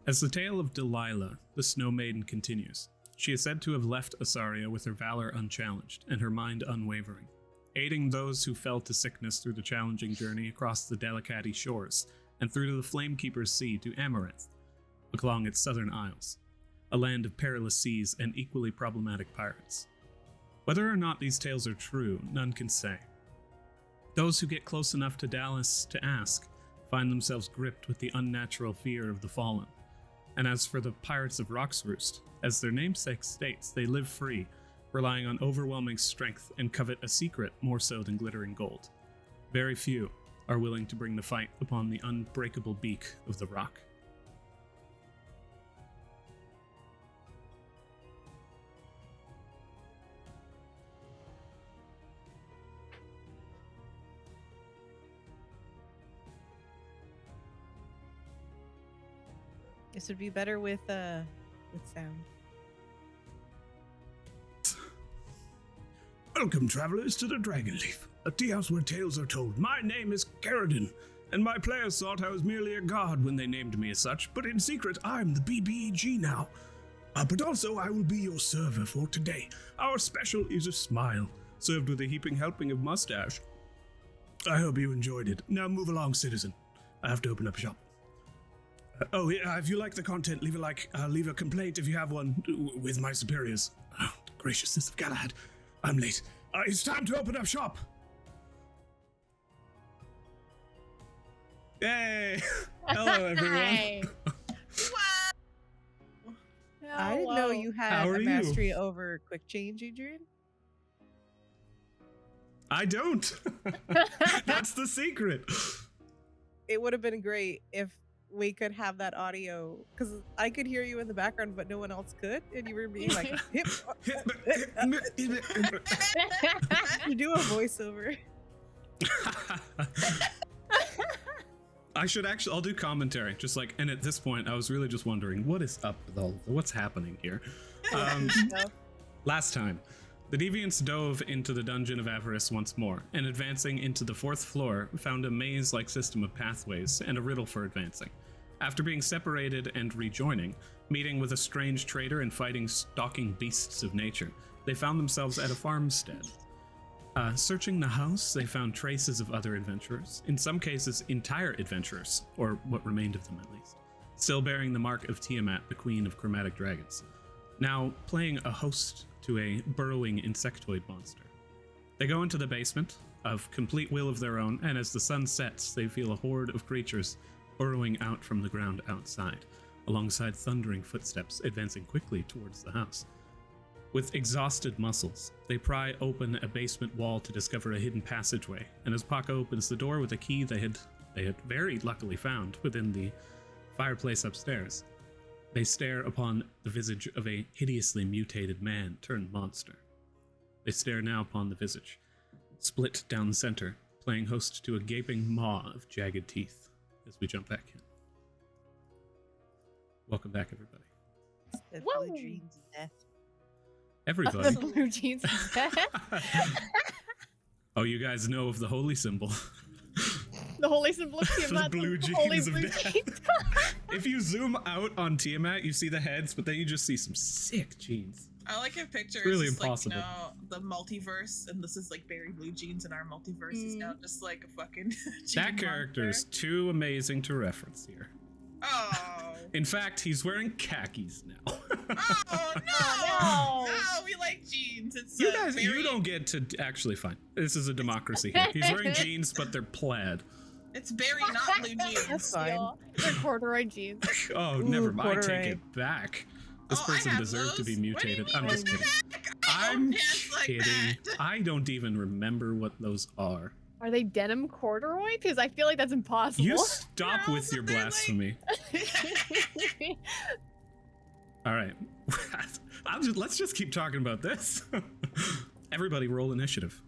As the tale of Delilah, the Snow Maiden, continues, she is said to have left Asaria with her valor unchallenged and her mind unwavering, aiding those who fell to sickness through the challenging journey across the Delicati shores and through to the Flamekeeper's Sea to Amaranth, along its southern isles, a land of perilous seas and equally problematic pirates. Whether or not these tales are true, none can say. Those who get close enough to Dallas to ask find themselves gripped with the unnatural fear of the fallen. And as for the Pirates of Rock's Roost, as their namesake states, they live free, relying on overwhelming strength and covet a secret more so than glittering gold. Very few are willing to bring the fight upon the unbreakable beak of the rock. This would be better with sound. Welcome, travelers, to the Dragonleaf, a Teahouse where tales are told. My name is Caradon, and my players thought I was merely a god when they named me as such, but in secret, I'm the BBEG now. But also, I will be your server for today. Our special is a smile, served with a heaping helping of mustache. I hope you enjoyed it. Now move along, citizen. I have to open up shop. If you like the content, leave a like, leave a complaint if you have one with my superiors. Oh, graciousness of Galahad. I'm late. It's time to open up shop. Hey! Hello, everyone. I didn't know you had How are a you? mastery over quick change, Adrian. I don't. That's the secret. It would have been great if we could have that audio, because I could hear you in the background, but no one else could, and you were being like, hip. You do a voiceover. I'll do commentary, just like, and at this point, I was really just wondering, what is up with all of what's happening here? Last time, the Deviants dove into the Dungeon of Avarice once more, and advancing into the 4th floor, found a maze-like system of pathways and a riddle for advancing. After being separated and rejoining, meeting with a strange trader and fighting stalking beasts of nature, they found themselves at a farmstead. Searching the house, they found traces of other adventurers, in some cases entire adventurers, or what remained of them at least, still bearing the mark of Tiamat, the queen of chromatic dragons, now playing a host to a burrowing insectoid monster. They go into the basement, of complete will of their own, and as the sun sets, they feel a horde of creatures burrowing out from the ground outside, alongside thundering footsteps advancing quickly towards the house. With exhausted muscles, they pry open a basement wall to discover a hidden passageway, and as Paco opens the door with a key they had very luckily found within the fireplace upstairs, they stare upon the visage of a hideously mutated man turned monster. They stare now upon the visage, split down the center, playing host to a gaping maw of jagged teeth, as we jump back in. Welcome back, everybody. The blue dreams of death. Everybody. Blue jeans is dead. Oh, you guys know of the holy symbol. The holy symbol of The Tiamat. blue the holy jeans of blue death. jeans. If you zoom out on Tiamat, you see the heads, but then you just see some sick jeans. I like a picture. It's really just impossible. Like, the multiverse, and this is like Berry Blue Jeans, and our multiverse is now just like a fucking. That character is too amazing to reference here. Oh. In fact, he's wearing khakis now. Oh no! No, we like jeans. It's You guys, you don't get to actually fine. This is a democracy here. He's wearing jeans, but they're plaid. It's berry, not blue jeans. That's fine. They're corduroy jeans. Oh, Ooh, never mind. I corduroy. take it back. This Oh, I person have deserved to be those. What do you mutated. mean I'm just by kidding. that? I I'm own pants like kidding. that. I don't even remember what those are. Are they denim corduroy? Because I feel like that's impossible. You stop No, with your but they're blasphemy. All right. Let's just keep talking about this. Everybody roll initiative.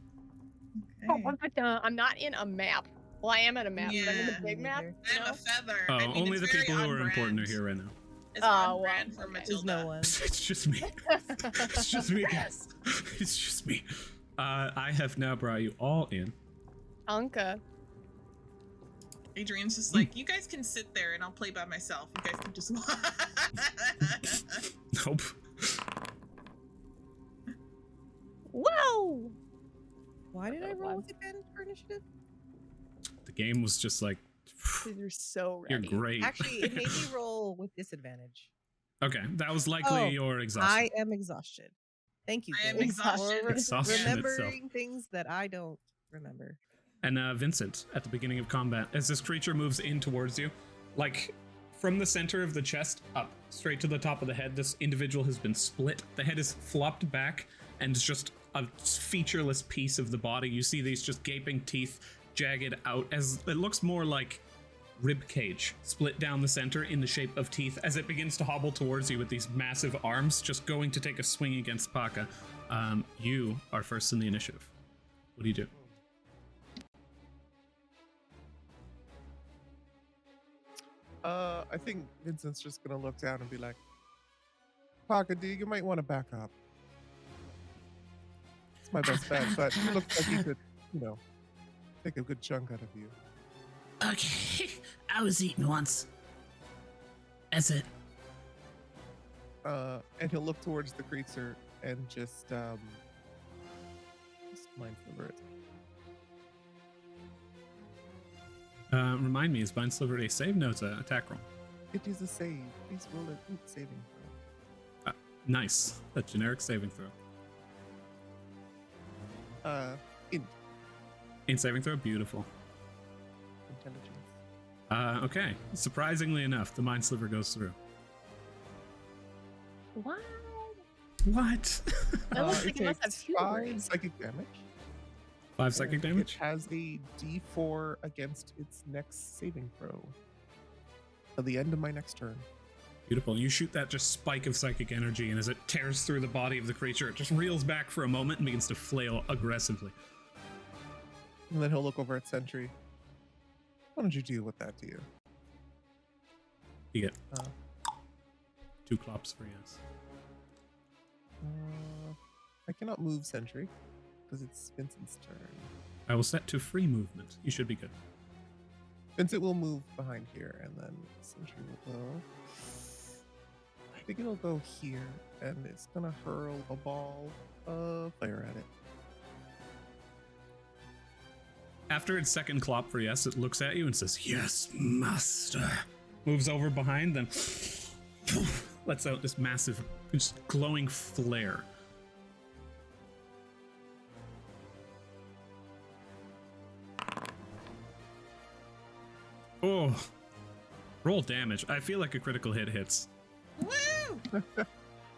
I'm not in a map. Well, I am in a map, but I'm in the Yeah, big map. I'm a feather. Oh, I mean, only it's the very people who on are brand. important are here right now. It's Oh, on well, brand for okay. Matilda. There's no one. It's just me. It's just me, guys. It's just me. I have now brought you all in. Anka. Adrian's just like, you guys can sit there and I'll play by myself. You guys can just Nope. Whoa! Why did I roll with advantage for initiative? The game was just like, You're so you're ready. great. Actually, it made me roll with disadvantage. Okay, that was likely Oh, your exhaustion. I am exhausted. Thank you. I am Gabe, exhausted. for Exhaustion itself. remembering things that I don't remember. And Vincent, at the beginning of combat, as this creature moves in towards you, like from the center of the chest up straight to the top of the head, this individual has been split. The head is flopped back and it's just a featureless piece of the body. You see these just gaping teeth jagged out as it looks more like rib cage split down the center in the shape of teeth as it begins to hobble towards you with these massive arms just going to take a swing against Paka. You are first in the initiative. What do you do? I think Vincent's just gonna look down and be like, Parker, dude, you might want to back up. It's my best bet, but he looks like he could, take a good chunk out of you. Okay, I was eaten once. That's it. And he'll look towards the creature and just mind sliver it. Remind me, is Bind Sliver a save? No, it's an attack roll. It is a save. Please roll a good saving throw. Nice. A generic saving throw. In saving throw, beautiful. Intelligence. Okay. Surprisingly enough, the Mind Sliver goes through. What? What? That looks like it must have takes two 5 words. psychic damage. 5 psychic and damage? It has a D4 against its next saving throw. At the end of my next turn. Beautiful. You shoot that just spike of psychic energy, and as it tears through the body of the creature, it just reels back for a moment and begins to flail aggressively. And then he'll look over at Sentry. What did you do with that, dear? You get Uh. 2 clops for yes. I cannot move Sentry because it's Vincent's turn. I will set to free movement. You should be good. Vincent will move behind here, and then Sentry will go. I think it'll go here, and it's gonna hurl a ball of fire at it. After its second clop for yes, it looks at you and says, "Yes, master." Moves over behind, then lets out this massive, just glowing flare. Oh, roll damage. I feel like a critical hit hits. Woo!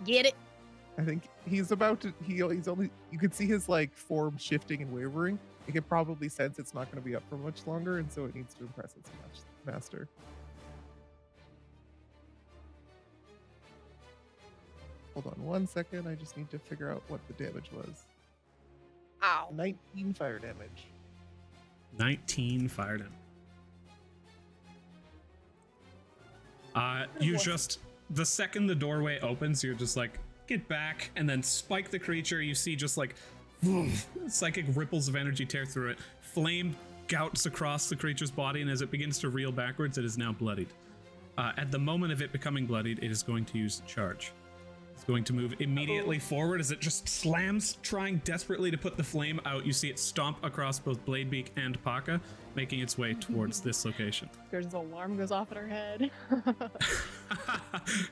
Get it? I think he's about to. He's only. You can see his form shifting and wavering. You can probably sense it's not going to be up for much longer, and so it needs to impress its master. Hold on 1 second. I just need to figure out what the damage was. Ow. 19 fire damage. 19 fire damage. You just, the second the doorway opens, you're just like, get back, and then spike the creature. You see just psychic ripples of energy tear through it. Flame gouts across the creature's body, and as it begins to reel backwards, it is now bloodied. At the moment of it becoming bloodied, it is going to use charge. It's going to move immediately forward as it just slams, trying desperately to put the flame out. You see it stomp across both Bladebeak and Paka, making its way towards this location. There's an alarm goes off in her head.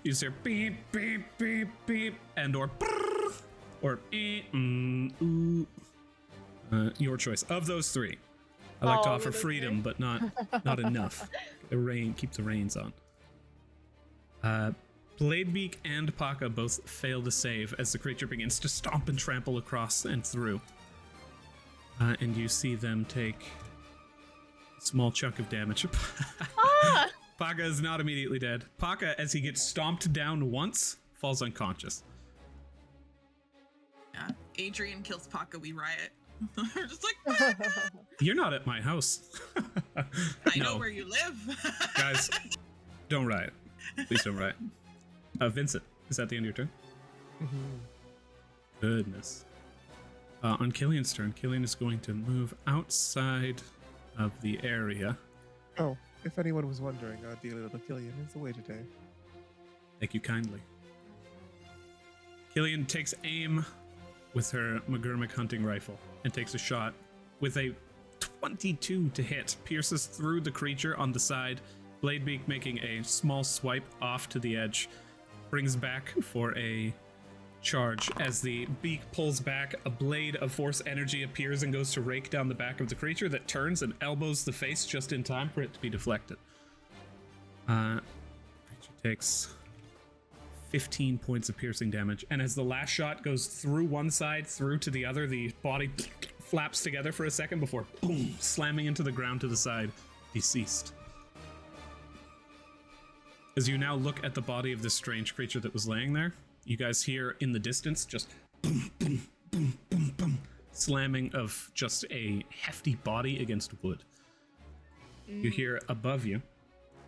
You just hear beep, beep, beep, beep, and or brrr, or ooh. Your choice. Of those three, I like to Oh, offer those freedom, three? but not enough. Keep the reins on. Bladebeak and Paka both fail to save as the creature begins to stomp and trample across and through. And you see them take a small chunk of damage. Ah! Paka is not immediately dead. Paka, as he gets stomped down once, falls unconscious. Yeah. Adrian kills Paka, we riot. We're just like, "Paka!" You're not at my house. I know where you live. Guys, don't riot. Please don't riot. Vincent, is that the end of your turn? Goodness. On Killian's turn, Killian is going to move outside of the area. Oh, if anyone was wondering, dear little Killian is away today. Thank you kindly. Killian takes aim with her McGurmick hunting rifle and takes a shot with a 22 to hit, pierces through the creature on the side, Bladebeak making a small swipe off to the edge, brings back for a charge. As the beak pulls back, a blade of force energy appears and goes to rake down the back of the creature that turns and elbows the face just in time for it to be deflected. Creature takes 15 points of piercing damage, and as the last shot goes through one side, through to the other, the body flaps together for a second before boom, slamming into the ground to the side, deceased. As you now look at the body of this strange creature that was laying there, you guys hear in the distance just boom, boom, boom, boom, boom, slamming of just a hefty body against wood. You hear above you,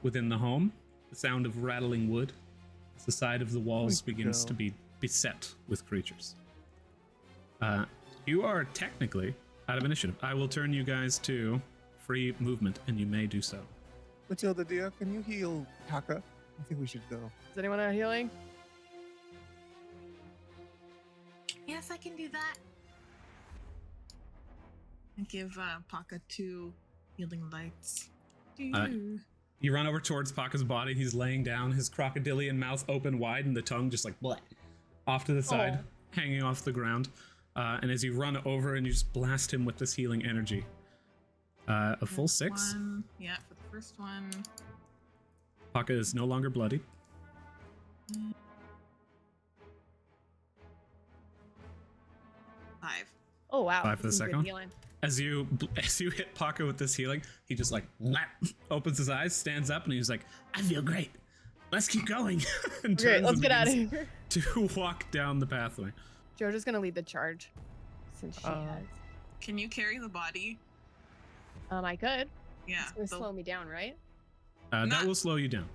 within the home, the sound of rattling wood as the side of the walls begins to be beset with creatures. You are technically out of initiative. I will turn you guys to free movement, and you may do so. Matilda, dear, can you heal Taka? I think we should go. Is anyone out healing? Yes, I can do that. And give Paka 2 healing lights. You run over towards Paka's body. He's laying down, his crocodilian mouth open wide, and the tongue just like bleh, off to the side, hanging off the ground. And as you run over and you just blast him with this healing energy. A full 6. Yeah, for the first one. Paka is no longer bloody. 5. Oh wow. 5 for the Some good second one. healing. As you hit Paka with this healing, he just like opens his eyes, stands up, and he's like, "I feel great. Let's keep going." And Great, turns let's and get out of begins here. to walk down the pathway. Jojo's gonna lead the charge, since she has. Can you carry the body? I could. Yeah. It's gonna slow me down, right? That Not- will slow you down.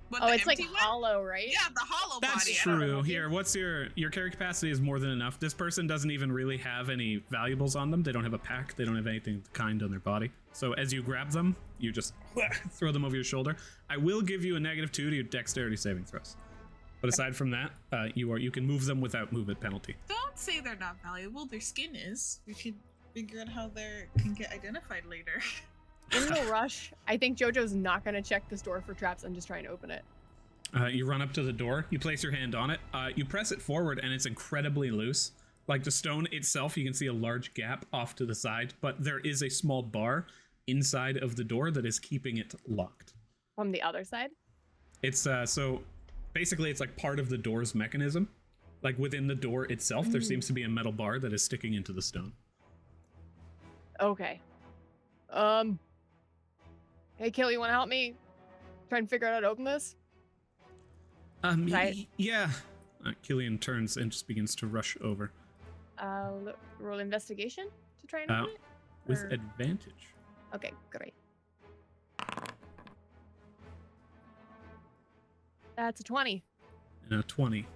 But Oh, the it's like empty one? hollow, right? Yeah, the hollow That's body. true. Here, what's your carry capacity is more than enough. This person doesn't even really have any valuables on them. They don't have a pack. They don't have anything kind on their body. So as you grab them, you just throw them over your shoulder. I will give you a -2 to your dexterity saving throws. But aside from that, you can move them without movement penalty. Don't say they're not valuable. Their skin is. We should figure out how they can get identified later. In the rush, I think Jojo's not gonna check this door for traps and just try and open it. You run up to the door, you place your hand on it, you press it forward, and it's incredibly loose. Like the stone itself, you can see a large gap off to the side, but there is a small bar inside of the door that is keeping it locked. From the other side? It's so basically it's like part of the door's mechanism. Like within the door itself, there seems to be a metal bar that is sticking into the stone. Okay. Hey, Kill, you wanna help me try and figure out how to open this? Right. Yeah. Killian turns and just begins to rush over. Roll investigation to try and open it? With Or- advantage. Okay, great. That's a 20. And a 20.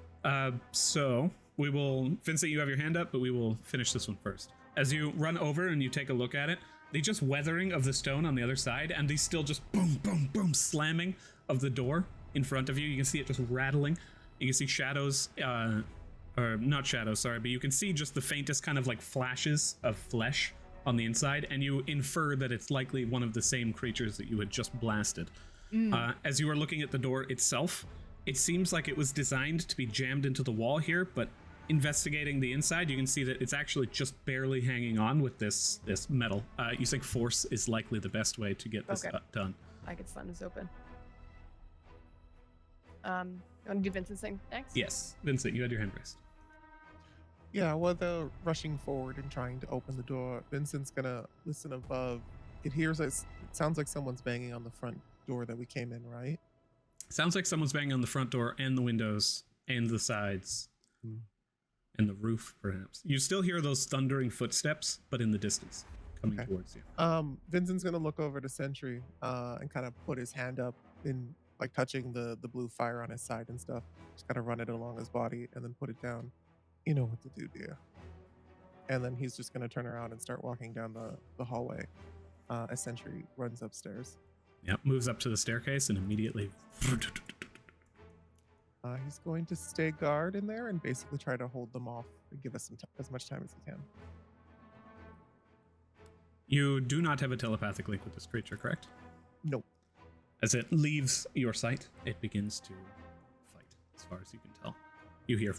So we will, Vincent, you have your hand up, but we will finish this one first. As you run over and you take a look at it, the just weathering of the stone on the other side, and the still just boom, boom, boom, slamming of the door in front of you. You can see it just rattling. You can see shadows, or not shadows, sorry, but you can see just the faintest kind of like flashes of flesh on the inside, and you infer that it's likely one of the same creatures that you had just blasted. As you are looking at the door itself, it seems like it was designed to be jammed into the wall here, but investigating the inside, you can see that it's actually just barely hanging on with this metal. You think force is likely the best way to get this done. I could slam this open. You want to do Vincent's thing next? Yes, Vincent, you had your hand raised. Yeah, while they're rushing forward and trying to open the door, Vincent's gonna listen above. It sounds like someone's banging on the front door that we came in, right? Sounds like someone's banging on the front door and the windows and the sides and the roof, perhaps. You still hear those thundering footsteps, but in the distance, coming towards you. Vincent's gonna look over to Sentry and kind of put his hand up in, like, touching the blue fire on his side and stuff. Just kind of run it along his body and then put it down. You know what to do, dear. And then he's just gonna turn around and start walking down the hallway as Sentry runs upstairs. Yep, moves up to the staircase and immediately. He's going to stay guard in there and basically try to hold them off and give us as much time as he can. You do not have a telepathic link with this creature, correct? Nope. As it leaves your sight, it begins to fight, as far as you can tell. You hear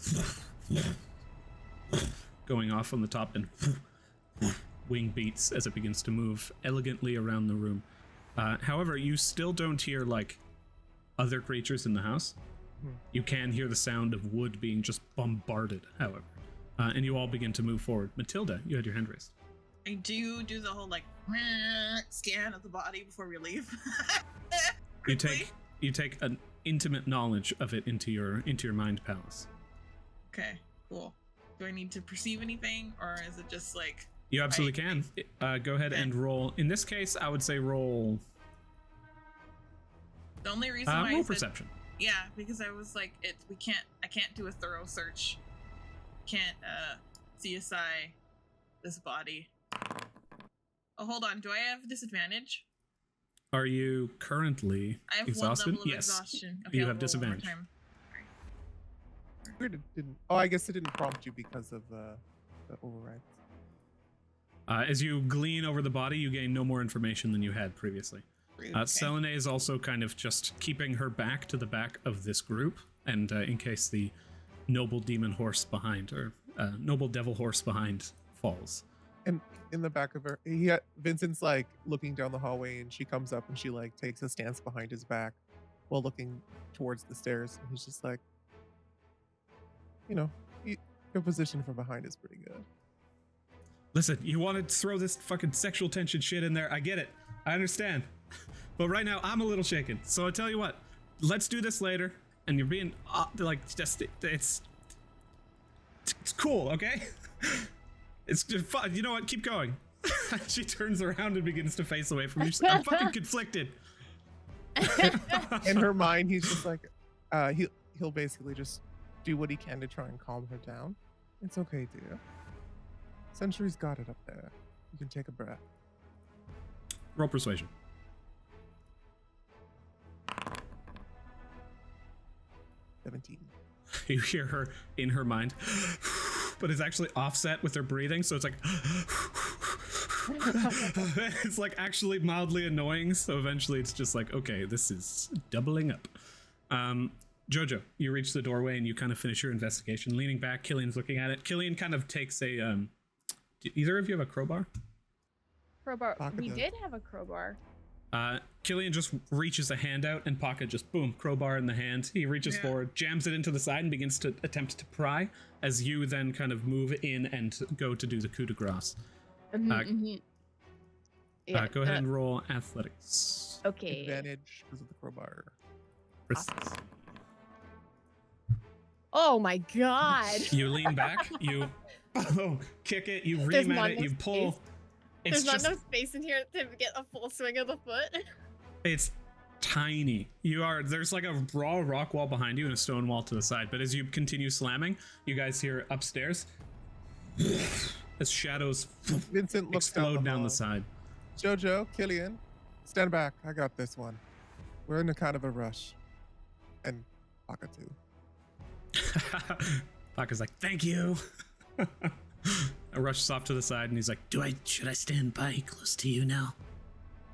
going off on the top and wing beats as it begins to move elegantly around the room. However, you still don't hear, like, other creatures in the house. You can hear the sound of wood being just bombarded, however. And you all begin to move forward. Matilda, you had your hand raised. I do the whole, like, scan of the body before we leave. You take an intimate knowledge of it into your mind palace. Okay, cool. Do I need to perceive anything, or is it just like... You absolutely can. Go ahead and roll. In this case, I would say roll... The only reason why roll I said, perception. Yeah, because I was like, I can't do a thorough search. Can't CSI this body. Oh, hold on. Do I have disadvantage? Are you currently I have exhausted? one level of Yes. exhaustion. Okay, You I'll have roll disadvantage. one more time. Weird it didn't. Oh, I guess it didn't prompt you because of the overrides. As you glean over the body, you gain no more information than you had previously. Selene is also kind of just keeping her back to the back of this group, and in case the noble demon horse behind, or noble devil horse behind, falls. And in the back of her, Vincent's like looking down the hallway, and she comes up and she like takes a stance behind his back while looking towards the stairs. And he's just like, your position from behind is pretty good. Listen, you want to throw this fucking sexual tension shit in there? I get it. I understand. But right now, I'm a little shaken. So I tell you what, let's do this later. And you're being, it's cool, okay? It's just fun. You know what? Keep going. She turns around and begins to face away from you. She's like, I'm fucking conflicted. In her mind, he's just like, he'll basically just do what he can to try and calm her down. It's okay, dear. Sentry's got it up there. You can take a breath. Roll persuasion. 17. You hear her in her mind, but it's actually offset with her breathing, so it's like it's like actually mildly annoying. So eventually it's just like, okay, this is doubling up. Jojo, you reach the doorway and you kind of finish your investigation. Leaning back, Killian's looking at it. Killian kind of takes a do either of you have a crowbar? Crowbar. Pocket We does. did have a crowbar. Killian just reaches a hand out, and Pocket just boom, crowbar in the hand. He reaches forward, jams it into the side, and begins to attempt to pry, as you then kind of move in and go to do the coup de grace. Yeah, Go ahead and roll athletics. Okay. Advantage because of the crowbar. Oh my god. You lean back, you kick it, you There's ream at not it, enough you pull. space. It's There's just, not enough space in here to get a full swing of the foot. it's tiny. There's like a raw rock wall behind you and a stone wall to the side, but as you continue slamming, you guys hear upstairs as shadows Vincent looks explode down hall. the side. Jojo, Killian, stand back. I got this one. We're in a kind of a rush. And Pocket too. Pocket's like, thank you. I rushes off to the side and he's like, should I stand by close to you now?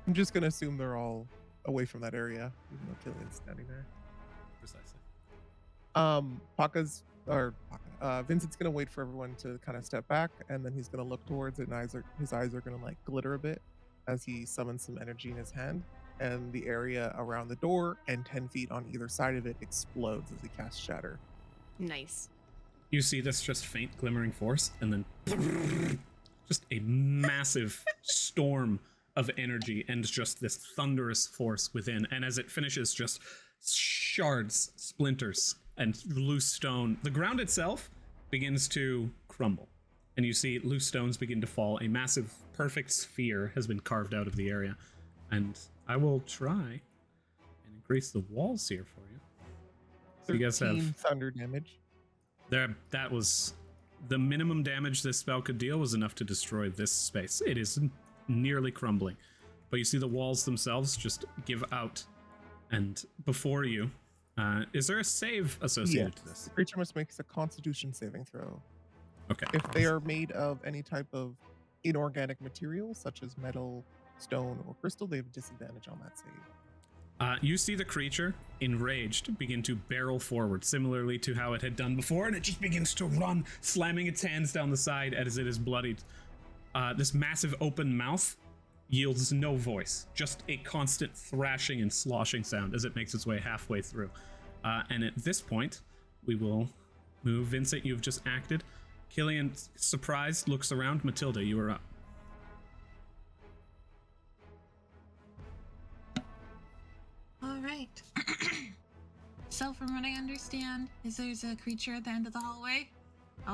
I'm just gonna assume they're all away from that area, even though Killian's standing there. Precisely. Vincent's gonna wait for everyone to kind of step back, and then he's gonna look towards it, and his eyes are gonna like glitter a bit as he summons some energy in his hand, and the area around the door and 10 feet on either side of it explodes as he casts Shatter. Nice. You see this just faint glimmering force, and then just a massive storm of energy and just this thunderous force within. And as it finishes, just shards, splinters, and loose stone. The ground itself begins to crumble, and you see loose stones begin to fall. A massive, perfect sphere has been carved out of the area. And I will try and increase the walls here for you. So you guys have thunder damage. that was the minimum damage this spell could deal was enough to destroy this space. It is nearly crumbling, but but you see the walls themselves just give out. And before you, is there a save associated to this? The creature must make a Constitution saving throw. Okay. If they are made of any type of inorganic material, such as metal, stone, or crystal, they have disadvantage on that save. You see the creature, enraged, begin to barrel forward, similarly to how it had done before, and it just begins to run, slamming its hands down the side as it is bloodied. This massive open mouth yields no voice, just a constant thrashing and sloshing sound as it makes its way halfway through. And at this point, we will move. Vincent, you've just acted. Killian, surprised, looks around. Matilda, you are up. All right. So from what I understand, is there's a creature at the end of the hallway?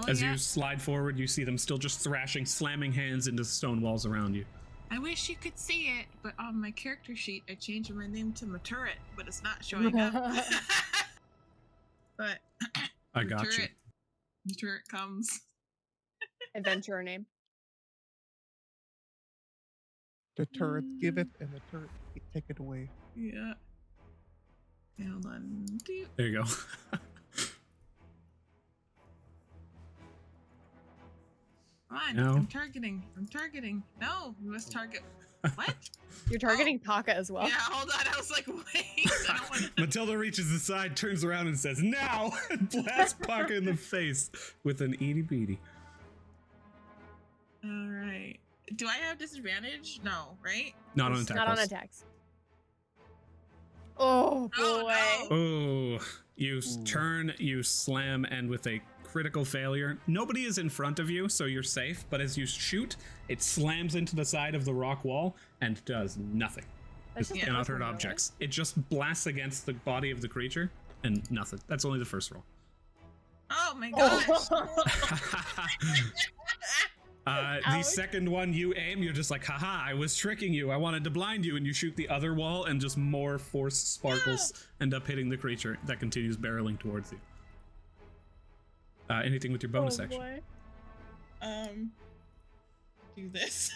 As you slide forward, you see them still just thrashing, slamming hands into the stone walls around you. I wish you could see it, but on my character sheet, I changed my name to Maturit, but it's not showing up. But I got you. Maturit comes. Adventurer name. The turrets give it, and the turret take it away. Yeah. Hold on. There you go. Come on, No. I'm targeting. No, we must target. What? You're targeting Taka as well. Yeah, hold on. I was like, wait. I don't want to. Matilda reaches aside, turns around, and says, "Now!" and blasts Paka in the face with an itty bitty. All right. Do I have disadvantage? No, right? Not on attack. Not on attacks. Oh boy. Oh, no. Oh, you turn, you slam, and with a critical failure, nobody is in front of you, so you're safe. But as you shoot, it slams into the side of the rock wall and does nothing. That's It just cannot the hurt first one, objects. It just blasts against the body of the creature and nothing. That's only the first roll. Oh my right? gosh. The Ouch. second one you aim, you're just like, haha, I was tricking you. I wanted to blind you. And you shoot the other wall, and just more force sparkles end up hitting the creature that continues barreling towards you. Anything with your bonus Oh, action? boy. Do this.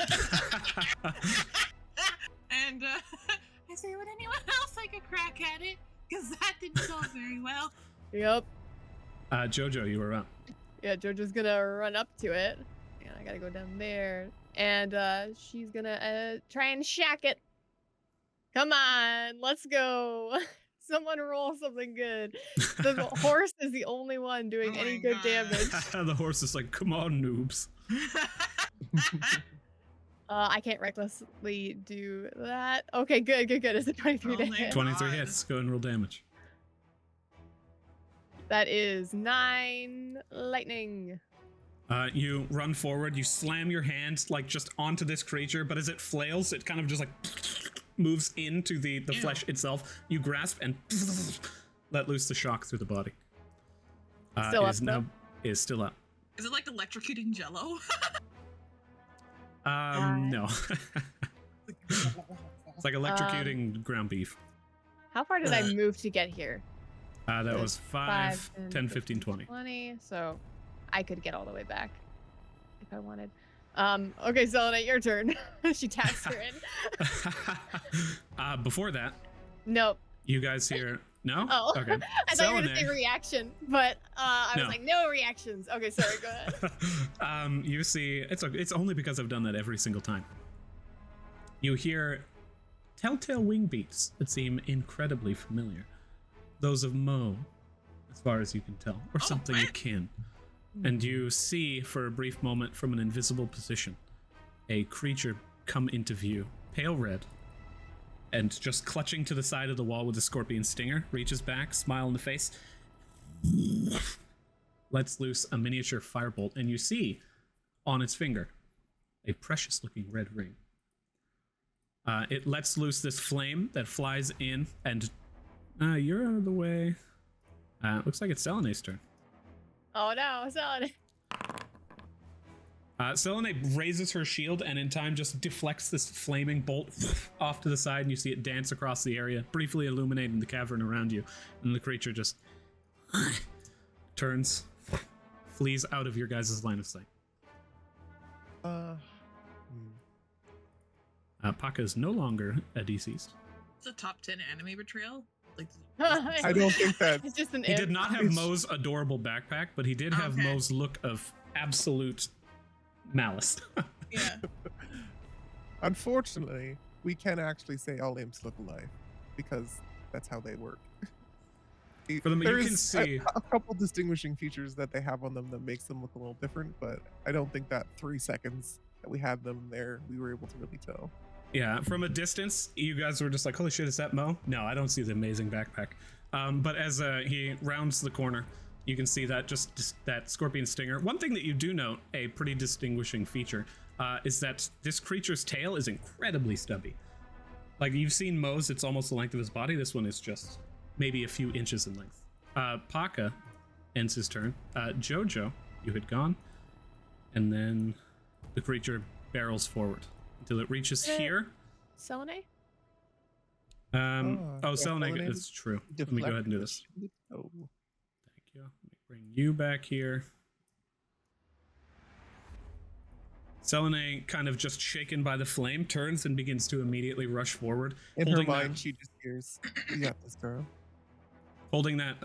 And I say, would anyone else like a crack at it? Because that didn't go very well. Yep. Jojo, you were up. Yeah, Jojo's gonna run up to it. And I gotta go down there. And she's gonna try and shack it. Come on, let's go. Someone roll something good. The horse is the only one doing Oh any my good God. damage. The horse is like, come on, noobs. I can't recklessly do that. Okay, good. Is it 23 Oh to my hit? 23 God. hits. Go and roll damage. That is 9 lightning. You run forward, you slam your hand like just onto this creature, but as it flails, it kind of just like moves into the Ew. flesh itself. You grasp and let loose the shock through the body. Still It up, is though? is still up. Is it like electrocuting jello? No. It's like electrocuting ground beef. How far did I move to get here? That It's was 5, 10, 10, 15, 20. 20, so I could get all the way back if I wanted. Okay, Selena, your turn. She taps her in. Before that, Nope. you guys hear... No? Oh. Okay. I thought you were going to say Selene. reaction, but I No. was like, no reactions. Okay, sorry, go ahead. You see, it's only because I've done that every single time. You hear telltale wing beats that seem incredibly familiar. Those of Mo, as far as you can tell, or something akin. And you see, for a brief moment, from an invisible position, a creature come into view, pale red, and just clutching to the side of the wall with a scorpion stinger, reaches back, smile in the face, lets loose a miniature firebolt, and you see on its finger a precious looking red ring. It lets loose this flame that flies in, and you're out of the way. Looks like it's Selene's turn. Oh no, Selena. Selene raises her shield and in time just deflects this flaming bolt off to the side, and you see it dance across the area, briefly illuminating the cavern around you. And the creature just turns, flees out of your guys' line of sight. Paka is no longer a deceased. It's a top 10 anime betrayal. Like, I don't think that. It's just an He if. did not have Mo's adorable backpack, but he did have Okay. Mo's look of absolute malice. yeah. Unfortunately, we can't actually say all imps look alike because that's how they work. For them, you There's can see. a couple distinguishing features that they have on them that makes them look a little different, but I don't think that 3 seconds that we had them there, we were able to really tell. Yeah, from a distance, you guys were just like, holy shit, is that Mo? No, I don't see the amazing backpack. But as he rounds the corner, you can see that just that scorpion stinger. One thing that you do note, a pretty distinguishing feature, is that this creature's tail is incredibly stubby. Like, you've seen Mo's, it's almost the length of his body. This one is just maybe a few inches in length. Paka ends his turn. Jojo, you had gone. And then the creature barrels forward until it reaches here. Selene? Selenay, Selenay that's true. Let me go ahead and do this. Oh. Thank you. Let me bring you back here. Selenay, kind of just shaken by the flame, turns and begins to immediately rush forward. In her holding mind, that- she just hears, "You got this, girl." Holding that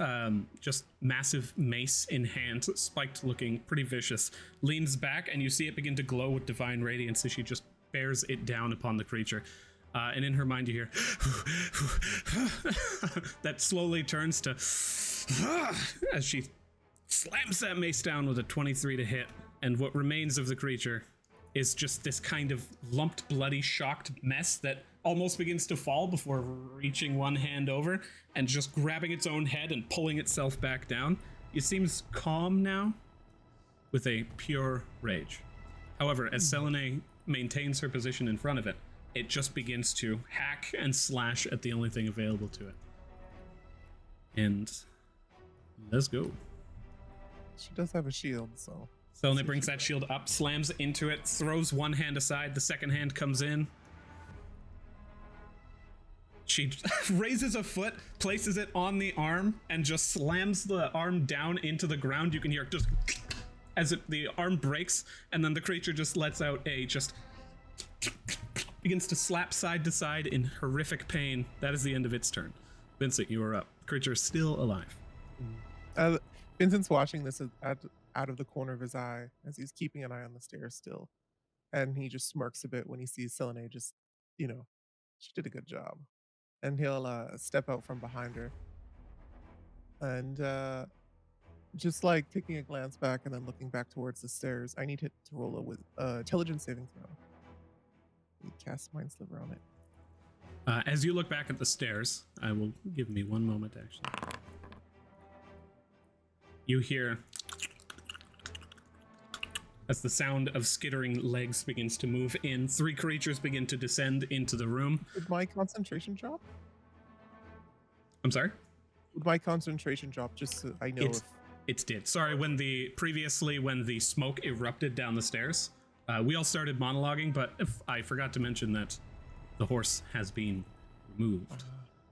just massive mace in hand, spiked looking, pretty vicious, leans back and you see it begin to glow with divine radiance as she just bears it down upon the creature. And in her mind you hear that slowly turns to as she slams that mace down with a 23 to hit, and what remains of the creature is just this kind of lumped, bloody, shocked mess that almost begins to fall before reaching one hand over and just grabbing its own head and pulling itself back down. It seems calm now, with a pure rage. However, as Selenay maintains her position in front of it, it just begins to hack and slash at the only thing available to it. And let's go. She does have a shield, so. Selenay brings that shield up, slams into it, throws one hand aside, the second hand comes in. She raises a foot, places it on the arm, and just slams the arm down into the ground. You can hear just as the arm breaks, and then the creature just lets out a just begins to slap side to side in horrific pain. That is the end of its turn. Vincent, you are up. Creature is still alive. Vincent's watching this out of the corner of his eye as he's keeping an eye on the stairs still. And he just smirks a bit when he sees Selenay just, she did a good job. And he'll step out from behind her. And just like taking a glance back and then looking back towards the stairs, I need it to roll a with intelligence saving throw. We cast Mind Sliver on it. As you look back at the stairs, I will give me one moment actually. You hear as the sound of skittering legs begins to move in, 3 creatures begin to descend into the room. Would my concentration drop? I'm sorry? Would my concentration drop just so I know if... It did. Sorry, when the smoke erupted down the stairs, we all started monologuing, but I forgot to mention that the horse has been removed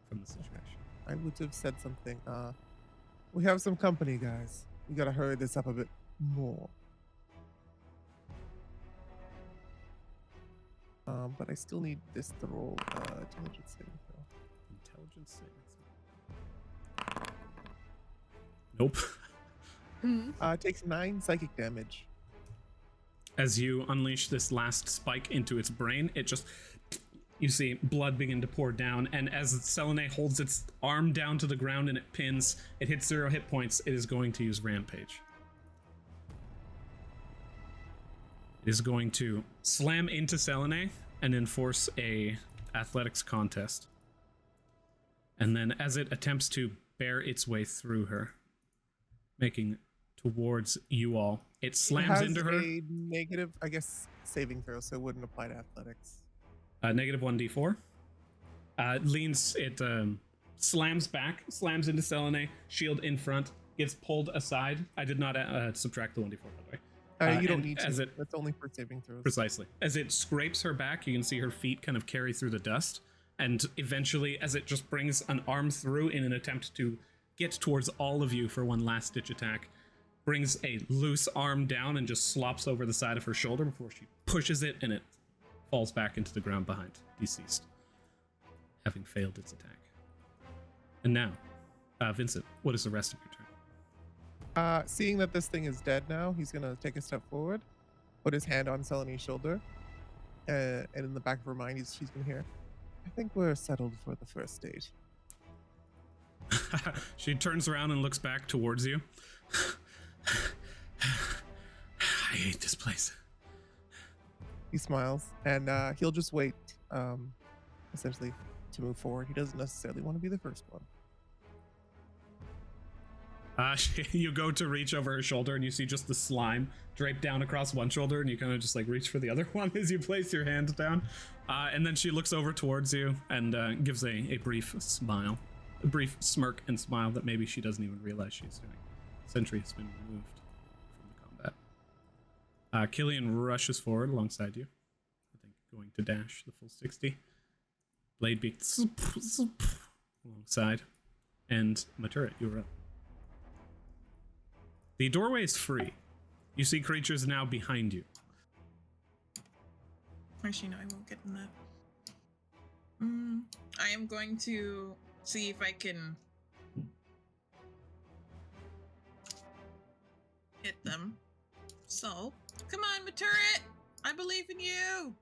from the situation. I would have said something. We have some company, guys. We gotta hurry this up a bit more. But I still need this to roll intelligence saving throw. Intelligence saving throw. Nope. It takes 9 psychic damage. As you unleash this last spike into its brain, it just, you see blood begin to pour down, and as Selenay holds its arm down to the ground and it pins, it hits 0 hit points, it is going to use Rampage. It is going to slam into Selenay and enforce a athletics contest. And then as it attempts to bear its way through her, making towards you all, it slams into her. A negative, I guess, saving throw, so it wouldn't apply to athletics. Negative 1d4. Leans, it slams back, slams into Selenay, shield in front, gets pulled aside. I did not subtract the 1d4, by the way. You don't and need to. as That's only for saving throws. Precisely. As it scrapes her back, you can see her feet kind of carry through the dust. And eventually, as it just brings an arm through in an attempt to get towards all of you for one last-ditch attack, brings a loose arm down and just slops over the side of her shoulder before she pushes it, and it falls back into the ground behind, deceased, having failed its attack. And now, Vincent, what is the rest of your turn? Seeing that this thing is dead now, he's gonna take a step forward, put his hand on Selene's shoulder, and in the back of her mind, she's gonna hear, I think we're settled for the first stage. She turns around and looks back towards you. I hate this place. He smiles, and he'll just wait, essentially, to move forward. He doesn't necessarily want to be the first one. You go to reach over her shoulder, and you see just the slime draped down across one shoulder, and you kind of just like reach for the other one as you place your hand down. And then she looks over towards you and gives a brief smile. A brief smirk and smile that maybe she doesn't even realize she's doing. Sentry has been removed from the combat. Killian rushes forward alongside you. I think going to dash the full 60. Blade beak alongside. And Matura, you're up. The doorway is free. You see creatures now behind you. Actually, no, I won't get in that. I am going to see if I can hit them. So, come on, Maturret! I believe in you!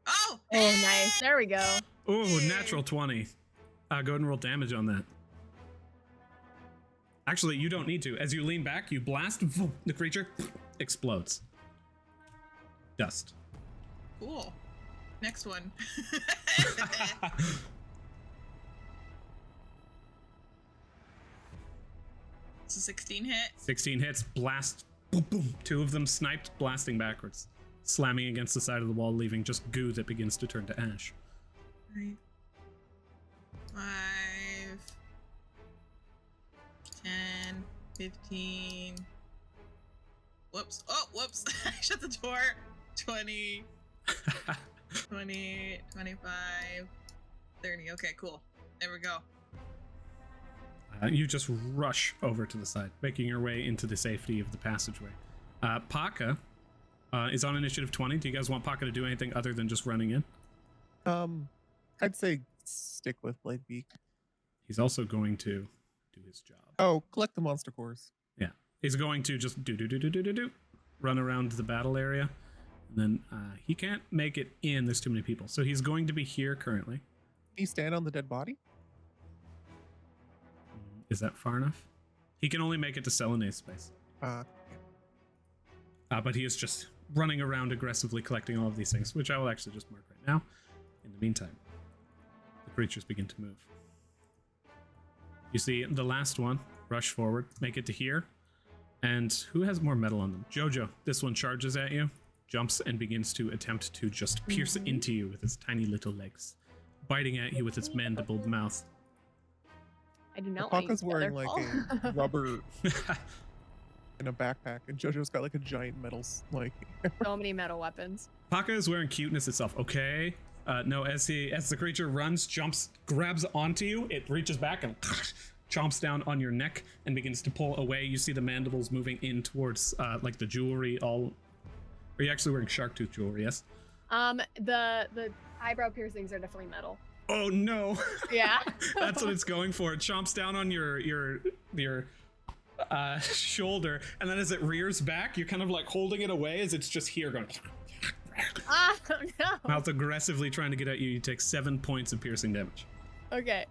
Oh! Oh, nice. There we go. Oh, natural 20. Go ahead and roll damage on that. Actually, you don't need to. As you lean back, you blast, the creature explodes. Dust. Cool. Next one. It's a 16 hit. 16 hits, blast, boom, boom. 2 of them sniped, blasting backwards, slamming against the side of the wall, leaving just goo that begins to turn to ash. Right. 5, 10, 15. Whoops. Oh, whoops. I shut the door. 20, 20, 25, 30. Okay, cool. There we go. You just rush over to the side, making your way into the safety of the passageway. Paka is on initiative 20. Do you guys want Paka to do anything other than just running in? I'd say stick with Blade Beak. He's also going to do his job. Oh, collect the monster cores. Yeah. He's going to just run around the battle area. And then he can't make it in. There's too many people. So he's going to be here currently. Can he stand on the dead body? Is that far enough? He can only make it to Selene's space. Yeah. But he is just running around aggressively collecting all of these things, which I will actually just mark right now. In the meantime, the creatures begin to move. You see the last one rush forward, make it to here. And who has more metal on them? Jojo. This one charges at you, jumps, and begins to attempt to just pierce into you with its tiny little legs, biting at you with its mandibled mouth. I do not Paka's wearing like a rubber in a backpack, and Jojo's got like a giant metal like. So many metal weapons. Paka is wearing cuteness itself. Okay. No, as the creature runs, jumps, grabs onto you, it reaches back and chomps down on your neck and begins to pull away. You see the mandibles moving in towards like the jewelry. All. Are you actually wearing shark tooth jewelry? Yes. The eyebrow piercings are definitely metal. Oh no. Yeah. That's what it's going for. It chomps down on your shoulder, and then as it rears back, you're kind of like holding it away as it's just here going. Oh no. Mouth aggressively trying to get at you. You take 7 points of piercing damage. Okay.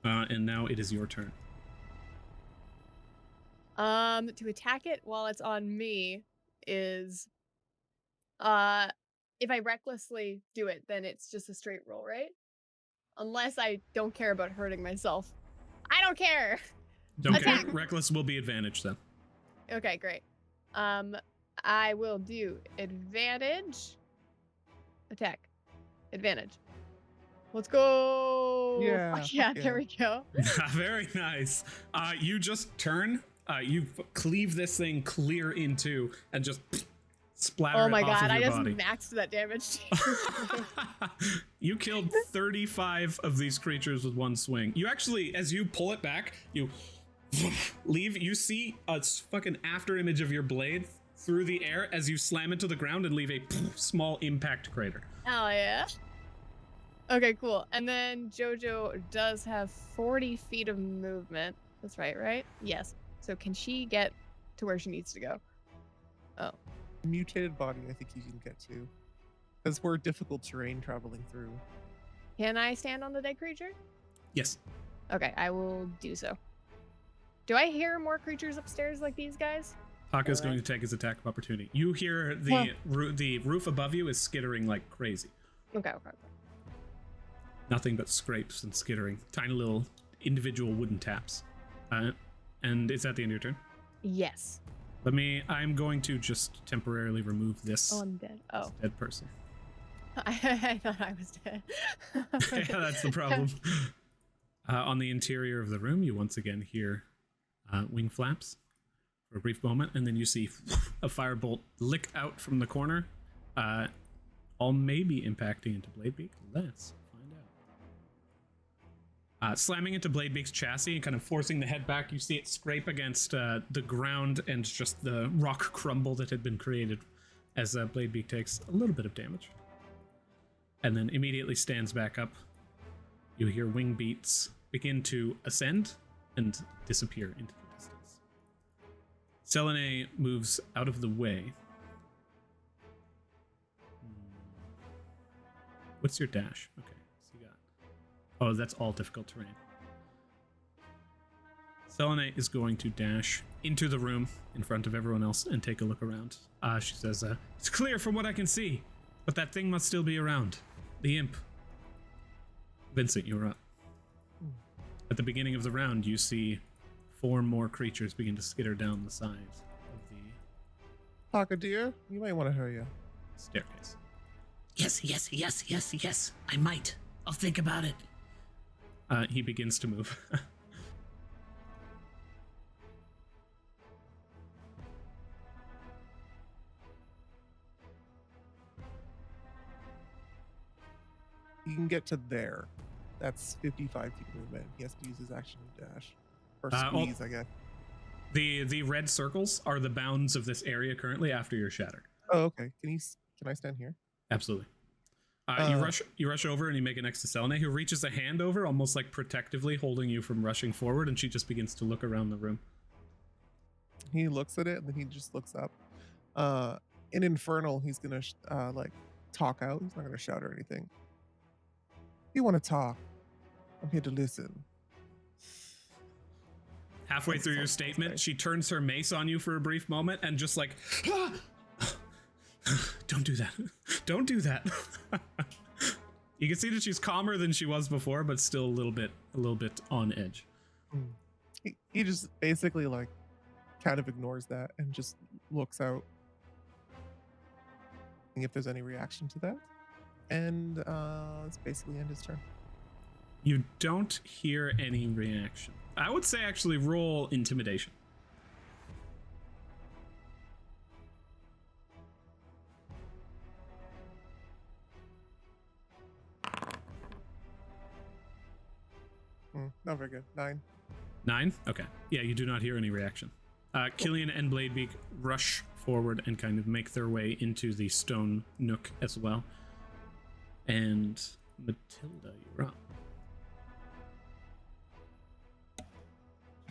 And now it is your turn. To attack it while it's on me is if I recklessly do it, then it's just a straight roll, right? Unless I don't care about hurting myself. I don't care. Don't Attack. care. Reckless will be advantage then. Okay, great. I will do advantage. Attack. Advantage. Let's go. Yeah, Yeah, there we go. Very nice. You just turn. You cleave this thing clear in two and just splatter Oh my it off god, of I your just body. maxed that damage. You killed 35 of these creatures with one swing. You actually, as you pull it back, you leave. You see a fucking after image of your blade through the air as you slam into the ground and leave a small impact crater. Oh, yeah. Okay, cool. And then Jojo does have 40 feet of movement. That's right? Yes. So can she get to where she needs to go? Oh. Mutated body, I think you can get to. Because we're difficult terrain traveling through. Can I stand on the dead creature? Yes. Okay, I will do so. Do I hear more creatures upstairs like these guys? Paka's going to take his attack of opportunity. You hear the roof above you is skittering like crazy. Okay. Nothing but scrapes and skittering. Tiny little individual wooden taps. And is that the end of your turn? Yes. I'm going to just temporarily remove this Oh, I'm dead. Oh. dead person. I thought I was dead. Yeah, that's the problem. On the interior of the room, you once again hear wing flaps for a brief moment, and then you see a firebolt lick out from the corner, all maybe impacting into Bladebeak. Let's find out. Slamming into Bladebeak's chassis and kind of forcing the head back, you see it scrape against the ground and just the rock crumble that had been created as Bladebeak takes a little bit of damage. And then immediately stands back up. You hear wing beats begin to ascend and disappear into the distance. Selene moves out of the way. What's your dash? Okay, so you got... Oh, that's all difficult terrain. Selene is going to dash into the room in front of everyone else and take a look around. She says, it's clear from what I can see, but that thing must still be around. The imp. Vincent, you're up. At the beginning of the round, you see 4 more creatures begin to skitter down the sides of the Paka, dear, you might want to hurry up. staircase. Yes. I might. I'll think about it. He begins to move. He can get to there. That's 55 feet movement. He has to use his action to dash. Or squeeze, I guess. The red circles are the bounds of this area currently after you're shattered. Oh, okay. Can I stand here? Absolutely. You rush over and you make it next to Selene, who reaches a hand over, almost like protectively holding you from rushing forward, and she just begins to look around the room. He looks at it and then he just looks up. In Infernal, he's gonna talk out. He's not gonna shout or anything. You want to talk? I'm here to listen. Halfway through your statement, she turns her mace on you for a brief moment and just like, don't do that. Don't do that. You can see that she's calmer than she was before, but still a little bit on edge. He just basically kind of ignores that and just looks out. If there's any reaction to that. And it's basically end his turn. You don't hear any reaction. I would say actually roll intimidation. Not very good. 9. 9? Okay. Yeah, you do not hear any reaction. Killian and Bladebeak rush forward and kind of make their way into the stone nook as well. And Matilda, you're up.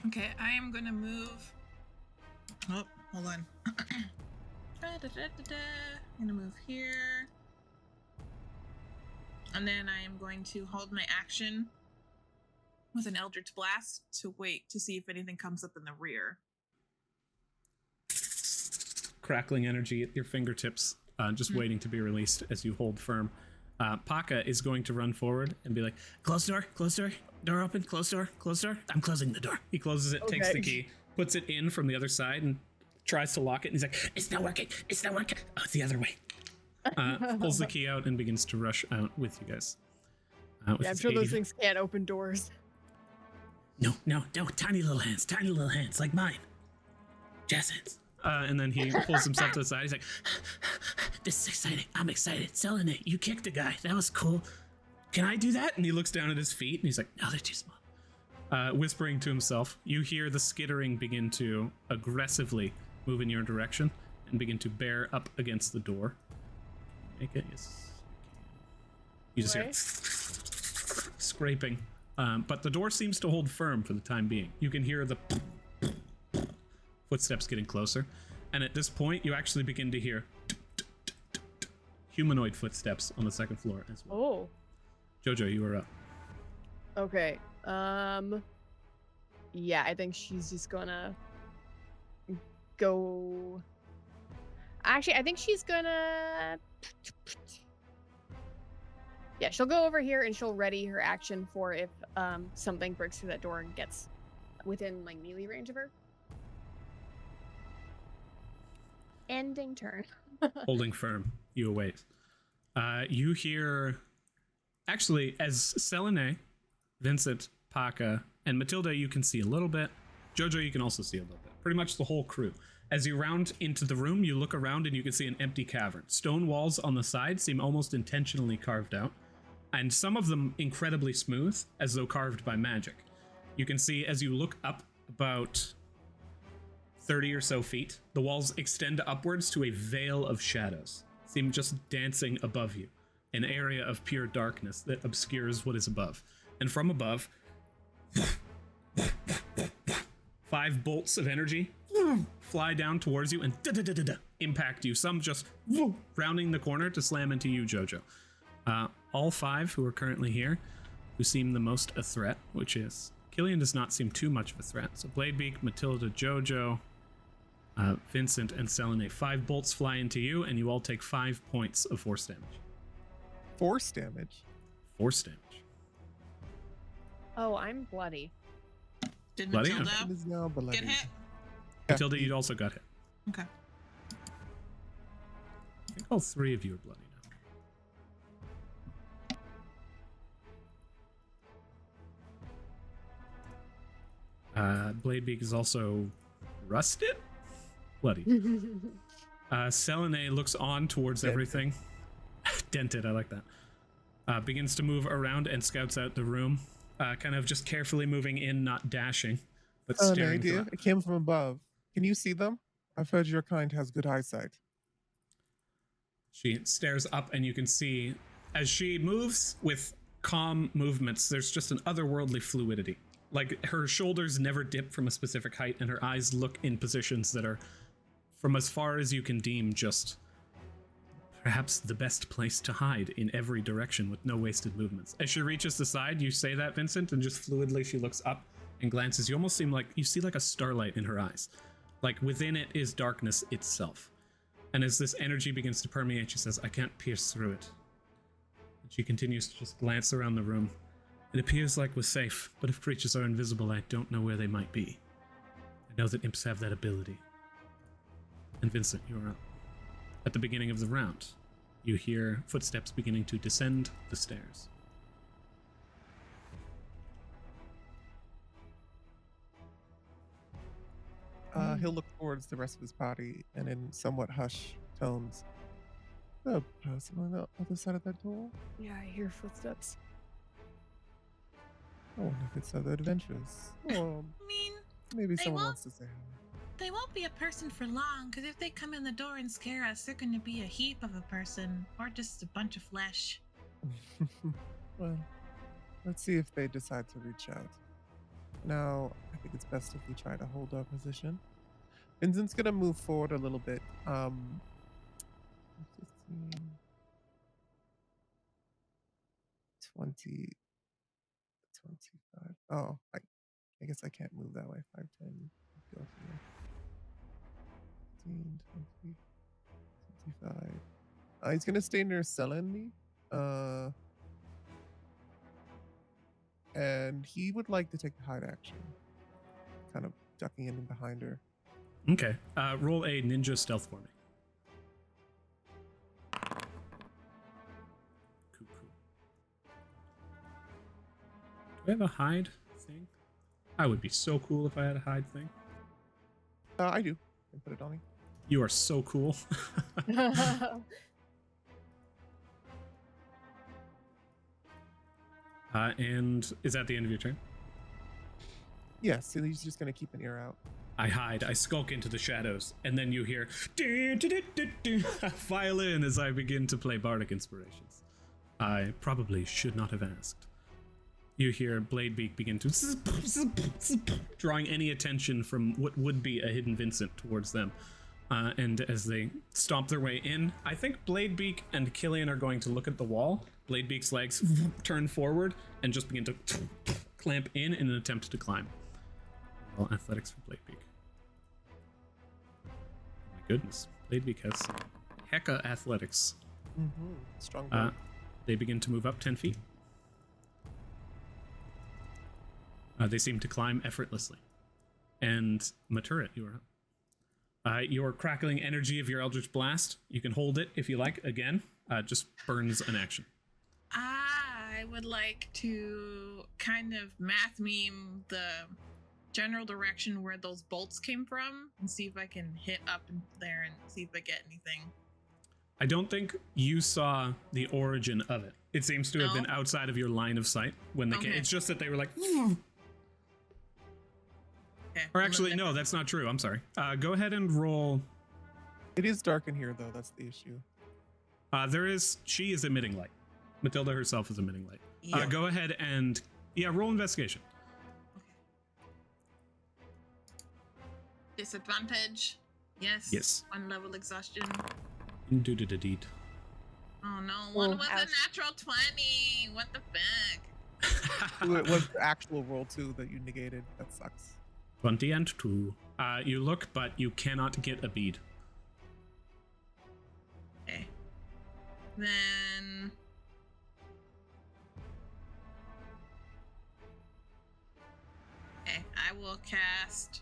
Okay, I am gonna move. Oh, hold on. I'm gonna move here. And then I am going to hold my action with an Eldritch Blast to wait to see if anything comes up in the rear. Crackling energy at your fingertips, just waiting to be released as you hold firm. Paka is going to run forward and be like, close door, door open, close door. I'm closing the door. He closes it, takes the key, puts it in from the other side and tries to lock it. And he's like, it's not working. Oh, it's the other way. Pulls the key out and begins to rush out with you guys. I'm sure those things can't open doors. No, tiny little hands like mine. Jazz hands. And then he pulls himself to the side. He's like, this is exciting. I'm excited. Selling it. You kicked a guy. That was cool. can I do that? And he looks down at his feet and he's like, no, they're too small. Whispering to himself, you hear the skittering begin to aggressively move in your direction and begin to bear up against the door. Make it, yes. You just hear scraping. But the door seems to hold firm for the time being. You can hear the footsteps getting closer. And at this point, you actually begin to hear humanoid footsteps on the second floor as well. Oh. Jojo, you are up. Okay. Yeah, I think she's just gonna go. Actually, I think she's gonna. Yeah, she'll go over here and she'll ready her action for if something breaks through that door and gets within like melee range of her. Ending turn. Holding firm, you await. You hear, actually, as Selene, Vincent, Paka, and Matilda, you can see a little bit. Jojo, you can also see a little bit. Pretty much the whole crew. As you round into the room, you look around and you can see an empty cavern. Stone walls on the side seem almost intentionally carved out, and some of them incredibly smooth, as though carved by magic. You can see as you look up about 30 or so feet, the walls extend upwards to a veil of shadows, seem just dancing above you, an area of pure darkness that obscures what is above. And from above, 5 bolts of energy fly down towards you and impact you, some just rounding the corner to slam into you, Jojo. All 5 who are currently here, who seem the most a threat, which is Killian does not seem too much of a threat. So Bladebeak, Matilda, Jojo, Vincent, and Selene. 5 bolts fly into you, and you all take 5 points of force damage. Force damage? Force damage. Oh, I'm bloody. Did Bloody? Matilda It is now bloody. get hit? Matilda, you also got hit. Okay. I think all 3 of you are bloody now. Bladebeak is also rusted? Bloody. Selene looks on towards everything. Dented, I like that. Begins to move around and scouts out the room. Kind of just carefully moving in, not dashing, but An staring. idea. throughout. It came from above. Can you see them? I've heard your kind has good eyesight. She stares up, and you can see, as she moves with calm movements, there's just an otherworldly fluidity. Like, her shoulders never dip from a specific height, and her eyes look in positions that are, from as far as you can deem, just perhaps the best place to hide in every direction with no wasted movements. As she reaches the side, you say that, Vincent, and just fluidly she looks up and glances. You almost seem like, you see like a starlight in her eyes. Like, within it is darkness itself. And as this energy begins to permeate, she says, I can't pierce through it. And she continues to just glance around the room. It appears like we're safe, but if creatures are invisible, I don't know where they might be. I know that imps have that ability. And Vincent, you're up. At the beginning of the round, you hear footsteps beginning to descend the stairs. He'll look towards the rest of his party and in somewhat hushed tones. The person on the other side of that door? Yeah, I hear footsteps. I wonder if it's other adventurers. Or I mean, maybe they someone won't- wants to say hi. they won't be a person for long, because if they come in the door and scare us, they're going to be a heap of a person, or just a bunch of flesh. Well, let's see if they decide to reach out. Now, I think it's best if we try to hold our position. Vincent's gonna move forward a little bit. 15, 20, 25. Oh, I guess I can't move that way. 5, 10. Go here. 15, 20, 25. He's gonna stay near Selene. And he would like to take the hide action. Kind of ducking in behind her. Okay, roll a ninja stealth for me. Cool. Do I have a hide thing? I would be so cool if I had a hide thing. I do. Can put it on me. You are so cool. And is that the end of your turn? Yes, so he's just gonna keep an ear out. I hide, I skulk into the shadows, and then you hear violin as I begin to play bardic inspirations. I probably should not have asked. You hear Bladebeak begin to drawing any attention from what would be a hidden Vincent towards them. And as they stomp their way in, I think Bladebeak and Killian are going to look at the wall. Bladebeak's legs turn forward and just begin to clamp in an attempt to climb. Well, athletics for Bladebeak. My goodness, Bladebeak has hecka athletics. Strong boy. They begin to move up 10 feet. They seem to climb effortlessly. And Maturit, you are up. Your crackling energy of your Eldritch Blast, you can hold it if you like, again, just burns an action. I would like to kind of math meme the general direction where those bolts came from and see if I can hit up in there and see if I get anything. I don't think you saw the origin of it. It seems to have been outside of your line of sight when they came. It's just that they were like... Okay, or actually, no, that's not true. I'm sorry. Go ahead and roll. It is dark in here, though. That's the issue. She is emitting light. Matilda herself is emitting light. Yeah. Go ahead and, roll investigation. Disadvantage. Yes. Yes. 1 level exhaustion. Indeed. Oh no, one was a natural 20. What the fuck? It was the actual roll 2 that you negated. That sucks. 20 and 2. You look, but you cannot get a bead. Okay. Then... Okay, I will cast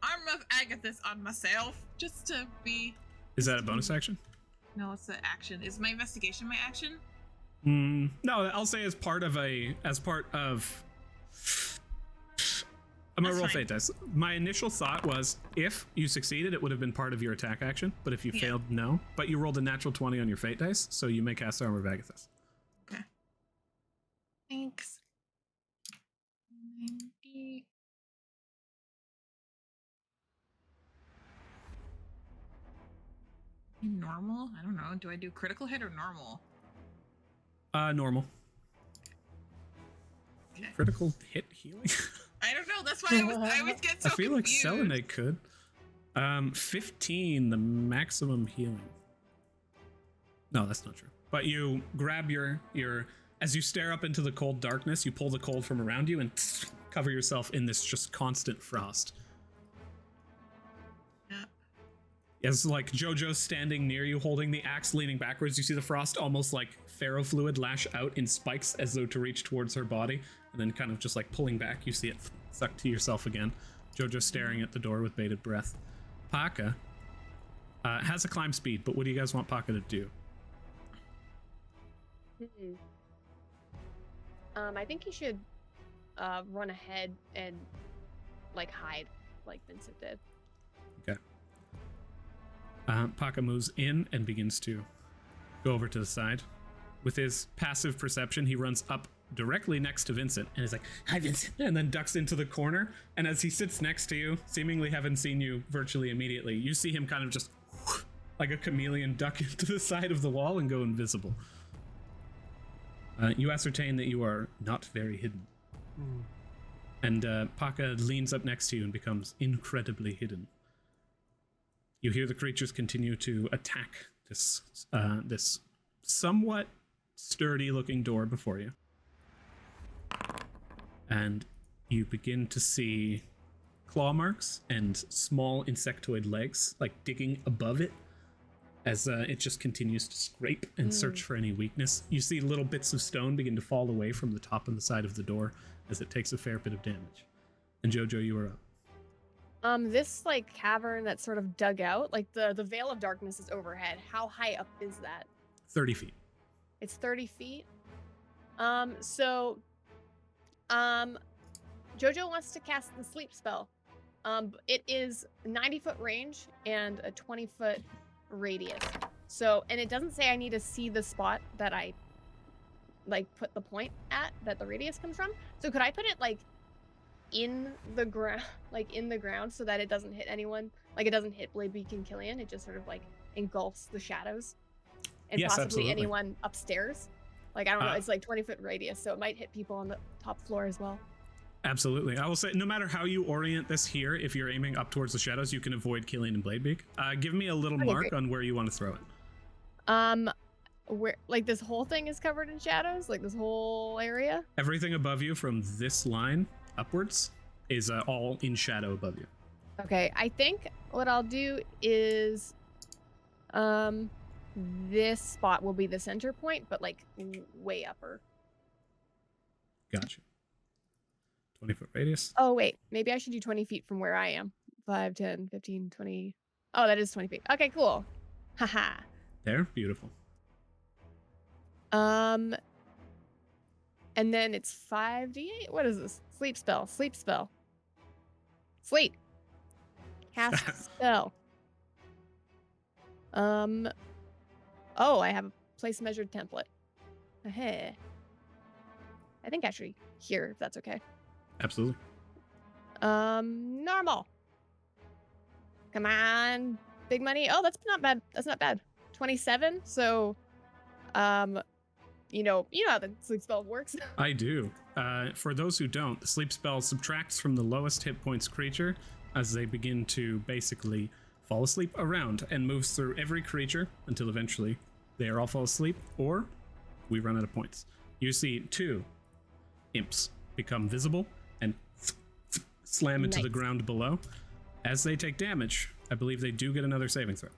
Arm of Agathis on myself, just to be... Is that a bonus action? No, it's an action. Is my investigation my action? No, I'll say as part of... I'm gonna roll fate dice. My initial thought was if you succeeded, it would have been part of your attack action, but if you failed, no. But you rolled a natural 20 on your fate dice, so you may cast Armor of Agathis. Okay. Thanks. 90. Normal? I don't know. Do I do critical hit or normal? Normal. Okay. Critical hit healing? I don't know. That's why I always get so I feel confused. like Selenite could. 15, the maximum healing. No, that's not true. But you grab your as you stare up into the cold darkness, you pull the cold from around you and cover yourself in this just constant frost. Yeah. As like Jojo's standing near you holding the axe, leaning backwards, you see the frost almost like ferrofluid lash out in spikes as though to reach towards her body, and then kind of just like pulling back, you see it suck to yourself again. Jojo staring at the door with bated breath. Paka has a climb speed, but what do you guys want Paka to do? I think he should run ahead and like hide like Vincent did. Okay. Paka moves in and begins to go over to the side. With his passive perception, he runs up directly next to Vincent and is like, "Hi, Vincent," and then ducks into the corner. And as he sits next to you, seemingly having seen you virtually immediately, you see him kind of just like a chameleon duck into the side of the wall and go invisible. You ascertain that you are not very hidden. And Paka leans up next to you and becomes incredibly hidden. You hear the creatures continue to attack this somewhat sturdy-looking door before you. And you begin to see claw marks and small insectoid legs, like digging above it, as it just continues to scrape and search for any weakness. You see little bits of stone begin to fall away from the top and the side of the door as it takes a fair bit of damage. And Jojo, you are up. This like cavern that's sort of dug out, like the veil of darkness is overhead. How high up is that? 30 feet. It's 30 feet. So Jojo wants to cast the sleep spell. It is 90-foot range and a 20-foot radius. So, and it doesn't say I need to see the spot that I like put the point at that the radius comes from. So could I put it like in the ground, so that it doesn't hit anyone. Like it doesn't hit Bladebeak and Killian. It just sort of like engulfs the shadows and Yes, possibly absolutely. anyone upstairs. Like I don't know, it's like 20-foot radius, so it might hit people on the top floor as well. Absolutely. I will say, no matter how you orient this here, if you're aiming up towards the shadows, you can avoid Killian and Bladebeak. Give me a little Okay, mark great. on where you want to throw it. Where like this whole thing is covered in shadows, like this whole area. Everything above you from this line upwards is all in shadow above you. Okay, I think what I'll do is, this spot will be the center point, but like way upper. Gotcha. 20-foot radius. Oh wait, maybe I should do 20 feet from where I am. 5, 10, 15, 20. Oh, that is 20 feet. Okay, cool. Haha. There, beautiful. And then it's 5d8. What is this? Sleep spell. Sleep spell. Sleep. Cast spell. Oh, I have a place measured template. Hey. I think actually here, if that's okay. Absolutely. Normal. Come on, big money. Oh, that's not bad. That's not bad. 27. So, you know how the sleep spell works. I do. For those who don't, the sleep spell subtracts from the lowest hit points creature as they begin to basically fall asleep around and moves through every creature until eventually they are all fall asleep or we run out of points. You see 2 imps become visible and slam into the Nice. ground below. As they take damage, I believe they do get another saving throw.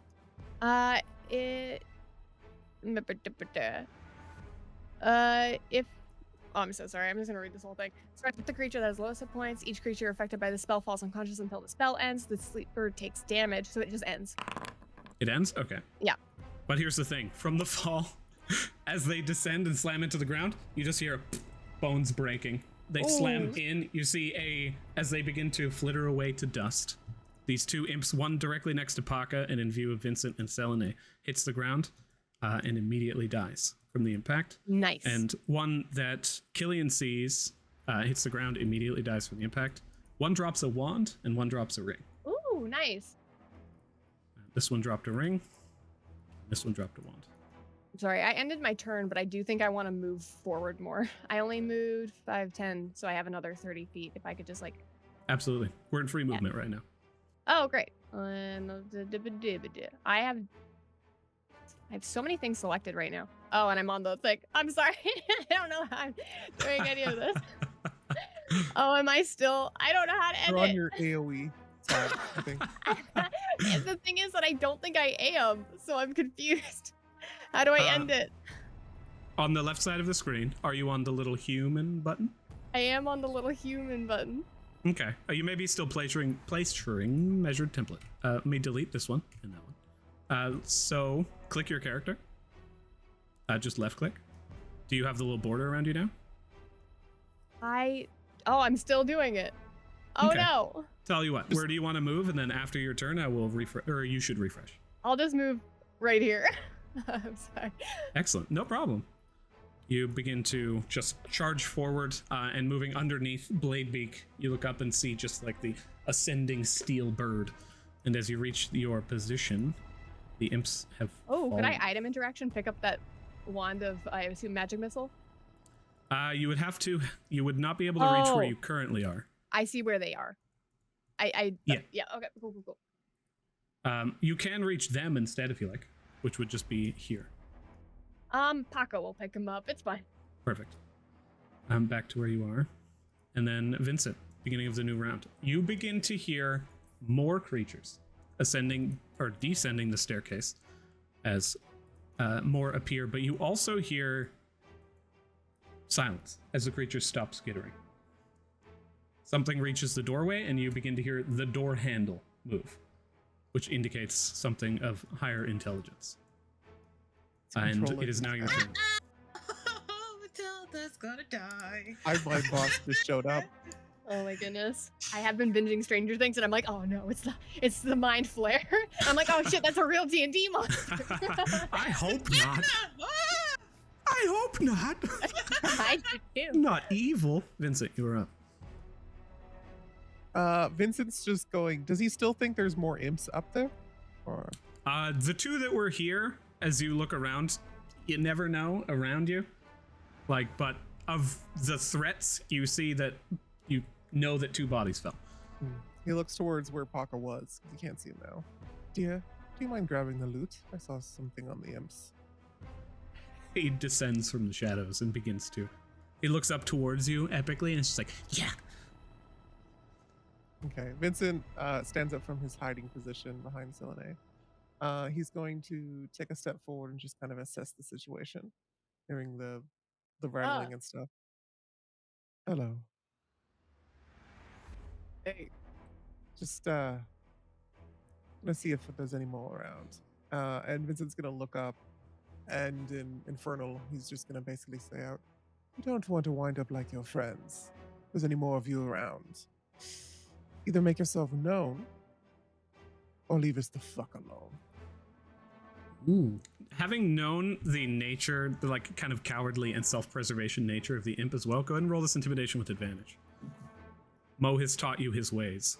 I'm so sorry. I'm just gonna read this whole thing. Starts with the creature that has lowest hit points. Each creature affected by the spell falls unconscious until the spell ends. The sleeper takes damage, so it just ends. It ends? Okay. Yeah. But here's the thing. From the fall, as they descend and slam into the ground, you just hear bones breaking. They slam in. You see as they begin to flitter away to dust, these 2 imps, one directly next to Paka and in view of Vincent and Selene, hits the ground and immediately dies from the impact. Nice. And one that Killian sees hits the ground, immediately dies from the impact. One drops a wand and one drops a ring. Ooh, nice. This one dropped a ring. This one dropped a wand. Sorry, I ended my turn, but I do think I want to move forward more. I only moved 5, 10, so I have another 30 feet. If I could just like... Absolutely. We're in free movement right now. Oh, great. I have so many things selected right now. Oh, and I'm on the thing. I'm sorry. I don't know how I'm doing any of this. Oh, am I still? I don't know how to You're edit. on your AoE tab, I think. And the thing is that I don't think I am, so I'm confused. How do I end it? On the left side of the screen, are you on the little human button? I am on the little human button. Okay. You may be still placing measured template. Let me delete this one and that one. So click your character. Just left click. Do you have the little border around you now? I'm still doing it. Oh Okay. no. Tell you what, where do you want to move? And then after your turn, I will refresh, or you should refresh. I'll just move right here. I'm sorry. Excellent. No problem. You begin to just charge forward and moving underneath Bladebeak, you look up and see just like the ascending steel bird. And as you reach your position, the imps have Oh, fallen. could I item interaction pick up that wand of, I assume, magic missile? You would have to. You would not be able to reach where Oh. you currently are. I see where they are. Yeah. Okay, cool. You can reach them instead if you like, which would just be here. Paco will pick him up. It's fine. Perfect. Back to where you are. And then Vincent, beginning of the new round. You begin to hear more creatures ascending or descending the staircase as more appear, but you also hear silence as the creature stops skittering. Something reaches the doorway and you begin to hear the door handle move, which indicates something of higher intelligence. And Control it is now your turn. Matilda's gonna die. My boss just showed up. Oh my goodness. I have been binging Stranger Things and I'm like, oh no, it's the mind flare. I'm like, oh shit, that's a real D&D monster. I hope not. I hope not. I do too. Not evil. Vincent, you are up. Vincent's just going. Does he still think there's more imps up there? Or The two that were here, as you look around, you never know around you. Like, but of the threats, you see that you know that 2 bodies fell. he looks towards where Paka was. He can't see him now. Dear, do you mind grabbing the loot? I saw something on the imps. He descends from the shadows and begins to. He looks up towards you epically and it's just like, Yeah. Okay, Vincent stands up from his hiding position behind Selene. He's going to take a step forward and just kind of assess the situation, hearing the rattling and stuff. Hello. Hey. Just gonna see if there's any more around. And Vincent's gonna look up, and in Infernal, he's just gonna basically say out, "You don't want to wind up like your friends. If there's any more of you around, either make yourself known, or leave us the fuck alone." ooh. Having known the nature, the like kind of cowardly and self-preservation nature of the imp as well, go ahead and roll this intimidation with advantage. Mo has taught you his ways.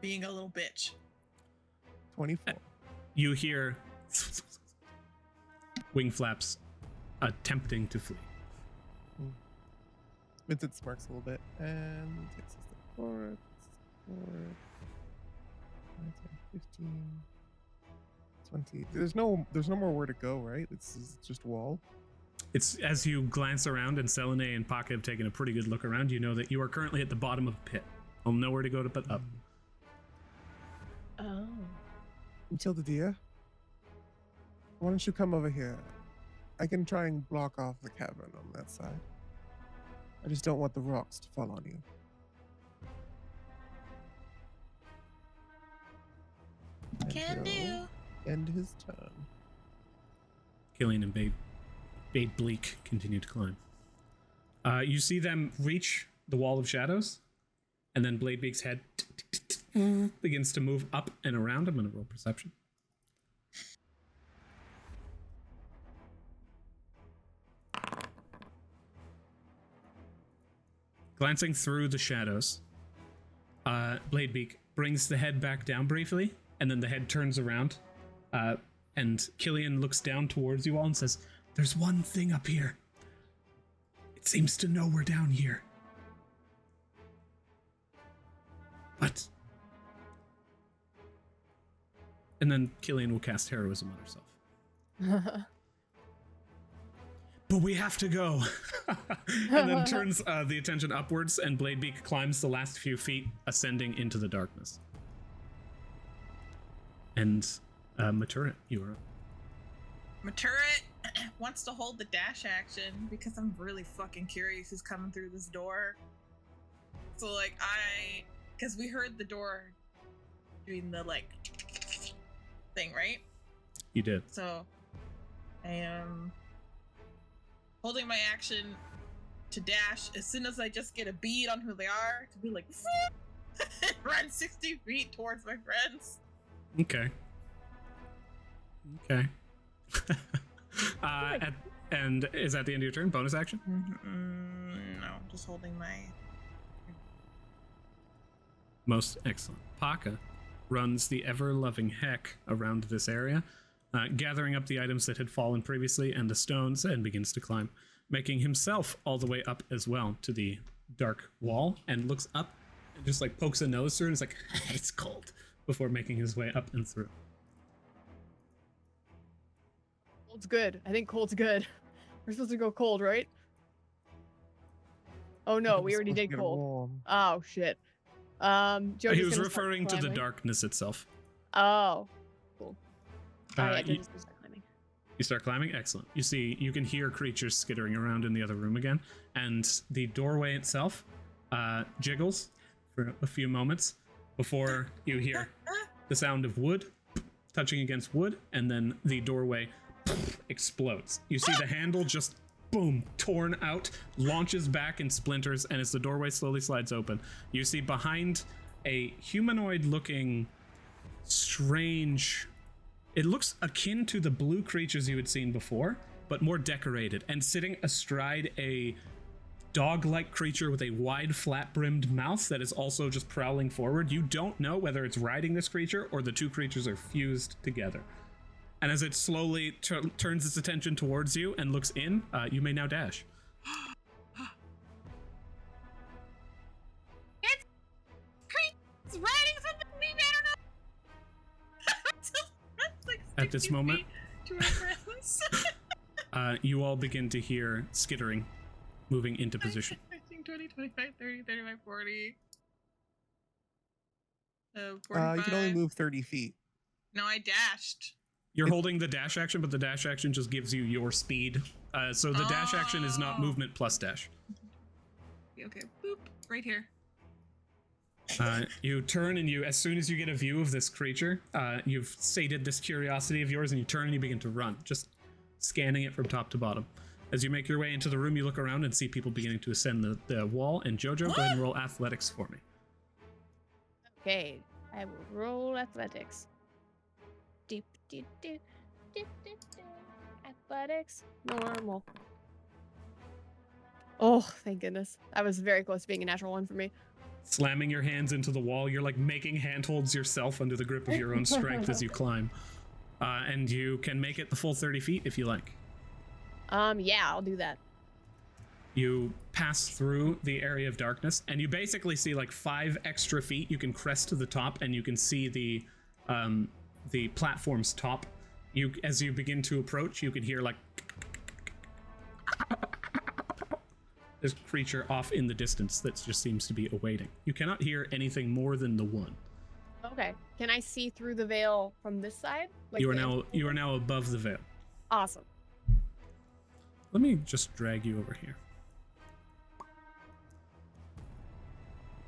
Being a little bitch. 24. You hear wing flaps attempting to flee. Vincent smirks a little bit and takes a step forward. 15, 20. There's no more where to go, right? It's just wall. It's as you glance around and Selene and Paka have taken a pretty good look around, you know that you are currently at the bottom of a pit. Nowhere to go but up. Oh. Matilda dear, why don't you come over here? I can try and block off the cavern on that side. I just don't want the rocks to fall on you. And Can he'll do. End his turn. Killian and Bade Bleak continue to climb. You see them reach the wall of shadows, and then Bladebeak's head begins to move up and around. I'm going to roll perception. Glancing through the shadows, Bladebeak brings the head back down briefly, and then the head turns around, and Killian looks down towards you all and says, "There's one thing up here. It seems to know we're down here. But..." And then Killian will cast Heroism on herself. "But we have to go." And then turns the attention upwards, and Bladebeak climbs the last few feet, ascending into the darkness. And Maturit, you are up. Maturit wants to hold the dash action because I'm really fucking curious who's coming through this door. So like because we heard the door doing the like thing, right? You did. So I am holding my action to dash as soon as I just get a bead on who they are to be like run 60 feet towards my friends. Okay. And is that the end of your turn? Bonus action? No, just holding my... Most excellent. Paka runs the ever-loving heck around this area, gathering up the items that had fallen previously and the stones, and begins to climb, making himself all the way up as well to the dark wall, and looks up and just like pokes a nose through and is like, "It's cold," before making his way up and through. Cold's good. I think cold's good. We're supposed to go cold, right? Oh no, we already did cold. Warm. Oh shit. He was referring to the darkness itself. Oh, cool. You Just start climbing. start climbing? Excellent. You can hear creatures skittering around in the other room again, and the doorway itself jiggles for a few moments before you hear the sound of wood touching against wood, and then the doorway explodes. You see the handle just boom, torn out, launches back in splinters, and as the doorway slowly slides open, you see behind a humanoid-looking, strange... It looks akin to the blue creatures you had seen before, but more decorated, and sitting astride a dog-like creature with a wide, flat-brimmed mouth that is also just prowling forward. You don't know whether it's riding this creature or the two creatures are fused together. And as it slowly turns its attention towards you and looks in, you may now dash. It's riding something maybe, I don't know. Like At this 60 moment, feet to our friends. you all begin to hear skittering moving into position. 15, 20, 25, 30, 35, 40. You 45. can only move 30 feet. No, I dashed. You're holding the dash action, but the dash action just gives you your speed. So the dash action is not movement plus dash. Okay, boop, right here. You turn and as soon as you get a view of this creature, you've sated this curiosity of yours and you turn and you begin to run, just scanning it from top to bottom. As you make your way into the room, you look around and see people beginning to ascend the wall. And Jojo, go ahead and roll athletics for me. Okay, I will roll athletics. Deep, deep, deep, deep, deep, deep. Athletics, normal. Oh, thank goodness. That was very close to being a natural one for me. Slamming your hands into the wall, you're like making handholds yourself under the grip of your own strength as you climb. And you can make it the full 30 feet if you like. Yeah, I'll do that. You pass through the area of darkness, and you basically see like 5 extra feet. You can crest to the top, and you can see the platform's top. As you begin to approach, you can hear like this creature off in the distance that just seems to be awaiting. You cannot hear anything more than the one. Okay, can I see through the veil from this side? Like You are now above the veil. Awesome. Let me just drag you over here.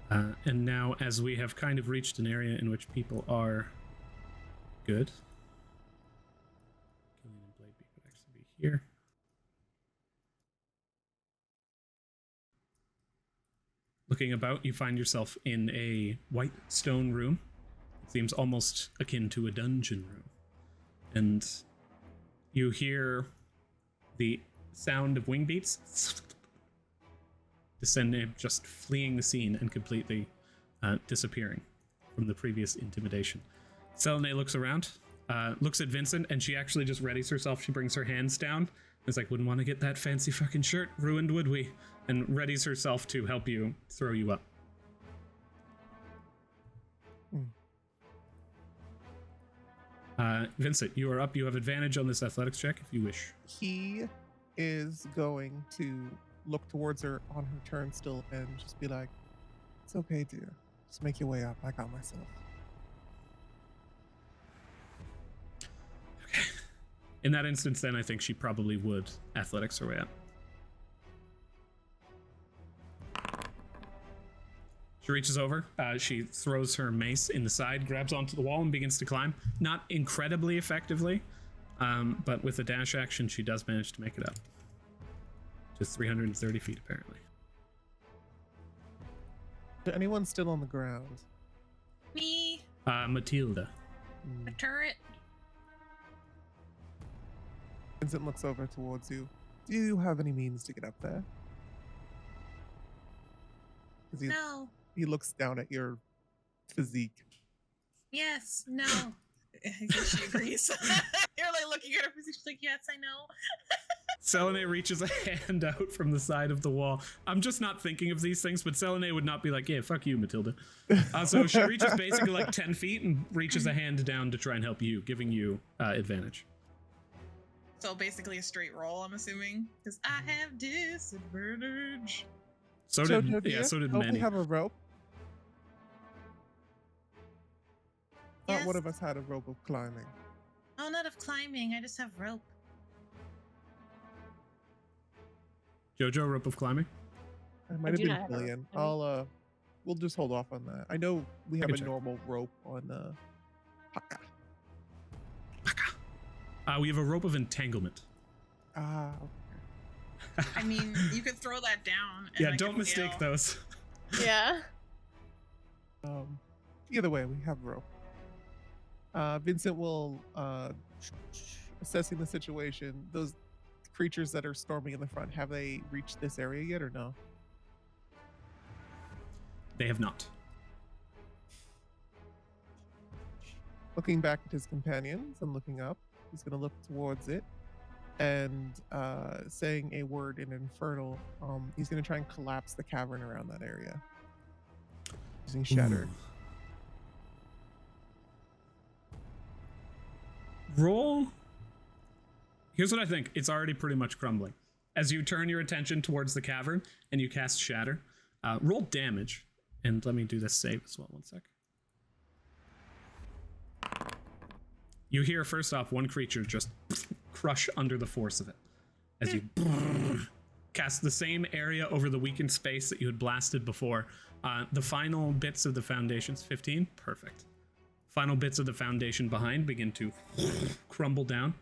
And now, as we have kind of reached an area in which people are good. Killian and Blade could actually be here. Looking about, you find yourself in a white stone room. It seems almost akin to a dungeon room. And you hear the sound of wing beats descending, just fleeing the scene and completely disappearing from the previous intimidation. Selene looks around, looks at Vincent, and she actually just readies herself. She brings her hands down. It's like, wouldn't want to get that fancy fucking shirt ruined, would we? And readies herself to help you throw you up. Vincent, you are up. You have advantage on this athletics check if you wish. He is going to look towards her on her turn still and just be like, "It's okay, dear. Just make your way up. I got myself." Okay. In that instance, then I think she probably would athletics her way up. She reaches over, she throws her mace in the side, grabs onto the wall, and begins to climb. Not incredibly effectively, but with a dash action, she does manage to make it up. Just 330 feet, apparently. Is anyone still on the ground? Me, Matilda. a turret. Vincent looks over towards you. Do you have any means to get up there? 'Cause No. he looks down at your physique. Yes. No. I guess she agrees. You're like looking at her position. She's like, yes, I know. Selene reaches a hand out from the side of the wall. I'm just not thinking of these things, but Selene would not be like, yeah, fuck you, Matilda. So she reaches basically like 10 feet and reaches a hand down to try and help you, giving you advantage. So basically a straight roll, I'm assuming, because I have disadvantage. So Jojo, did dear, so did don't many. we have a rope? Yes. Thought one of us had a rope of climbing. Oh, not of climbing. I just have rope. Jojo, rope of climbing. It might I have do been not have a rope. Killian. I mean- We'll just hold off on that. I know we have can a check. normal rope on Haka. We have a rope of entanglement. Ah, I mean, you could throw that down. And Yeah, I don't can mistake yell. those. Yeah. either way, we have rope. Vincent will, assessing the situation, those creatures that are storming in the front, have they reached this area yet or no? They have not. Looking back at his companions and looking up, he's going to look towards it and saying a word in Infernal. He's going to try and collapse the cavern around that area using Shatter. Roll. Here's what I think. It's already pretty much crumbling. As you turn your attention towards the cavern and you cast Shatter, roll damage. And let me do this save as well. 1 sec. You hear, first off, one creature just crush under the force of it. As you cast the same area over the weakened space that you had blasted before. The final bits of the foundations, 15, perfect. Final bits of the foundation behind begin to crumble down.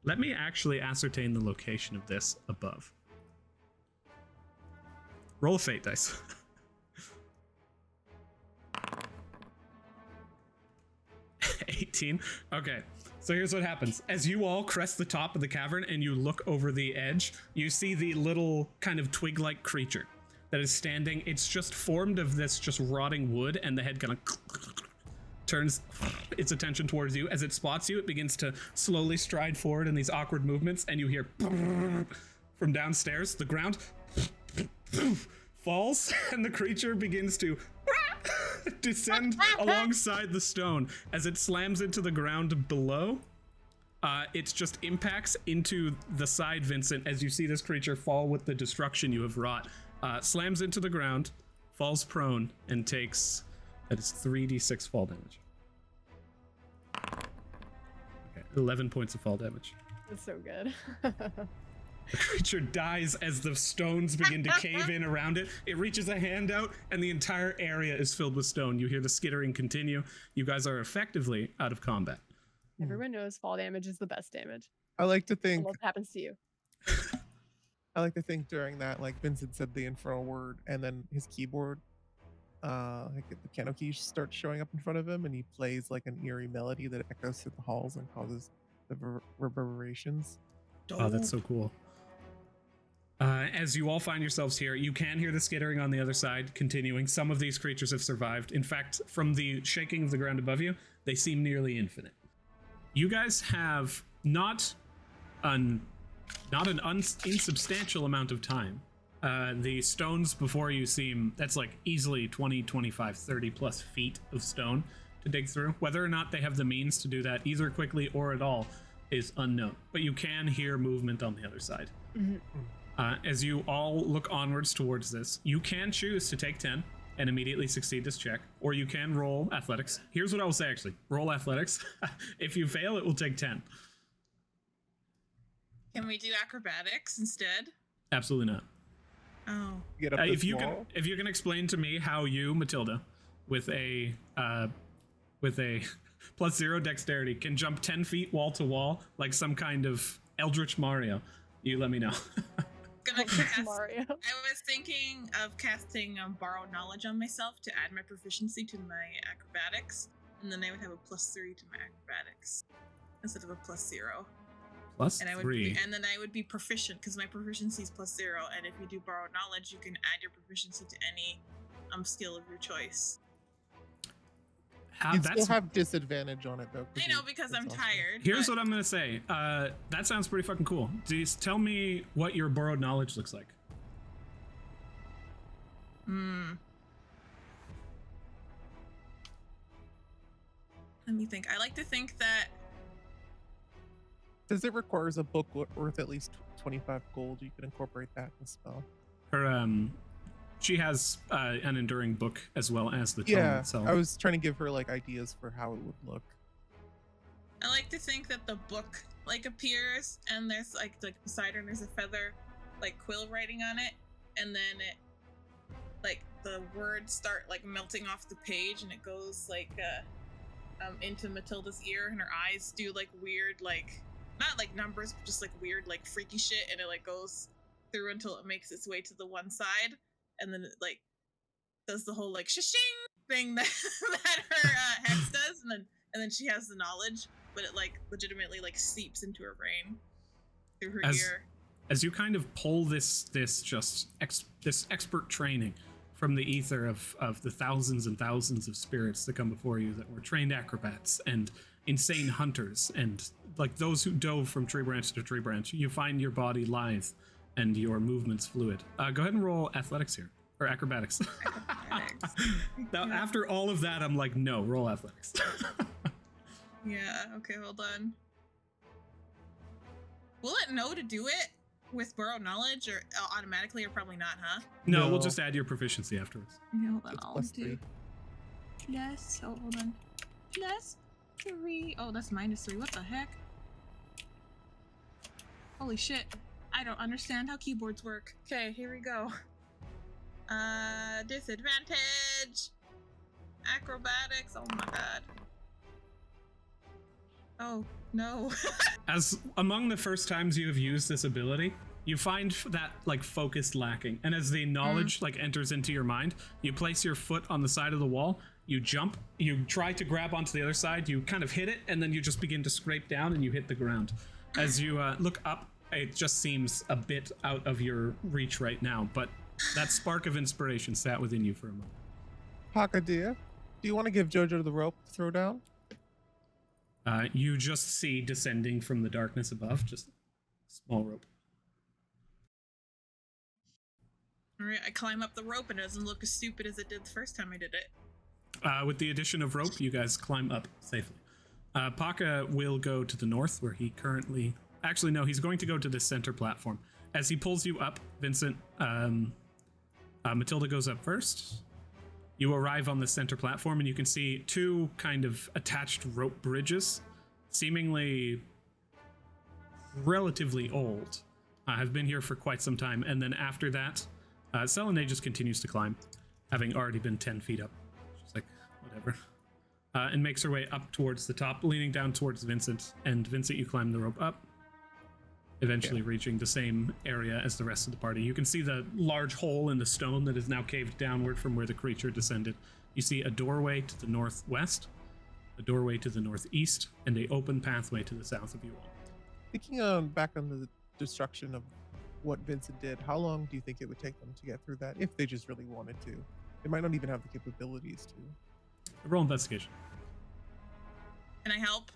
Let me actually ascertain the location of this above. Roll a fate dice. 18. Okay, so here's what happens. As you all crest the top of the cavern and you look over the edge, you see the little kind of twig-like creature that is standing. It's just formed of this just rotting wood, and the head kind of turns its attention towards you. As it spots you, it begins to slowly stride forward in these awkward movements, and you hear from downstairs, the ground falls, and the creature begins to descend alongside the stone. As it slams into the ground below, it just impacts into the side, Vincent, as you see this creature fall with the destruction you have wrought. Slams into the ground, falls prone, and takes, that is 3d6 fall damage. Okay, 11 points of fall damage. That's so good. The creature dies as the stones begin to cave in around it. It reaches a hand out, and the entire area is filled with stone. You hear the skittering continue. You guys are effectively out of combat. Everyone knows fall damage is the best damage. I like to think What happens to you? I like to think during that, like Vincent said the infernal word, and then his keyboard, like the piano keys start showing up in front of him, and he plays like an eerie melody that echoes through the halls and causes the reverberations. Oh, that's so cool. As you all find yourselves here, you can hear the skittering on the other side continuing. Some of these creatures have survived. In fact, from the shaking of the ground above you, they seem nearly infinite. You guys have not an insubstantial amount of time. The stones before you seem, that's like easily 20, 25, 30 plus feet of stone to dig through. Whether or not they have the means to do that either quickly or at all is unknown, but you can hear movement on the other side. Mm-hmm. As you all look onwards towards this, you can choose to take 10 and immediately succeed this check, or you can roll athletics. Here's what I will say, actually. Roll athletics. If you fail, it will take 10. Can we do acrobatics instead? Absolutely not. Oh. Get up If you can explain to me how you, Matilda, with a +0 dexterity, can jump 10 feet wall to wall like some kind of Eldritch Mario, you let me know. Gonna cast, Mario. I was thinking of casting borrowed knowledge on myself to add my proficiency to my acrobatics, and then I would have a +3 to my acrobatics instead of a +0. +3. And then I would be proficient because my proficiency is +0. And if you do borrowed knowledge, you can add your proficiency to any skill of your choice. You still have disadvantage on it though. I know because I'm tired. Here's what I'm gonna say. That sounds pretty fucking cool. Just tell me what your borrowed knowledge looks like. Let me think. I like to think that. Does it requires a book worth at least 25 gold? You can incorporate that in the spell. Her she has an enduring book as well as the tome itself. I was trying to give her like ideas for how it would look. I like to think that the book like appears and there's like beside her there's a feather like quill writing on it, and then it like the words start like melting off the page and it goes like into Matilda's ear, and her eyes do like weird like not like numbers but just like weird like freaky shit, and it like goes through until it makes its way to the one side. And then it like does the whole like shishing thing that her hex does, and then she has the knowledge, but it like legitimately like seeps into her brain through her ear. As you kind of pull this expert training from the ether of the thousands and thousands of spirits that come before you that were trained acrobats and insane hunters and like those who dove from tree branch to tree branch, you find your body lithe and your movements fluid. Go ahead and roll athletics here, or acrobatics. Now, after all of that, I'm like, no, roll athletics. Yeah, okay, hold on. Will it know to do it with borrowed knowledge or automatically, or probably not, huh? No, No. we'll just add your proficiency afterwards. Okay, hold on, It's I'll plus do 3. plus, oh, hold on. Plus 3. Oh, that's minus 3. What the heck? Holy shit. I don't understand how keyboards work. Okay, here we go. Disadvantage. Acrobatics. Oh my god. Oh, no. As among the first times you have used this ability, you find that like focus lacking, and as the knowledge like enters into your mind, you place your foot on the side of the wall, you jump, you try to grab onto the other side, you kind of hit it, and then you just begin to scrape down and you hit the ground. As you look up, it just seems a bit out of your reach right now, but that spark of inspiration sat within you for a moment. Haka, dear, do you want to give Jojo the rope to throw down? You just see descending from the darkness above, just a small rope. Alright, I climb up the rope and it doesn't look as stupid as it did the first time I did it. With the addition of rope, you guys climb up safely. Paka will go to the north, where he currently... Actually, no, he's going to go to the center platform. As he pulls you up, Vincent, Matilda goes up first. You arrive on the center platform, and you can see two kind of attached rope bridges, seemingly relatively old, have been here for quite some time. And then after that, Selene just continues to climb, having already been 10 feet up. She's like, whatever. And makes her way up towards the top, leaning down towards Vincent. And Vincent, you climb the rope up, eventually reaching the same area as the rest of the party. You can see the large hole in the stone that is now caved downward from where the creature descended. You see a doorway to the northwest, a doorway to the northeast, and an open pathway to the south of you all. Thinking back on the destruction of what Vincent did, how long do you think it would take them to get through that if they just really wanted to? They might not even have the capabilities to. Roll investigation. Can I help?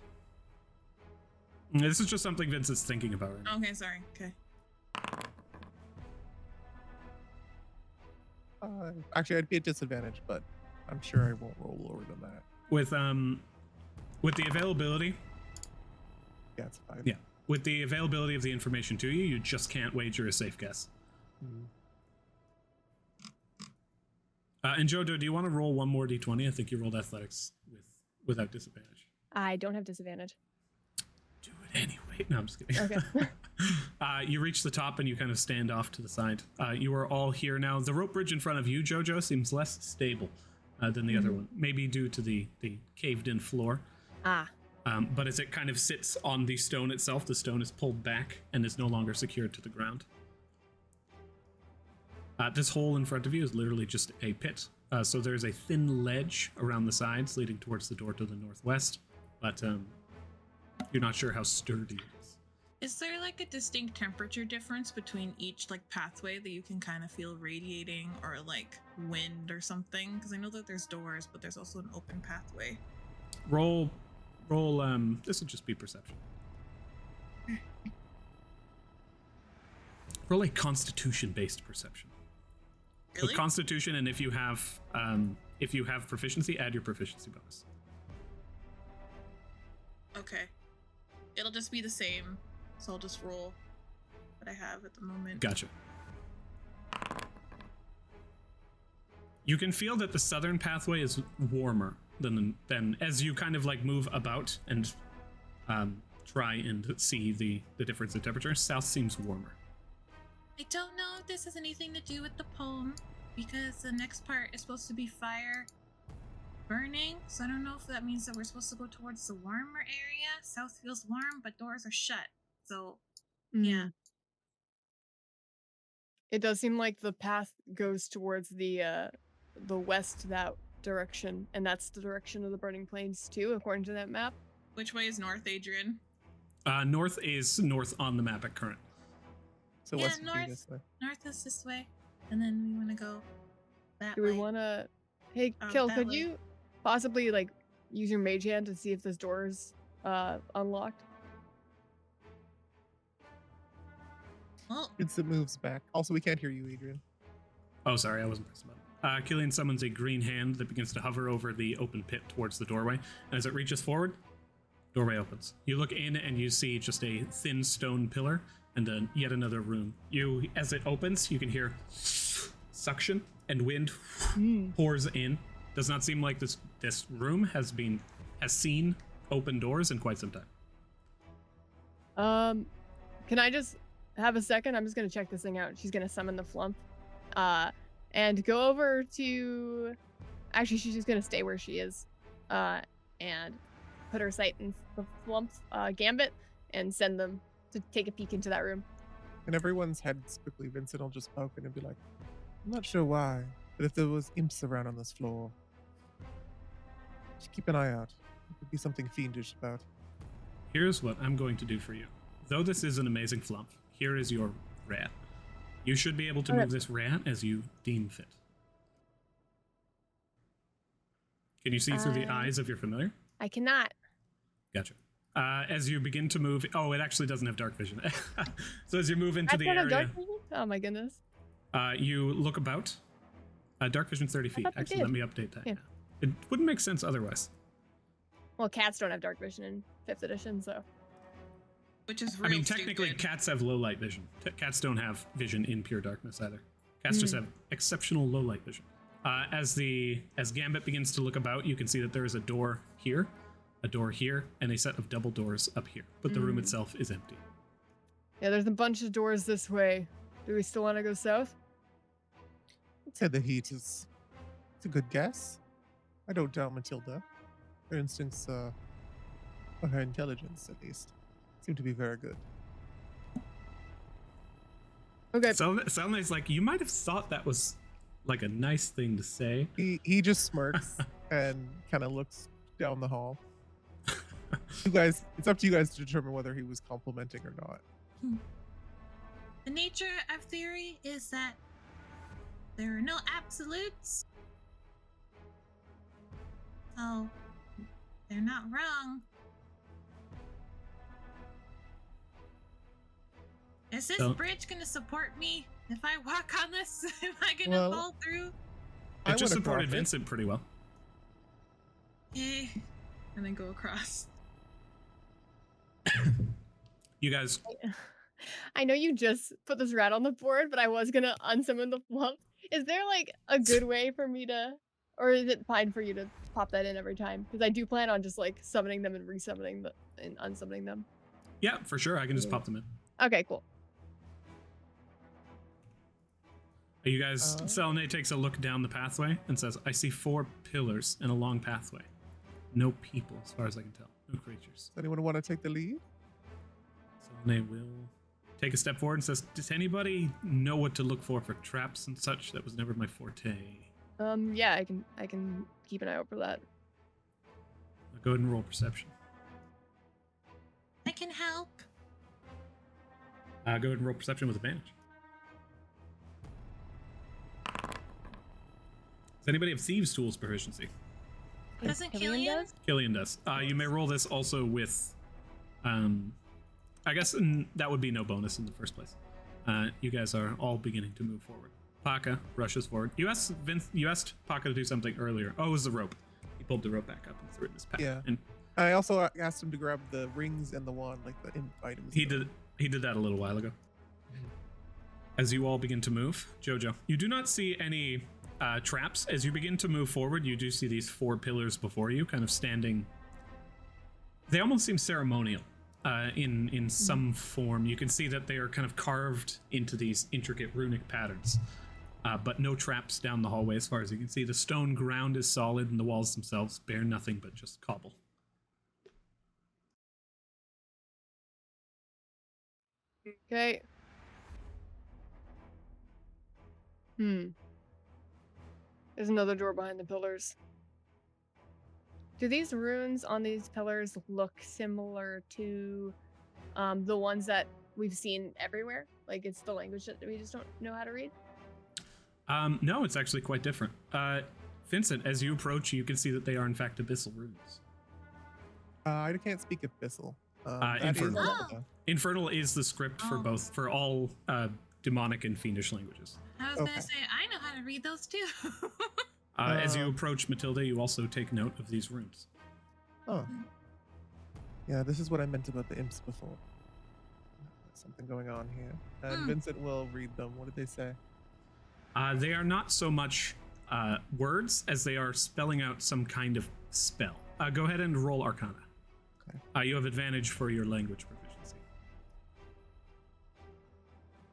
This is just something Vincent's thinking about right now. Okay, sorry. Okay. Actually, I'd be at disadvantage, but I'm sure I won't roll lower than that. With the availability, Yeah, it's 5. yeah, with the availability of the information to you, you just can't wager a safe guess. Mhm. And Jojo, do you want to roll one more d20? I think you rolled athletics without disadvantage. I don't have disadvantage. Do it anyway. No, I'm just kidding. Okay. You reach the top and you kind of stand off to the side. You are all here now. The rope bridge in front of you, Jojo, seems less stable than the other one. Maybe due to the caved-in floor. Ah. But as it kind of sits on the stone itself, the stone is pulled back and is no longer secured to the ground. This hole in front of you is literally just a pit. So there's a thin ledge around the sides leading towards the door to the northwest, but you're not sure how sturdy it is. Is there like a distinct temperature difference between each like pathway that you can kind of feel radiating, or like wind or something? Because I know that there's doors, but there's also an open pathway. Roll, this would just be perception. Roll a constitution-based perception. Really? So constitution, and if you have proficiency, add your proficiency bonus. Okay. It'll just be the same, so I'll just roll what I have at the moment. Gotcha. You can feel that the southern pathway is warmer than as you kind of like move about and try and see the difference in temperature. South seems warmer. I don't know if this has anything to do with the poem, because the next part is supposed to be fire burning, so I don't know if that means that we're supposed to go towards the warmer area. South feels warm, but doors are shut, so yeah. It does seem like the path goes towards the west that direction, and that's the direction of the burning plains too, according to that map. Which way is north, Adrian? North is north on the map at current. So Yeah, west would be north. this way. North is this way, and then we want to go that Do we way. want to? Hey, Oh, Kill, that could way. you possibly like use your mage hand to see if this door's unlocked? Well, Vincent moves back. Also, we can't hear you, Adrian. Oh, sorry, I wasn't pressing the button. Killian summons a green hand that begins to hover over the open pit towards the doorway. And as it reaches forward, doorway opens. You look in and you see just a thin stone pillar and yet another room. As it opens, you can hear suction and wind pours in. Does not seem like this room has seen open doors in quite some time. Can I just have a second? I'm just gonna check this thing out. She's gonna summon the flump, and go over to. Actually, she's just gonna stay where she is, and put her sight in the flump's gambit and send them to take a peek into that room. And everyone's heads quickly. Vincent will just poke it and be like, I'm not sure why, but if there was imps around on this floor, just keep an eye out. There could be something fiendish about. Here's what I'm going to do for you. Though this is an amazing flump, here is your rat. You should be able to move this rat as you deem fit. Can you see through the eyes of your familiar? I cannot. Gotcha. As you begin to move, it actually doesn't have dark vision. So as you move into That's the not a area, dark vision? Oh my goodness. you look about. Dark vision 30 feet. thought they Actually, did. let me update that. Yeah. It wouldn't make sense otherwise. Well, cats don't have dark vision in 5th edition, so. which is I real mean, technically, stupid. cats have low light vision. Cats don't have vision in pure darkness either. Cats just have exceptional low light vision. As Gambit begins to look about, you can see that there is a door here, and a set of double doors up here. But the room itself is empty. Yeah, there's a bunch of doors this way. Do we still want to go south? I'd say the heat is it's a good guess. I don't doubt Matilda. Her instincts, or her intelligence at least, seem to be very good. Okay. Soundla's like, you might have thought that was like a nice thing to say. He just smirks and kind of looks down the hall. You guys, it's up to you guys to determine whether he was complimenting or not. The nature of theory is that there are no absolutes. So, they're not wrong. Is this So- bridge gonna support me if I walk on this? Am I gonna Well, fall through? I It just would've supported crossed it. Vincent pretty well. Eh. And then go across. You guys, I know you just put this rat on the board, but I was gonna unsummon the flump. Is there like a good way for me to, or is it fine for you to pop that in every time? Because I do plan on just like summoning them and resummoning them and unsummoning them. yeah, for sure, I can just pop them in. Okay, cool. You guys, Selene takes a look down the pathway and says, I see 4 pillars and a long pathway. No people, as far as I can tell. No creatures. Does anyone want to take the lead? Selene will take a step forward and says, does anybody know what to look for traps and such? That was never my forte. Yeah, I can keep an eye out for that. Go ahead and roll perception. I can help. Go ahead and roll perception with advantage. Does anybody have Thieves' Tools proficiency? Doesn't Killian Killian? does? Killian does. You may roll this also with, I guess that would be no bonus in the first place. You guys are all beginning to move forward. Paka rushes forward. You asked Paka to do something earlier. Oh, it was the rope. He pulled the rope back up and threw it in his pack. Yeah. And I also asked him to grab the rings and the wand, like the items. he did that a little while ago. As you all begin to move, Jojo, you do not see any traps. As you begin to move forward, you do see these 4 pillars before you, kind of standing. They almost seem ceremonial in some form. You can see that they are kind of carved into these intricate runic patterns, but no traps down the hallway as far as you can see. The stone ground is solid, and the walls themselves bear nothing but just cobble. Okay. There's another door behind the pillars. Do these runes on these pillars look similar to the ones that we've seen everywhere? Like it's the language that we just don't know how to read? No, it's actually quite different. Vincent, as you approach, you can see that they are in fact abyssal runes. I can't speak Abyssal. That is Infernal. Abyssal. Infernal is the script for both, for all demonic and fiendish languages. I was gonna say I know how to read those too. As you approach Matilda, you also take note of these runes. Oh. Yeah, this is what I meant about the imps before. There's something going on here. And Vincent will read them. What did they say? They are not so much words as they are spelling out some kind of spell. Go ahead and roll Arcana. Okay. You have advantage for your language proficiency.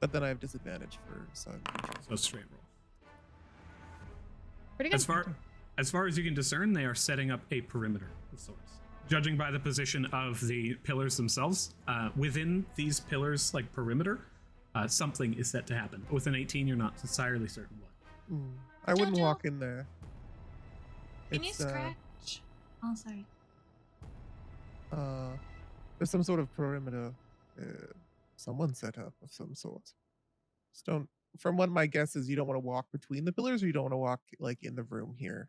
But then I have disadvantage for sign. So straight roll. Pretty good. As far as you can discern, they are setting up a perimeter of sorts. Judging by the position of the pillars themselves, within these pillars, like perimeter, something is set to happen. With an 18, you're not entirely certain what. I wouldn't Jojo. walk in there. Can you It's, scratch? Oh, sorry. There's some sort of perimeter someone set up of some sort. Just don't. From what my guess is, you don't want to walk between the pillars, or you don't want to walk like in the room here.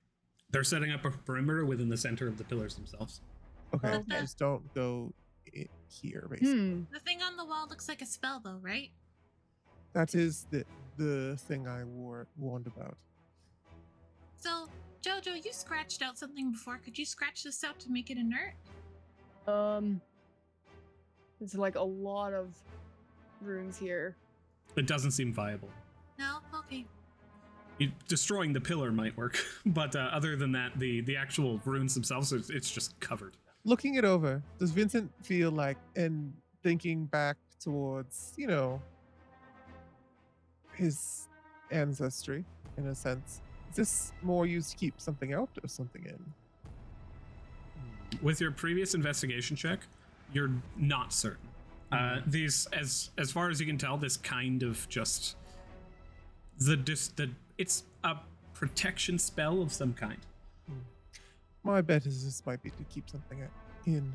They're setting up a perimeter within the center of the pillars themselves. Okay, Okay. just don't go here. Basically, The thing on the wall looks like a spell, though, right? that is the thing I warned about. So, Jojo, you scratched out something before. Could you scratch this out to make it inert? It's like a lot of runes here. It doesn't seem viable. No? Okay. Destroying the pillar might work, but other than that, the actual runes themselves, it's just covered. Looking it over, does Vincent feel like, and thinking back towards, his ancestry, in a sense, is this more used to keep something out or something in? With your previous investigation check, you're not certain. These, as far as you can tell, this kind of just it's a protection spell of some kind. My bet is this might be to keep something in,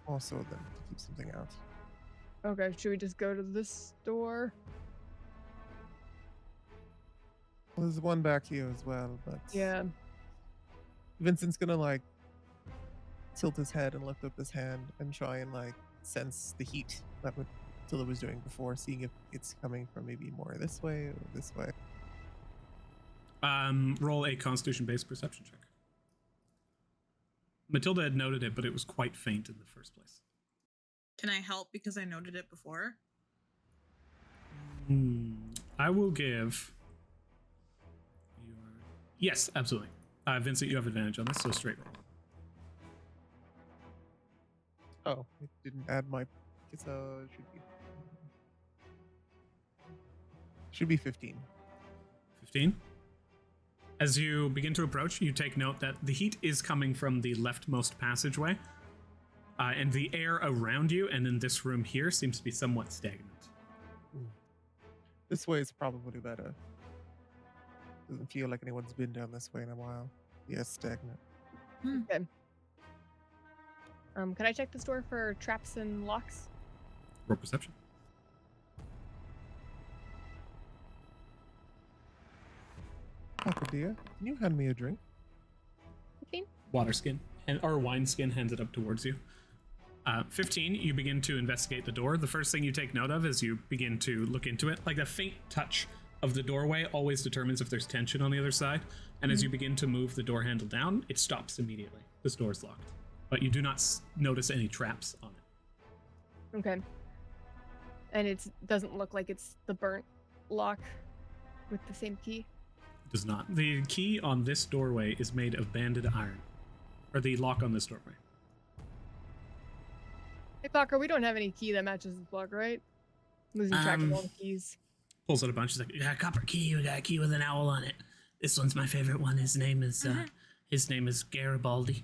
more so than to keep something out. Okay, should we just go to this door? Well, there's one back here as well, but Yeah. Vincent's gonna tilt his head and lift up his hand and try and sense the heat that Matilda was doing before, seeing if it's coming from maybe more this way or this way. Roll a Constitution-based perception check. Matilda had noted it, but it was quite faint in the first place. Can I help because I noted it before? I will give. Yes, absolutely. Vincent, you have advantage on this, so straight roll. Oh, it didn't add my. It should be 15. 15. As you begin to approach, you take note that the heat is coming from the leftmost passageway, and the air around you and in this room here seems to be somewhat stagnant. This way is probably better. Doesn't feel like anyone's been down this way in a while. Yeah, stagnant. Okay. Can I check this door for traps and locks? Roll perception. Papa dear, can you hand me a drink? 15? Water skin, or wine skin hands it up towards you. 15, you begin to investigate the door. The first thing you take note of as you begin to look into it, like the faint touch of the doorway always determines if there's tension on the other side. And as you begin to move the door handle down, it stops immediately. This door is locked. But you do not notice any traps on it. Okay. And it doesn't look like it's the burnt lock with the same key? It does not. The key on this doorway is made of banded iron. Or the lock on this doorway. Hey, Parker, we don't have any key that matches this block, right? Losing track of all the keys. Pulls out a bunch. She's like, We got a copper key. We got a key with an owl on it. This one's my favorite one. His name is Garibaldi.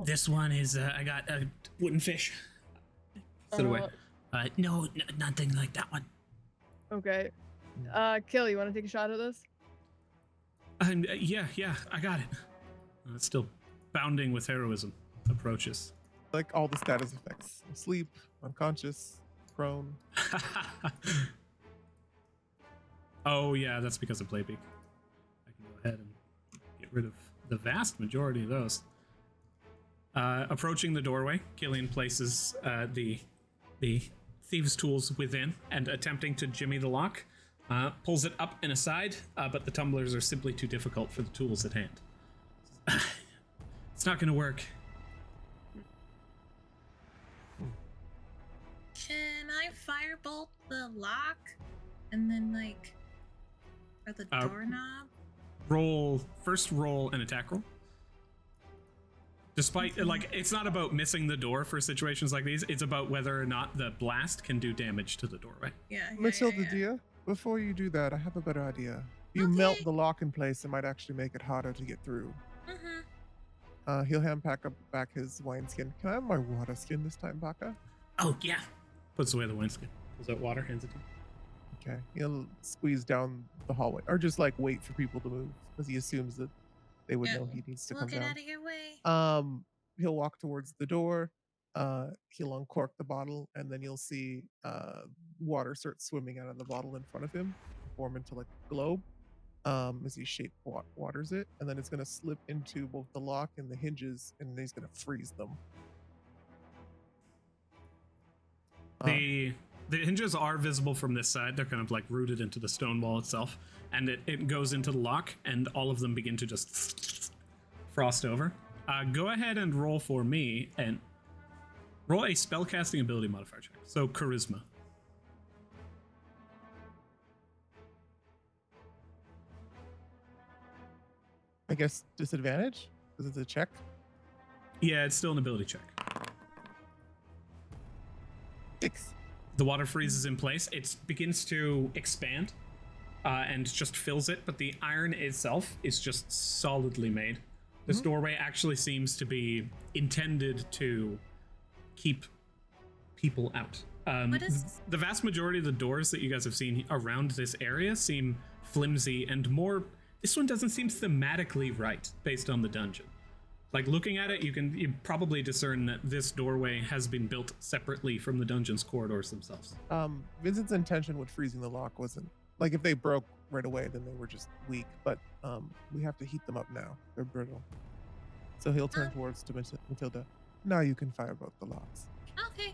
This one is I got a wooden fish. Sit away. no, nothing like that one. Okay. Kill, you want to take a shot at this? Yeah, I got it. It's still bounding with heroism. Approaches. Like all the status effects: asleep, unconscious, prone. Oh, yeah, that's because of Playbeak. I can go ahead and get rid of the vast majority of those. Approaching the doorway, Killian places the thieves' tools within and attempting to jimmy the lock. Pulls it up and aside, but the tumblers are simply too difficult for the tools at hand. It's not going to work. Can I firebolt the lock and then or the doorknob? First roll an attack roll. Despite, it's not about missing the door for situations like these, it's about whether or not the blast can do damage to the doorway. Yeah. Matilda, dear, before you do that, I have a better idea. You melt the lock in place, it might actually make it harder to get through. Mm-hmm. He'll hand back his wineskin. Can I have my water skin this time, Baka? Oh, yeah. Puts away the wineskin. Pulls out water, hands it to you. Okay. He'll squeeze down the hallway, or just wait for people to move, because he assumes that they would know he needs to come get down. out of your way. He'll walk towards the door. He'll uncork the bottle, and then you'll see water start swimming out of the bottle in front of him, form into a globe. As he waters it, and then it's gonna slip into both the lock and the hinges, and then he's gonna freeze them. The hinges are visible from this side. They're kind of rooted into the stone wall itself, and it goes into the lock, and all of them begin to just frost over. Go ahead and roll for me, and roll a spellcasting ability modifier check. So charisma. I guess disadvantage because it's a check. Yeah, it's still an ability check. 6. The water freezes in place. It begins to expand and just fills it, but the iron itself is just solidly made. This doorway actually seems to be intended to keep people out. The vast majority of the doors that you guys have seen around this area seem flimsy and more... This one doesn't seem thematically right based on the dungeon. Looking at it, you probably discern that this doorway has been built separately from the dungeon's corridors themselves. Vincent's intention with freezing the lock wasn't if they broke right away, then they were just weak. But we have to heat them up now. They're brittle. So he'll turn towards Matilda. Now you can firebolt the locks. Okay.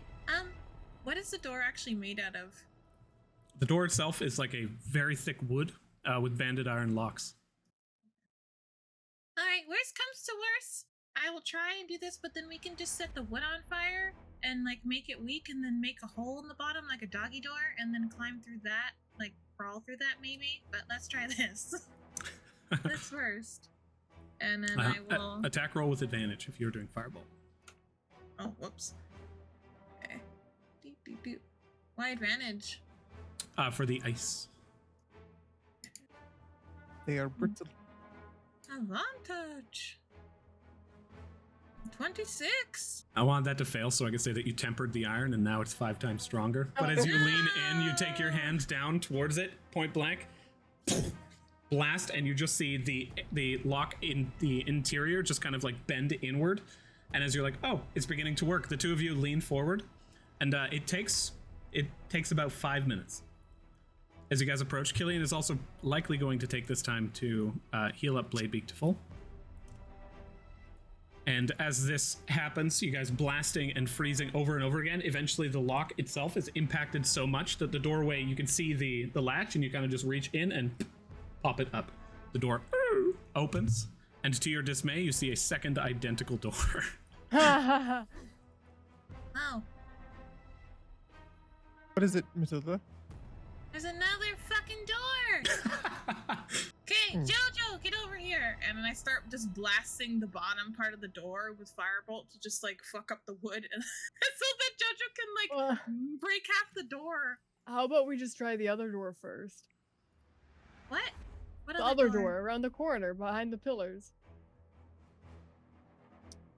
What is the door actually made out of? The door itself is a very thick wood with banded iron locks. All right, worst comes to worst, I will try and do this, but then we can just set the wood on fire and make it weak, and then make a hole in the bottom like a doggy door, and then climb through that, crawl through that maybe. But let's try this. This first, and then I will attack roll with advantage if you're doing firebolt. Oh, whoops. Okay. Doop, doop, doop. Why advantage? For the ice. They are brittle. Advantage. 26. I wanted that to fail so I could say that you tempered the iron and now it's 5 times stronger. But as you lean in, you take your hand down towards it, point blank, blast, and you just see the lock in the interior just kind of bend inward. And as you're oh, it's beginning to work, the two of you lean forward, and it takes about 5 minutes. As you guys approach, Killian is also likely going to take this time to heal up Bladebeak to full. And as this happens, you guys blasting and freezing over and over again, eventually the lock itself is impacted so much that the doorway, you can see the latch, and you kind of just reach in and pop it up. The door opens, and to your dismay, you see a second identical door. Oh. What is it, Matilda? There's another fucking door! Okay, Jojo, get over here! And then I start just blasting the bottom part of the door with firebolt to just fuck up the wood, and so that Jojo can break half the door. How about we just try the other door first? What? What The other door around the corner behind the pillars.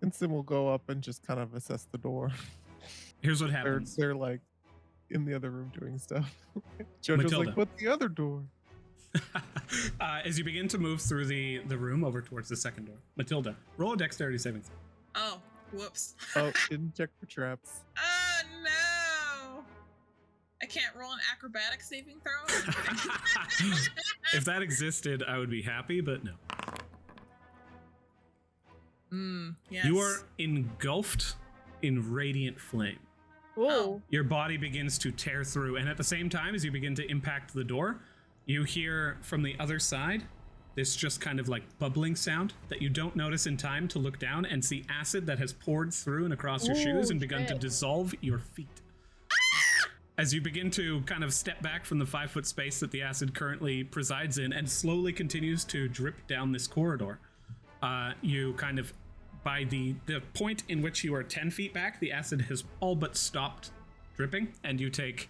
And Sim will go up and just kind of assess the door. Here's what happens. They're in the other room doing stuff. Jojo's Matilda. What's the other door? As you begin to move through the room over towards the second door, Matilda, roll a dexterity saving throw. Oh, whoops. Oh, didn't check for traps. Oh, no! I can't roll an acrobatic saving throw. I'm kidding. If that existed, I would be happy, but no. Yes. You are engulfed in radiant flame. Ooh. Your body begins to tear through, and at the same time as you begin to impact the door, you hear from the other side this just kind of like bubbling sound that you don't notice in time to look down and see acid that has poured through and across your shoes and begun to shit. dissolve your feet. As you begin to kind of step back from the 5-foot space that the acid currently presides in and slowly continues to drip down this corridor, you kind of, by the point in which you are 10 feet back, the acid has all but stopped dripping, and you take,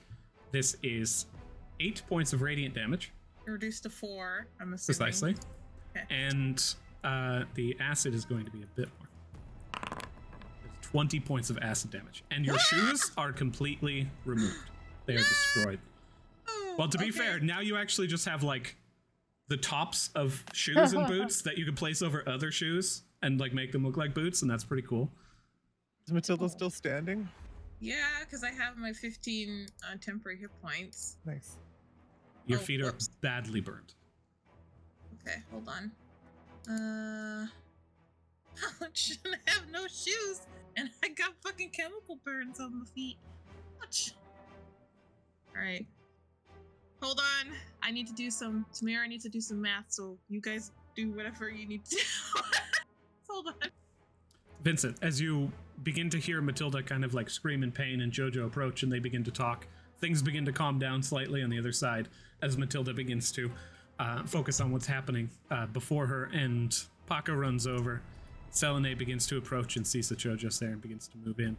this is 8 points of radiant damage. Reduced to 4, I'm assuming. Precisely. Okay. And the acid is going to be a bit more. It's 20 points of acid damage. And your shoes are completely removed. They are destroyed. Oh, Well, to be fair, now you actually just have like the tops of shoes and boots that you can place over other shoes and like make them look like boots, and that's pretty cool. Is Matilda still standing? Yeah, because I have my 15 temporary hit points. Nice. Your Oh, feet are whoops. badly burned. Okay, hold on. I shouldn't have no shoes, and I got fucking chemical burns on the feet. Ouch. Alright. Hold on. I need to do some, Tamara needs to do some math, so you guys do whatever you need to do. Hold on. Vincent, as you begin to hear Matilda kind of like scream in pain and Jojo approach and they begin to talk, things begin to calm down slightly on the other side as Matilda begins to focus on what's happening before her, and Paco runs over. Selene begins to approach and sees that Jojo's there and begins to move in.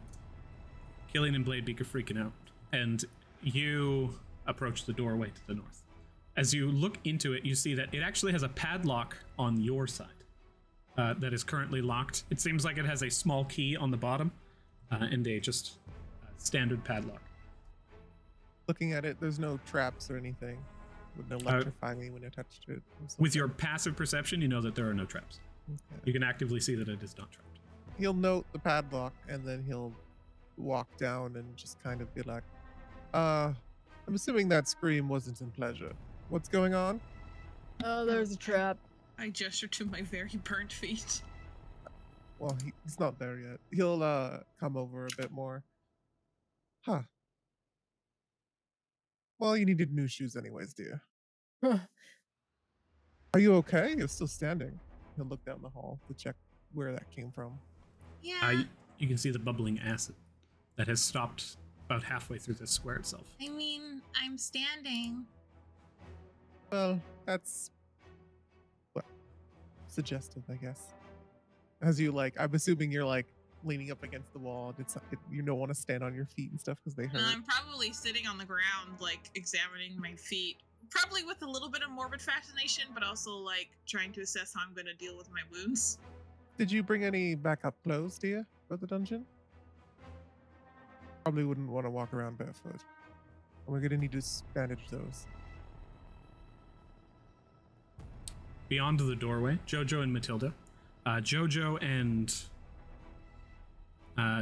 Killian and Bladebeak are freaking out, and you approach the doorway to the north. As you look into it, you see that it actually has a padlock on your side that is currently locked. It seems like it has a small key on the bottom and a just standard padlock. Looking at it, there's no traps or anything. Wouldn't electrify me when I touched it. With your passive perception, you know that there are no traps. Okay. You can actively see that it is not trapped. He'll note the padlock and then he'll walk down and just kind of be like, I'm assuming that scream wasn't in pleasure. What's going on? Oh, there's a trap. I gesture to my very burnt feet. Well, he's not there yet. He'll come over a bit more. Huh. Well, you needed new shoes anyways, dear. Are you okay? You're still standing. He'll look down the hall to check where that came from. Yeah. You can see the bubbling acid that has stopped about halfway through the square itself. I mean, I'm standing. Well, that's suggestive, I guess. As you like, I'm assuming you're like leaning up against the wall. You don't want to stand on your feet and stuff because they hurt. No, I'm probably sitting on the ground, like examining my feet. Probably with a little bit of morbid fascination, but also like trying to assess how I'm going to deal with my wounds. Did you bring any backup clothes, dear, for the dungeon? Probably wouldn't want to walk around barefoot. We're going to need to bandage those. Beyond the doorway, Jojo and Matilda. Jojo and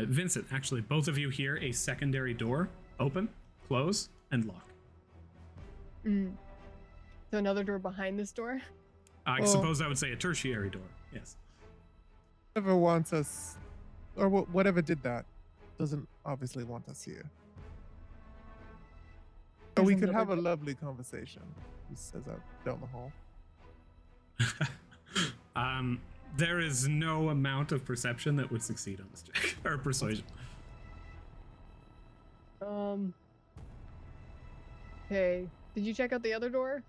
Vincent, actually, both of you hear a secondary door open, close, and lock. So another door behind this door? I suppose I would say a tertiary door, yes. Whoever wants us, or whatever did that, doesn't obviously want us here. But we There's could have a another lovely conversation, he says out down the hall. There is no amount of perception that would succeed on this check, or persuasion. Okay. Did you check out the other door?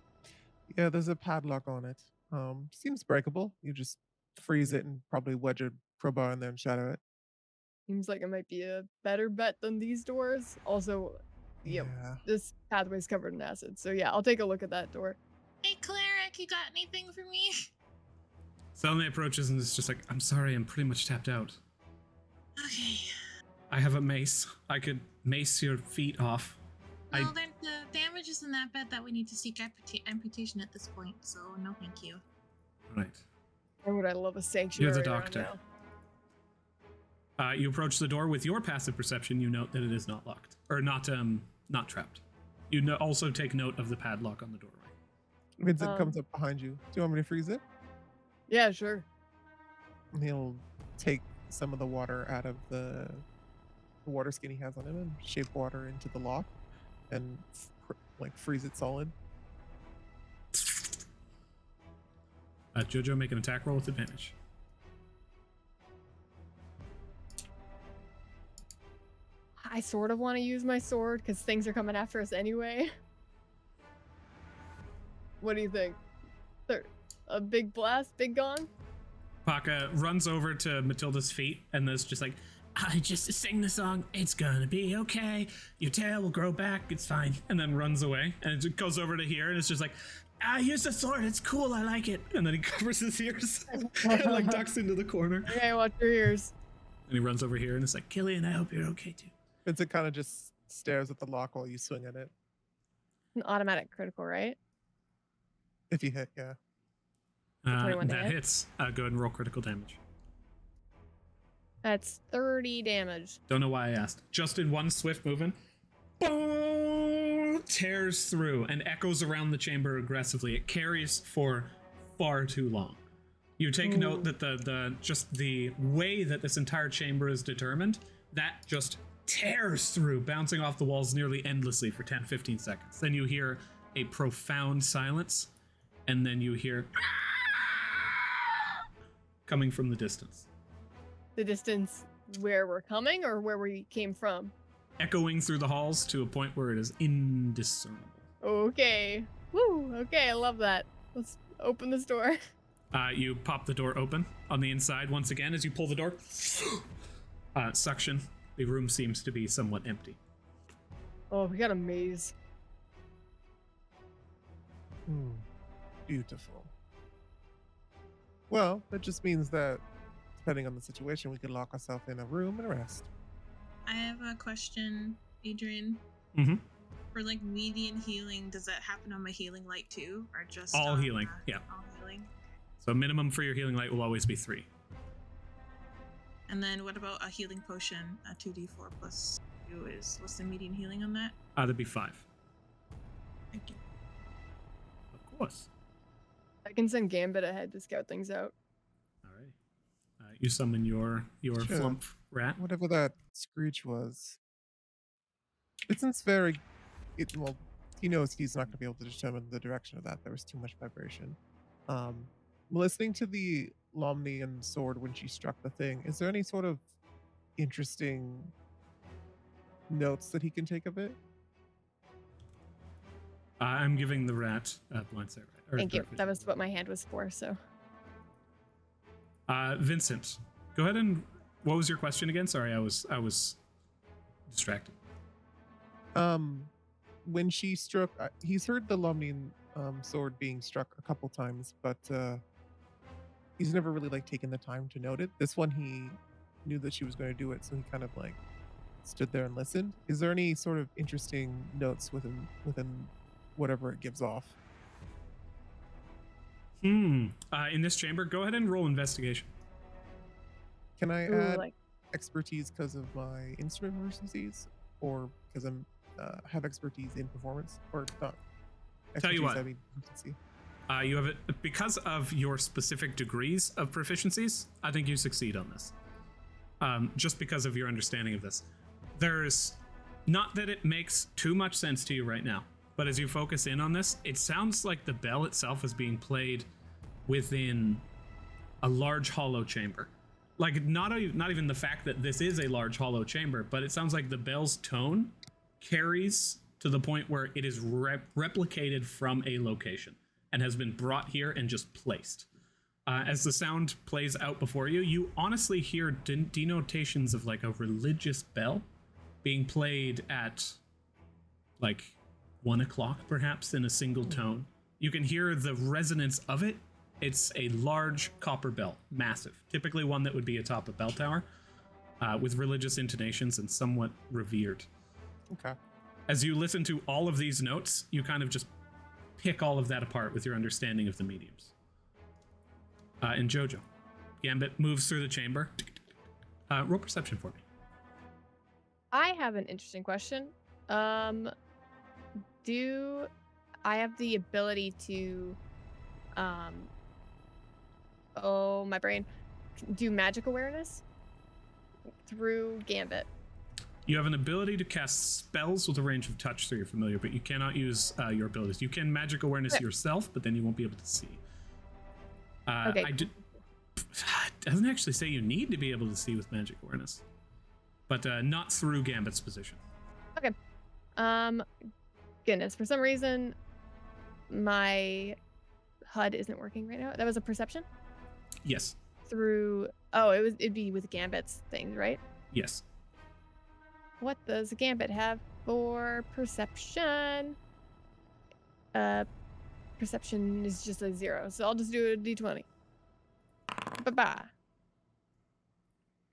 Yeah, there's a padlock on it. Seems breakable. You just freeze it and probably wedge a crowbar in there and shatter it. Seems like it might be a better bet than these doors. Also, Yeah. this pathway's covered in acid. So yeah, I'll take a look at that door. Hey, Cleric, you got anything for me? Selene approaches and is just like, I'm sorry, I'm pretty much tapped out. Okay. I have a mace. I could mace your feet off. Well, then the damage isn't that bad that we need to seek amputation at this point, so no thank you. Right. Or would I love a sanctuary? You're the around doctor. now? You approach the door with your passive perception. You note that it is not locked, or not trapped. You also take note of the padlock on the doorway. Vincent comes up behind you. Do you want me to freeze it? Yeah, sure. And he'll take some of the water out of the water skin he has on him and shape water into the lock and freeze it solid. Jojo, make an attack roll with advantage. I sort of want to use my sword because things are coming after us anyway. What do you think? A big blast, big gong? Paka runs over to Matilda's feet and is just like, I just sing the song. It's gonna be okay. Your tail will grow back. It's fine. and then runs away. And it goes over to here and it's just like, I use the sword. It's cool. I like it. and then he covers his ears and like ducks into the corner. Okay, watch your ears. And he runs over here and it's like, Killian, I hope you're okay too. Vincent kind of just stares at the lock while you swing at it. An automatic critical, right? If you hit, yeah. 21 to that hit? hits. Go ahead and roll critical damage. That's 30 damage. Don't know why I asked. Just in one swift movement, boom, tears through and echoes around the chamber aggressively. It carries for far too long. You take note that the way that this entire chamber is determined, that just tears through, bouncing off the walls nearly endlessly for 10-15 seconds. Then you hear a profound silence, and then you hear coming from the distance. The distance where we're coming or where we came from? Echoing through the halls to a point where it is indiscernible. Okay. Woo, okay, I love that. Let's open this door. You pop the door open on the inside once again as you pull the door. Suction. The room seems to be somewhat empty. Oh, we got a maze. Beautiful. Well, that just means that, depending on the situation, we could lock ourselves in a room and rest. I have a question, Adrian. Mm-hmm. For like median healing, does that happen on my healing light too, or just All on, healing, yeah. All healing. So minimum for your healing light will always be 3. And then what about a healing potion? A 2d4 plus 2 is what's the median healing on that? That'd be 5. Thank you. Of course. I can send Gambit ahead to scout things out. All right. You summon your Sure. flump rat. Whatever that screech was. Vincent's well, he knows he's not going to be able to determine the direction of that. There was too much vibration. Listening to the Lomnian sword when she struck the thing, is there any sort of interesting notes that he can take of it? I'm giving the rat blind sight. Thank you. That was what my hand was for, so. Vincent, go ahead and what was your question again? Sorry, I was distracted. When she struck, he's heard the Lomnian sword being struck a couple times, but he's never really taken the time to note it. This one, he knew that she was going to do it, so he kind of stood there and listened. Is there any sort of interesting notes within whatever it gives off? In this chamber, go ahead and roll investigation. Can I Ooh, add expertise because of my instrument proficiencies, or because I'm have expertise in performance, or not? Tell you what. I mean, proficiency. You have it because of your specific degrees of proficiencies. I think you succeed on this. Just because of your understanding of this. There's not that it makes too much sense to you right now, but as you focus in on this, it sounds like the bell itself is being played within a large hollow chamber. Not even the fact that this is a large hollow chamber, but it sounds like the bell's tone carries to the point where it is replicated from a location and has been brought here and just placed. As the sound plays out before you, you honestly hear denotations of a religious bell being played at 1 o'clock perhaps in a single tone. You can hear the resonance of it. It's a large copper bell, massive, typically one that would be atop a bell tower, with religious intonations and somewhat revered. Okay. As you listen to all of these notes, you kind of just pick all of that apart with your understanding of the mediums. And Jojo, Gambit moves through the chamber. Roll perception for me. I have an interesting question. I have the ability to, oh, my brain, do magic awareness through Gambit? You have an ability to cast spells with a range of touch, so you're familiar, but you cannot use your abilities. You can magic awareness yourself, but then you won't be able to see. Okay. It doesn't actually say you need to be able to see with magic awareness, but not through Gambit's position. Okay. Goodness, for some reason, my HUD isn't working right now. That was a perception? Yes. Through, it'd be with Gambit's thing, right? Yes. What does Gambit have for perception? Perception is just a 0, so I'll just do a d20. Bye-bye.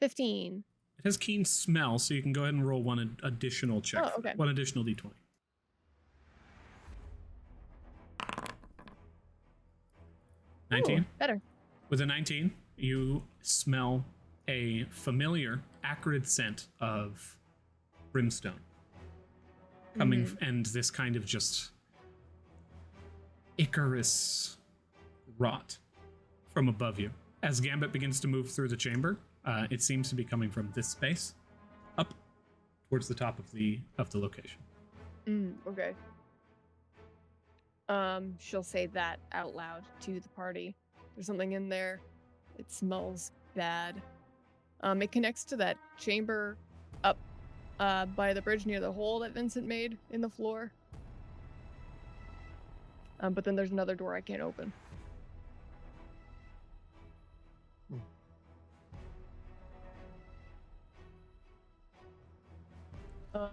15. It has keen smell, so you can go ahead and roll one additional check. Oh, okay. One additional d20. Ooh, 19. better. With a 19, you smell a familiar, acrid scent of brimstone coming, and this kind of just Icarus rot from above you. As Gambit begins to move through the chamber, it seems to be coming from this space up towards the top of the location. Okay. She'll say that out loud to the party. There's something in there. It smells bad. It connects to that chamber up by the bridge near the hole that Vincent made in the floor. But then there's another door I can't open.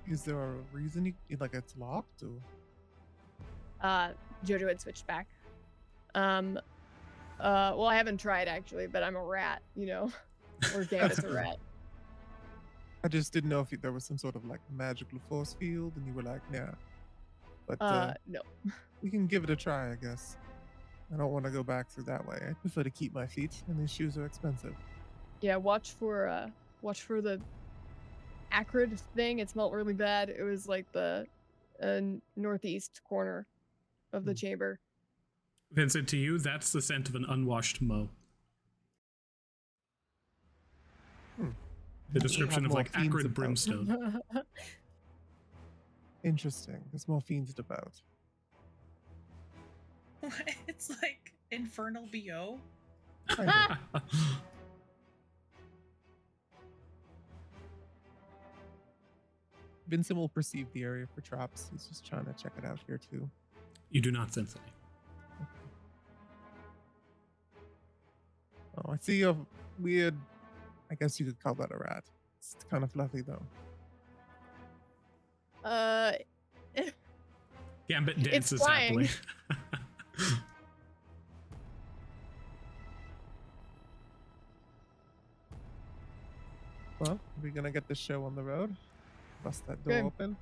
Is there a reason like it's locked? Or? Jojo had switched back. Well, I haven't tried actually, but I'm a rat, or Gambit's a rat. I just didn't know if there was some sort of like magical force field, and you were like, nah. But no. We can give it a try, I guess. I don't want to go back through that way. I prefer to keep my feet, and these shoes are expensive. Yeah, watch for the acrid thing. It smelled really bad. It was like the northeast corner of the chamber. Vincent, to you, that's the scent of an unwashed mow. The description of like acrid brimstone. Interesting. There's more fiends about. It's like infernal BO. Vincent will perceive the area for traps. He's just trying to check it out here too. You do not sense any. Oh, I see a weird, I guess you could call that a rat. It's kind of fluffy though. Gambit dances flying. happily. Well, are we gonna get the show on the road? Bust that door Good. open.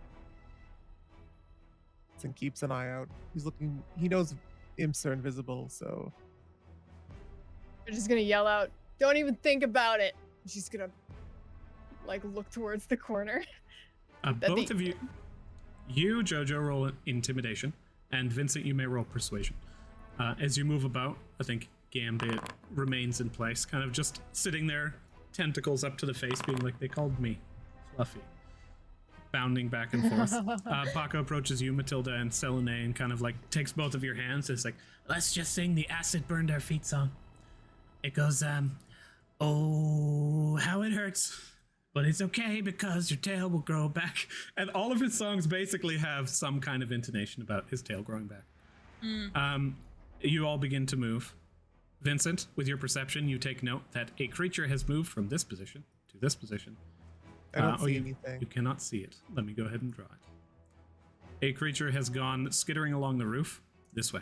And keeps an eye out. He's looking. He knows imps are invisible, so We're just gonna yell out, "Don't even think about it!" She's gonna look towards the corner. Both of you, Jojo, roll intimidation, and Vincent, you may roll persuasion. As you move about, I think Gambit remains in place, kind of just sitting there, tentacles up to the face, being like, "They called me fluffy," bounding back and forth. Paco approaches you, Matilda and Selene, and kind of takes both of your hands. It's like, Let's just sing the acid burned our feet song. It goes, oh, how it hurts. But it's okay because your tail will grow back. and all of his songs basically have some kind of intonation about his tail growing back. You all begin to move. Vincent, with your perception, you take note that a creature has moved from this position to this position. I don't see anything. You cannot see it. Let me go ahead and draw it. A creature has gone skittering along the roof this way.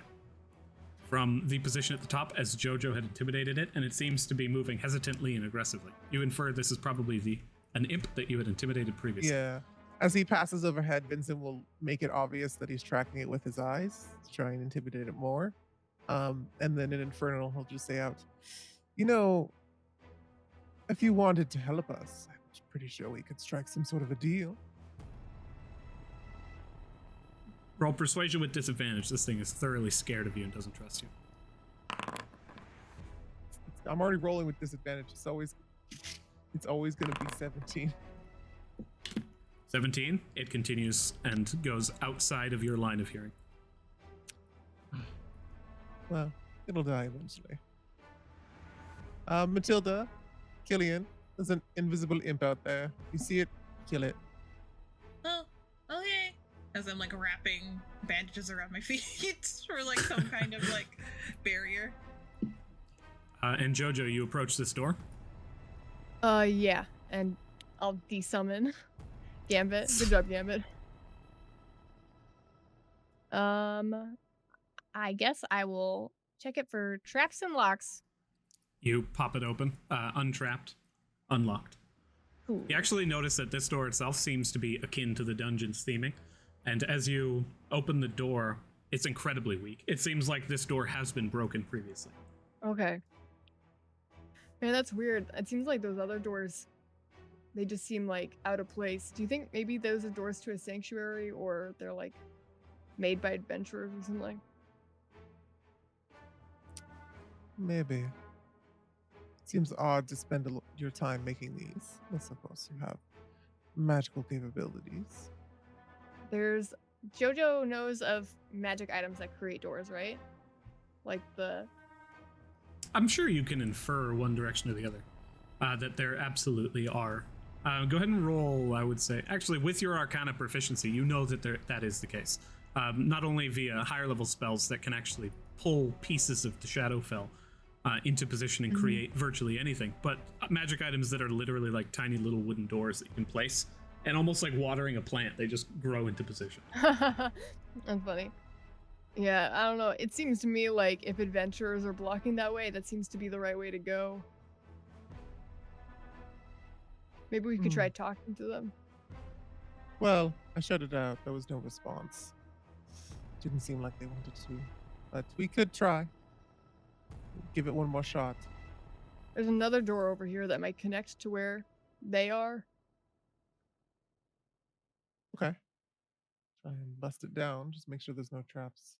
From the position at the top as Jojo had intimidated it, and it seems to be moving hesitantly and aggressively. You infer this is probably an imp that you had intimidated previously. Yeah. As he passes overhead, Vincent will make it obvious that he's tracking it with his eyes to try and intimidate it more. And then in Infernal, he'll just say out, if you wanted to help us, I'm pretty sure we could strike some sort of a deal. Roll persuasion with disadvantage. This thing is thoroughly scared of you and doesn't trust you. I'm already rolling with disadvantage. It's always gonna be 17. 17. It continues and goes outside of your line of hearing. Well, it'll die eventually. Matilda, Killian, there's an invisible imp out there. You see it, kill it. Oh, okay. As I'm like wrapping bandages around my feet or like some kind of like barrier. And Jojo, you approach this door. Yeah, and I'll desummon Gambit. Good job, Gambit. I guess I will check it for traps and locks. You pop it open, untrapped, unlocked. Cool. You actually notice that this door itself seems to be akin to the dungeon's theming. And as you open the door, it's incredibly weak. It seems like this door has been broken previously. Okay. Man, that's weird. It seems like those other doors, they just seem like out of place. Do you think maybe those are doors to a sanctuary, or they're like made by adventurers or something? Maybe. Seems odd to spend your time making these. I suppose you have magical capabilities. There's Jojo knows of magic items that create doors, right? Like the I'm sure you can infer one direction or the other that there absolutely are. Go ahead and roll, I would say. Actually, with your Arcana proficiency, you know that that is the case. Not only via higher level spells that can actually pull pieces of the Shadowfell into position and create virtually anything, but magic items that are literally like tiny little wooden doors that you can place, and almost like watering a plant, they just grow into position. That's funny. Yeah, I don't know. It seems to me like if adventurers are blocking that way, that seems to be the right way to go. Maybe we could try talking to them. Well, I shut it out. There was no response. Didn't seem like they wanted to. But we could try. Give it one more shot. There's another door over here that might connect to where they are. Okay. Try and bust it down. Just make sure there's no traps.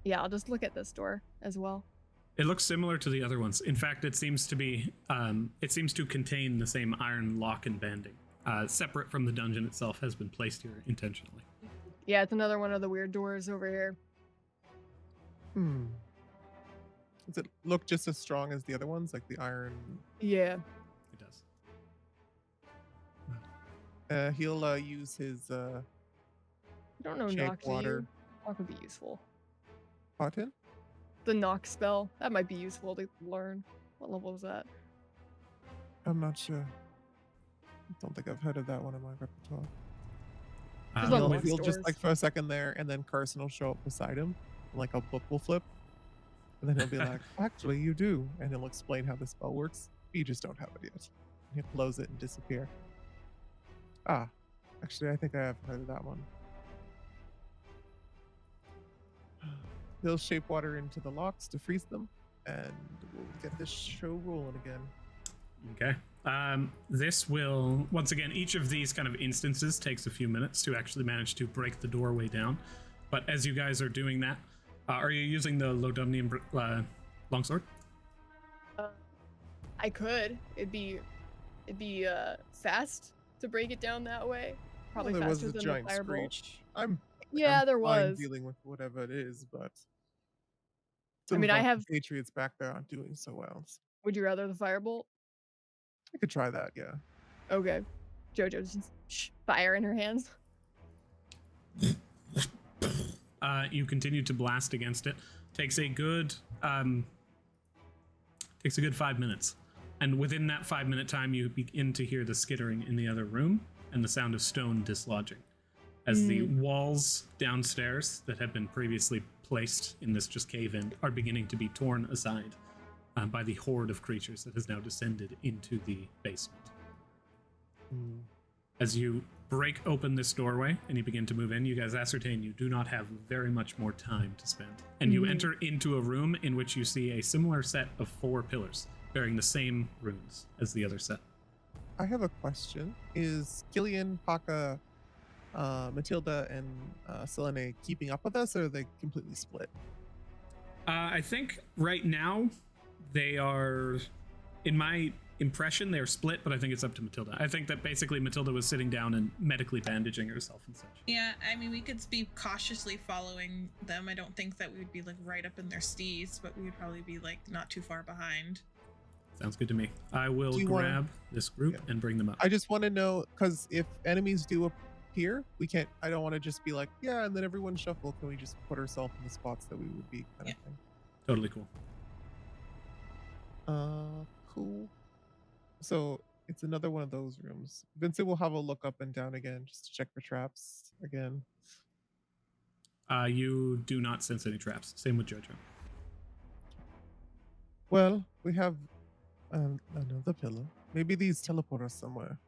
Yeah, I'll just look at this door as well. It looks similar to the other ones. In fact, it seems to be, it seems to contain the same iron lock and banding. Separate from the dungeon itself, has been placed here intentionally. Yeah, it's another one of the weird doors over here. Does it look just as strong as the other ones, like the iron? It Yeah. does. He'll use his I don't know, shape knock water. Knock would be useful. Cotton? The knock spell, that might be useful to learn. What level is that? I'm not sure. I don't think I've heard of that one in my repertoire. There's a lot of He'll just doors. like for a second there, and then Carson will show up beside him, and like a book will flip, and then he'll be like, "Actually, you do," and he'll explain how the spell works. You just don't have it yet. And he'll close it and disappear. Ah, actually, I think I have heard of that one. He'll shape water into the locks to freeze them, and we'll get this show rolling again. Okay. This will, once again, each of these kind of instances takes a few minutes to actually manage to break the doorway down. But as you guys are doing that, are you using the Lodumnian longsword? I could. It'd be fast to break it down that way. Probably Well, there was faster a than giant the firebolt. screech. I'm There fine was. dealing with whatever it is, but I mean, some I of our have. Patriots back there aren't doing so well. So Would you rather the firebolt? I could try that, yeah. Okay. Jojo just fire in her hands. You continue to blast against it. Takes a good 5 minutes. And within that 5-minute time, you begin to hear the skittering in the other room and the sound of stone dislodging. As the walls downstairs that had been previously placed in this just cave-in are beginning to be torn aside by the horde of creatures that has now descended into the basement. As you break open this doorway and you begin to move in, you guys ascertain you do not have very much more time to spend. And you enter into a room in which you see a similar set of 4 pillars bearing the same runes as the other set. I have a question. Is Killian Paka Matilda and Selene keeping up with us, or are they completely split? I think right now they are, in my impression, they're split, but I think it's up to Matilda. I think that basically Matilda was sitting down and medically bandaging herself and such. Yeah, I mean, we could be cautiously following them. I don't think that we would be like right up in their steeds, but we would probably be like not too far behind. Sounds good to me. I will Do you grab this group and bring them up. I just want to know, because if enemies do appear, we can't. I don't want to just be like, yeah, and then everyone shuffle. Can we just put ourselves in the spots that we would be, kind of thing? Totally cool. Cool. So it's another one of those rooms. Vincent will have a look up and down again just to check for traps again. You do not sense any traps. Same with Jojo. Well, we have another pillar. Maybe these teleport us somewhere.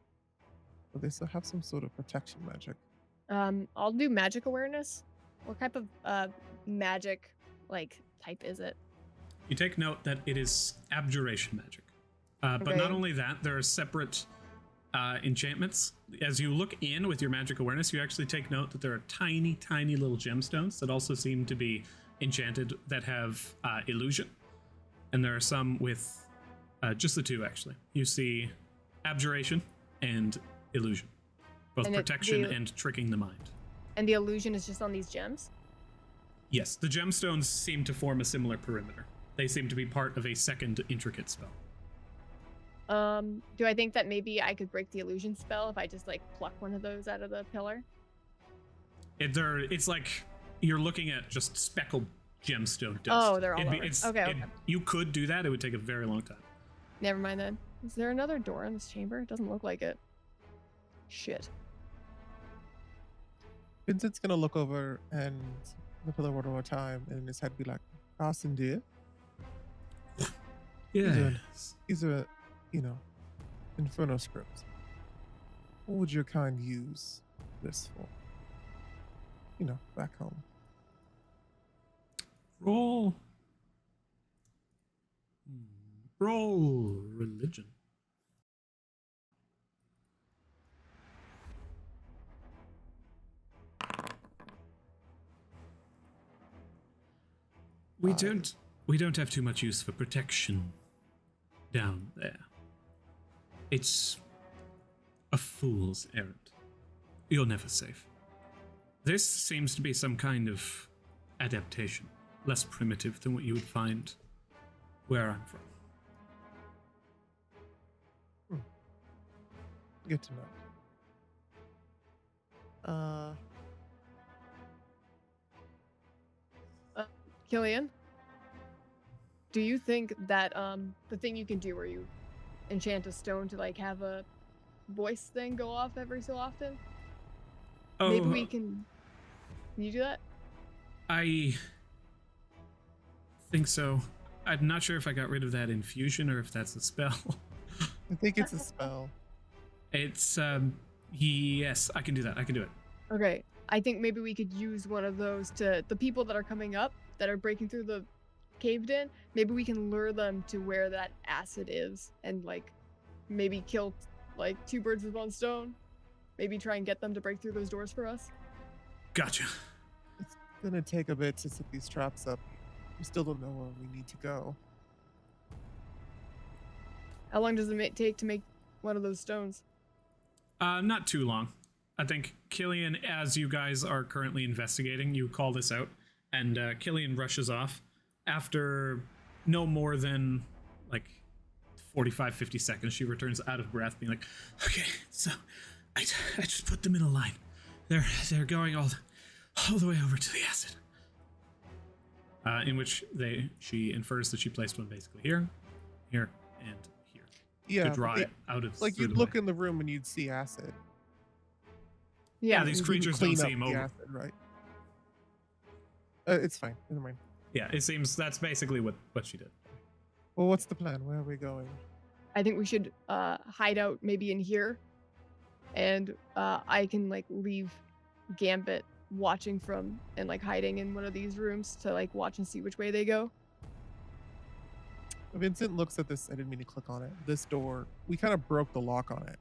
But they still have some sort of protection magic. I'll do magic awareness. What type of magic type is it? You take note that it is abjuration magic. But Okay. not only that, there are separate enchantments. As you look in with your magic awareness, you actually take note that there are tiny, tiny little gemstones that also seem to be enchanted that have illusion. And there are some with just the two, actually. You see abjuration and illusion, both And protection and tricking the mind. And the illusion is just on these gems? Yes, the gemstones seem to form a similar perimeter. They seem to be part of a second intricate spell. Do I think that maybe I could break the illusion spell if I just pluck one of those out of the pillar? It's like you're looking at just speckled gemstone dust. Oh, they're all over. Okay. You could do that. It would take a very long time. Never mind then. Is there another door in this chamber? It doesn't look like it. Shit. Vincent's gonna look over and the pillar one more time, and in his head be like, "Awesome, dear. These are, Inferno scripts. What would your kind use this for? Back home." Roll religion. We don't have too much use for protection down there. It's a fool's errand. You're never safe. This seems to be some kind of adaptation, less primitive than what you would find where I'm from. Good to know. Killian, do you think that the thing you can do where you enchant a stone to have a voice thing go off every so often? Oh, Maybe we can you do that? I think so. I'm not sure if I got rid of that infusion or if that's a spell. I think it's a spell. It's yes, I can do that. I can do it. Okay. I think maybe we could use one of those to the people that are coming up, that are breaking through the caved in. Maybe we can lure them to where that acid is and maybe kill two birds with one stone. Maybe try and get them to break through those doors for us. Gotcha. It's gonna take a bit to set these traps up. We still don't know where we need to go. How long does it take to make one of those stones? Not too long. I think Killian, as you guys are currently investigating, you call this out, and Killian rushes off. After no more than 45, 50 seconds, she returns out of breath, being like, "Okay, so I just put them in a line. They're going all the way over to the acid." In which she infers that she placed one basically here, and here. Yeah, to draw it out of you'd look in the room and you'd see acid. Yeah, these You can creatures clean don't up seem the over. acid, right? It's fine. Never mind. Yeah, it seems that's basically what she did. Well, what's the plan? Where are we going? I think we should hide out maybe in here, and I can leave Gambit watching from and hiding in one of these rooms to watch and see which way they go. Vincent looks at this. I didn't mean to click on it. This door, we kind of broke the lock on it.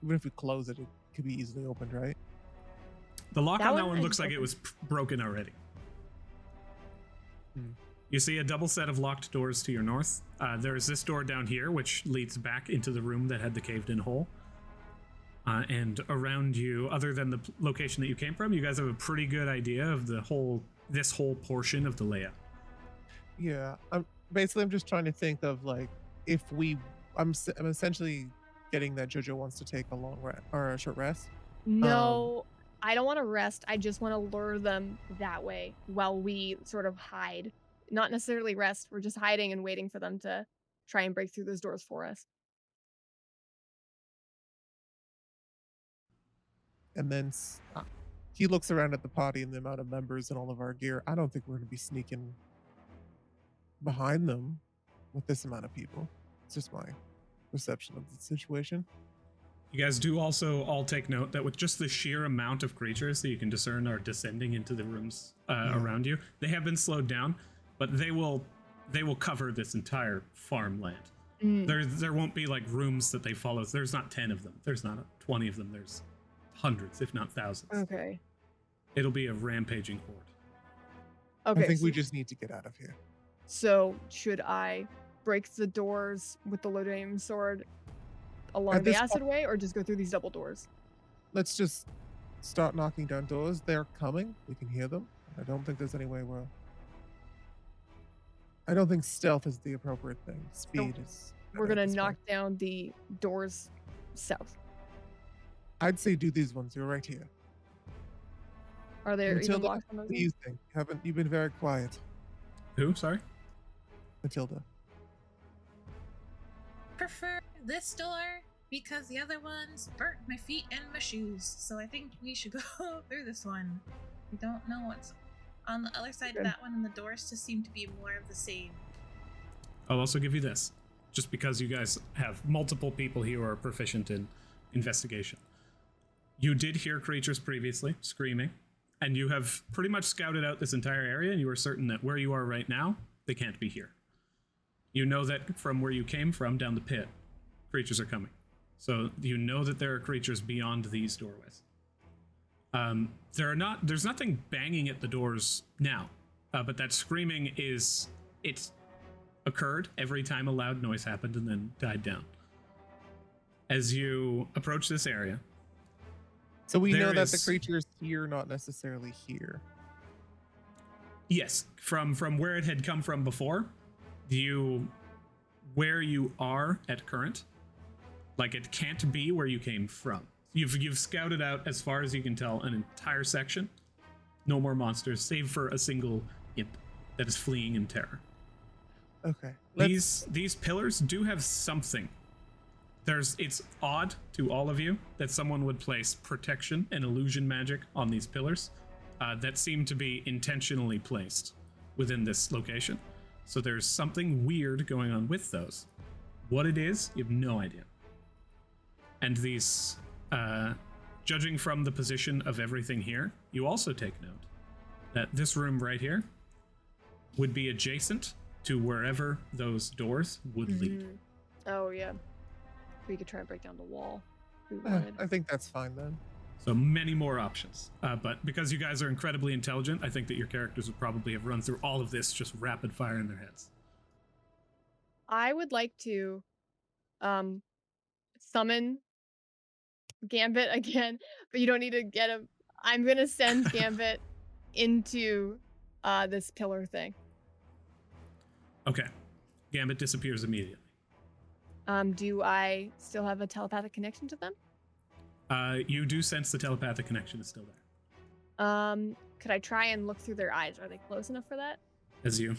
Even if we close it, it could be easily opened, right? The lock That on that one one is looks like it broken. was broken already. Hmm. You see a double set of locked doors to your north. There's this door down here, which leads back into the room that had the caved-in hole. And around you, other than the location that you came from, you guys have a pretty good idea of this whole portion of the layout. Yeah, I'm just trying to think of like if I'm essentially getting that JoJo wants to take a long rest or a short rest. No, I don't want to rest. I just want to lure them that way while we sort of hide. Not necessarily rest. We're just hiding and waiting for them to try and break through those doors for us. And then he looks around at the party and the amount of members and all of our gear. I don't think we're going to be sneaking behind them with this amount of people. It's just my perception of the situation. You guys do also all take note that with just the sheer amount of creatures that you can discern are descending into the rooms around you, they have been slowed down, but they will cover this entire farmland. There won't be like rooms that they follow. There's not 10 of them. There's not 20 of them. There's hundreds, if not thousands. Okay. It'll be a rampaging horde. Okay. I think we just need to get out of here. So should I break the doors with the Lodanium sword along At the this acid way, or just go through these double doors? Let's just start knocking down doors. They're coming. We can hear them. I don't think there's any way I don't think stealth is the appropriate thing. Speed is. We're better gonna at this knock point. down the doors south. I'd say do these ones. You're right here. Are there even Matilda, locks on those? what do you think? You've been very quiet, Who? Sorry? Matilda. Prefer this door because the other ones burnt my feet and my shoes. So I think we should go through this one. We don't know what's on the other side Good. of that one, and the doors just seem to be more of the same. I'll also give you this, just because you guys have multiple people here who are proficient in investigation. You did hear creatures previously screaming, and you have pretty much scouted out this entire area, and you are certain that where you are right now, they can't be here. You know that from where you came from, down the pit, creatures are coming. So you know that there are creatures beyond these doorways. There's nothing banging at the doors now, but that screaming it's occurred every time a loud noise happened and then died down. As you approach this area, So we know There that the is- creature's here, not necessarily here. yes, from where it had come from before, where you are at current, like it can't be where you came from. You've scouted out as far as you can tell an entire section. No more monsters, save for a single imp that is fleeing in terror. Okay. These pillars do have something. It's odd to all of you that someone would place protection and illusion magic on these pillars that seem to be intentionally placed within this location. So there's something weird going on with those. What it is, you have no idea. And these, judging from the position of everything here, you also take note that this room right here would be adjacent to wherever those doors would lead. Oh yeah. We could try and break down the wall. If we wanted. I think that's fine then. So many more options. But because you guys are incredibly intelligent, I think that your characters would probably have run through all of this just rapid fire in their heads. I would like to summon Gambit again, but you don't need to get him. I'm gonna send Gambit into this pillar thing. Okay. Gambit disappears immediately. Do I still have a telepathic connection to them? You do sense the telepathic connection is still there. Could I try and look through their eyes? Are they close enough for that? As you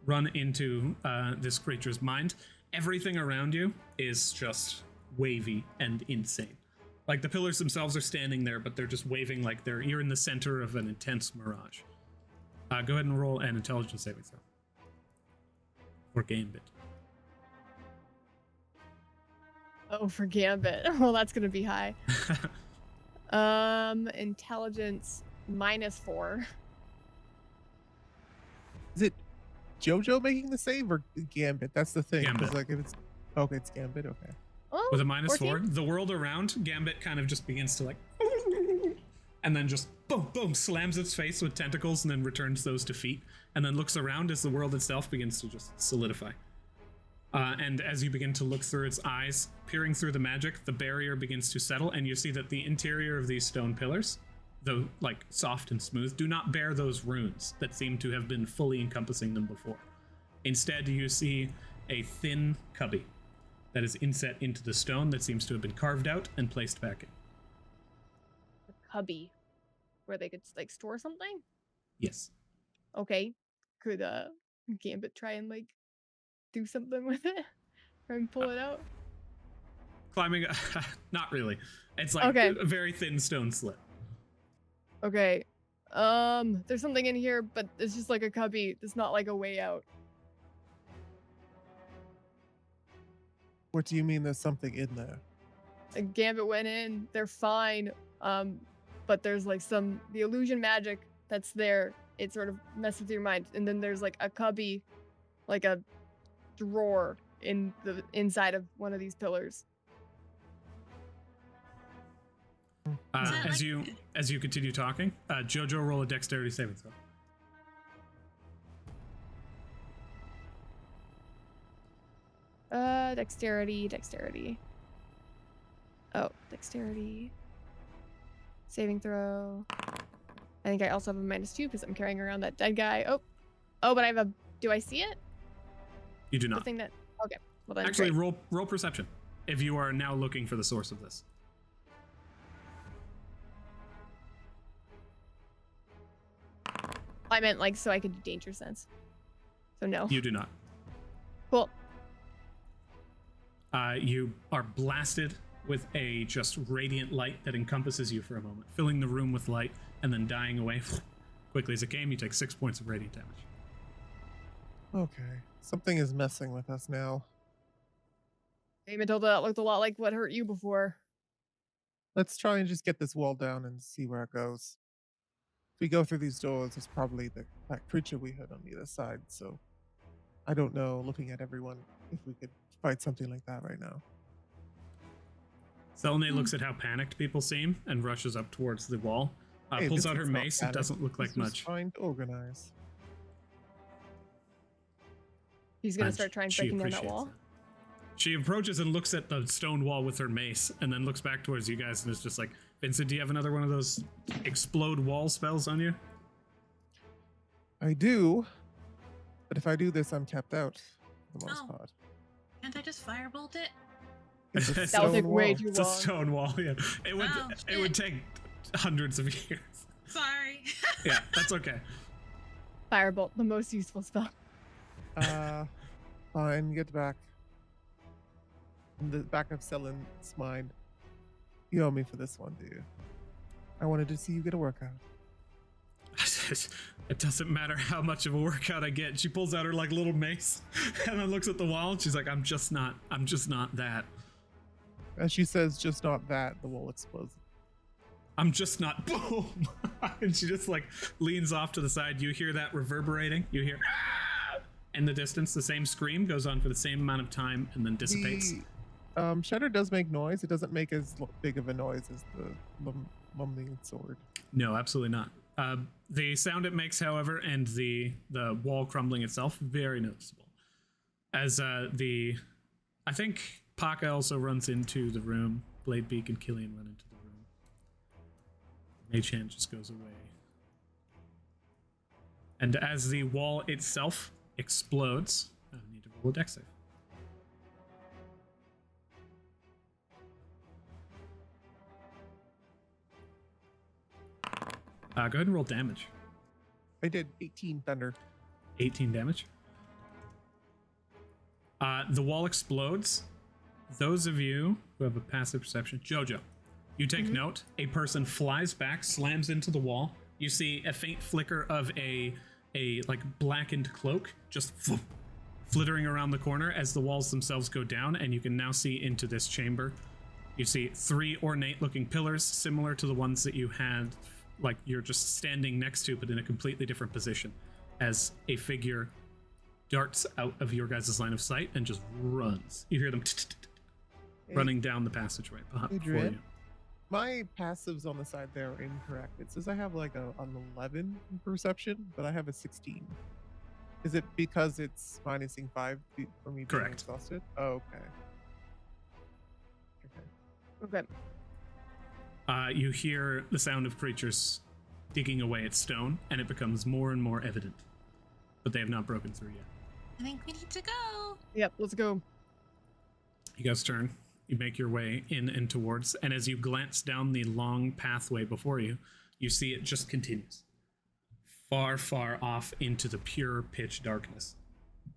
run into this creature's mind, everything around you is just wavy and insane. Like the pillars themselves are standing there, but they're just waving like you're in the center of an intense mirage. Go ahead and roll an intelligence saving throw. For Gambit. Oh, for Gambit. Well, that's gonna be high. Intelligence -4. Is it JoJo making the save or Gambit? That's the thing. 'cause, Gambit. like if it's okay, it's Gambit. Okay. Oh, With a -4, 14? the world around Gambit kind of just begins to like, and then just boom, boom, slams its face with tentacles and then returns those to feet, and then looks around as the world itself begins to just solidify. And as you begin to look through its eyes, peering through the magic, the barrier begins to settle, and you see that the interior of these stone pillars, though like soft and smooth, do not bear those runes that seem to have been fully encompassing them before. Instead, you see a thin cubby that is inset into the stone that seems to have been carved out and placed back in. A cubby where they could like store something? Yes. Okay. Could Gambit try and like do something with it? Try and pull it out? Climbing, not really. It's like Okay. a very thin stone slit. Okay. There's something in here, but it's just like a cubby. It's not like a way out. What do you mean there's something in there? Like Gambit went in, they're fine. But there's like the illusion magic that's there. It sort of messes with your mind. And then there's like a cubby, like a drawer in the inside of one of these pillars. As you continue talking, Jojo, roll a dexterity saving throw. Dexterity. Oh, dexterity. Saving throw. I think I also have a -2 because I'm carrying around that dead guy. Oh, but I have a. Do I see it? You do The not. thing that. Okay. Well then. Actually, great. roll perception if you are now looking for the source of this. I meant like so I could do danger sense. So no. You do not. Cool. You are blasted with a just radiant light that encompasses you for a moment, filling the room with light and then dying away quickly as it came. You take 6 points of radiant damage. Okay. Something is messing with us now. Damon told that looked a lot like what hurt you before. Let's try and just get this wall down and see where it goes. If we go through these doors, it's probably that creature we heard on the other side. So I don't know, looking at everyone, if we could fight something like that right now. Selene looks at how panicked people seem and rushes up towards the wall. Hey, Pulls this out her is not mace. It panic. doesn't look like This was much. trying to organize. He's gonna And start trying she breaking down that appreciates wall. that. She approaches and looks at the stone wall with her mace and then looks back towards you guys and is just like, Vincent, do you have another one of those explode wall spells on you? I do, but if I do this, I'm kept out for the most Oh. part. Can't I just firebolt it? It's a That would That would take stone way wall. too It's a long. stone wall, yeah. It would Oh, it would shit. take hundreds of years. Sorry. Yeah, that's okay. Firebolt, the most useful spell. Fine, get back. In the back of Selen's mind, you owe me for this one, do you? I wanted to see you get a workout. It doesn't matter how much of a workout I get. She pulls out her like little mace and then looks at the wall and she's like, I'm just not that. As she says, just not that, the wall explodes. I'm just not boom. And she just like leans off to the side. You hear that reverberating. You hear "Ah!" in the distance. The same scream goes on for the same amount of time and then dissipates. The shatter does make noise. It doesn't make as big of a noise as the mumbling sword. No, absolutely not. The sound it makes, however, and the wall crumbling itself, very noticeable. As I think Paka also runs into the room. Bladebeak and Killian run into the room. Mage Hand just goes away. And as the wall itself explodes, I need to roll a dex save. Go ahead and roll damage. I did 18 thunder. 18 damage. The wall explodes. Those of you who have a passive perception, Jojo, you take note. A person flies back, slams into the wall. You see a faint flicker of a like blackened cloak just flittering around the corner as the walls themselves go down, and you can now see into this chamber. You see 3 ornate-looking pillars, similar to the ones that you had, like you're just standing next to, but in a completely different position, as a figure darts out of your guys' line of sight and just runs. You hear them running down the passageway before you. Adrian? My passives on the side there are incorrect. It says I have like an 11 in perception, but I have a 16. Is it because it's minusing 5 for me being Correct. exhausted? Oh, okay. Okay. You hear the sound of creatures digging away at stone, and it becomes more and more evident. But they have not broken through yet. I think we need to go. Yep, let's go. You guys turn. You make your way in and towards, and as you glance down the long pathway before you, you see it just continues. Far, far off into the pure pitch darkness.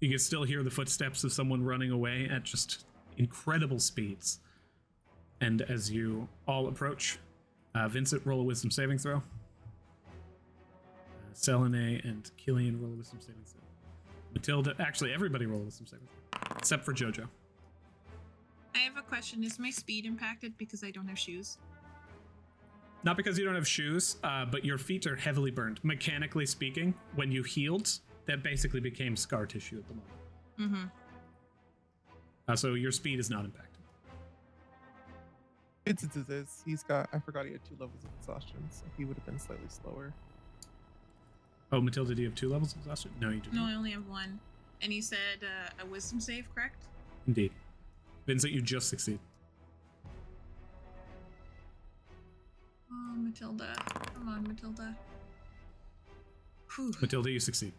You can still hear the footsteps of someone running away at just incredible speeds. And as you all approach, Vincent, roll a wisdom saving throw. Selene and Killian roll a wisdom saving throw. Matilda, actually everybody roll a wisdom saving throw, except for Jojo. I have a question. Is my speed impacted because I don't have shoes? Not because you don't have shoes, but your feet are heavily burned. Mechanically speaking, when you healed, that basically became scar tissue at the moment. So your speed is not impacted. Vincent's is. He's got, I forgot he had 2 levels of exhaustion, so he would have been slightly slower. Oh, Matilda, do you have 2 levels of exhaustion? No, you do No, not. I only have 1. And you said a wisdom save, correct? Indeed. Vincent, you just succeed. Oh, Matilda. Come on, Matilda. Whew. Matilda, you succeed.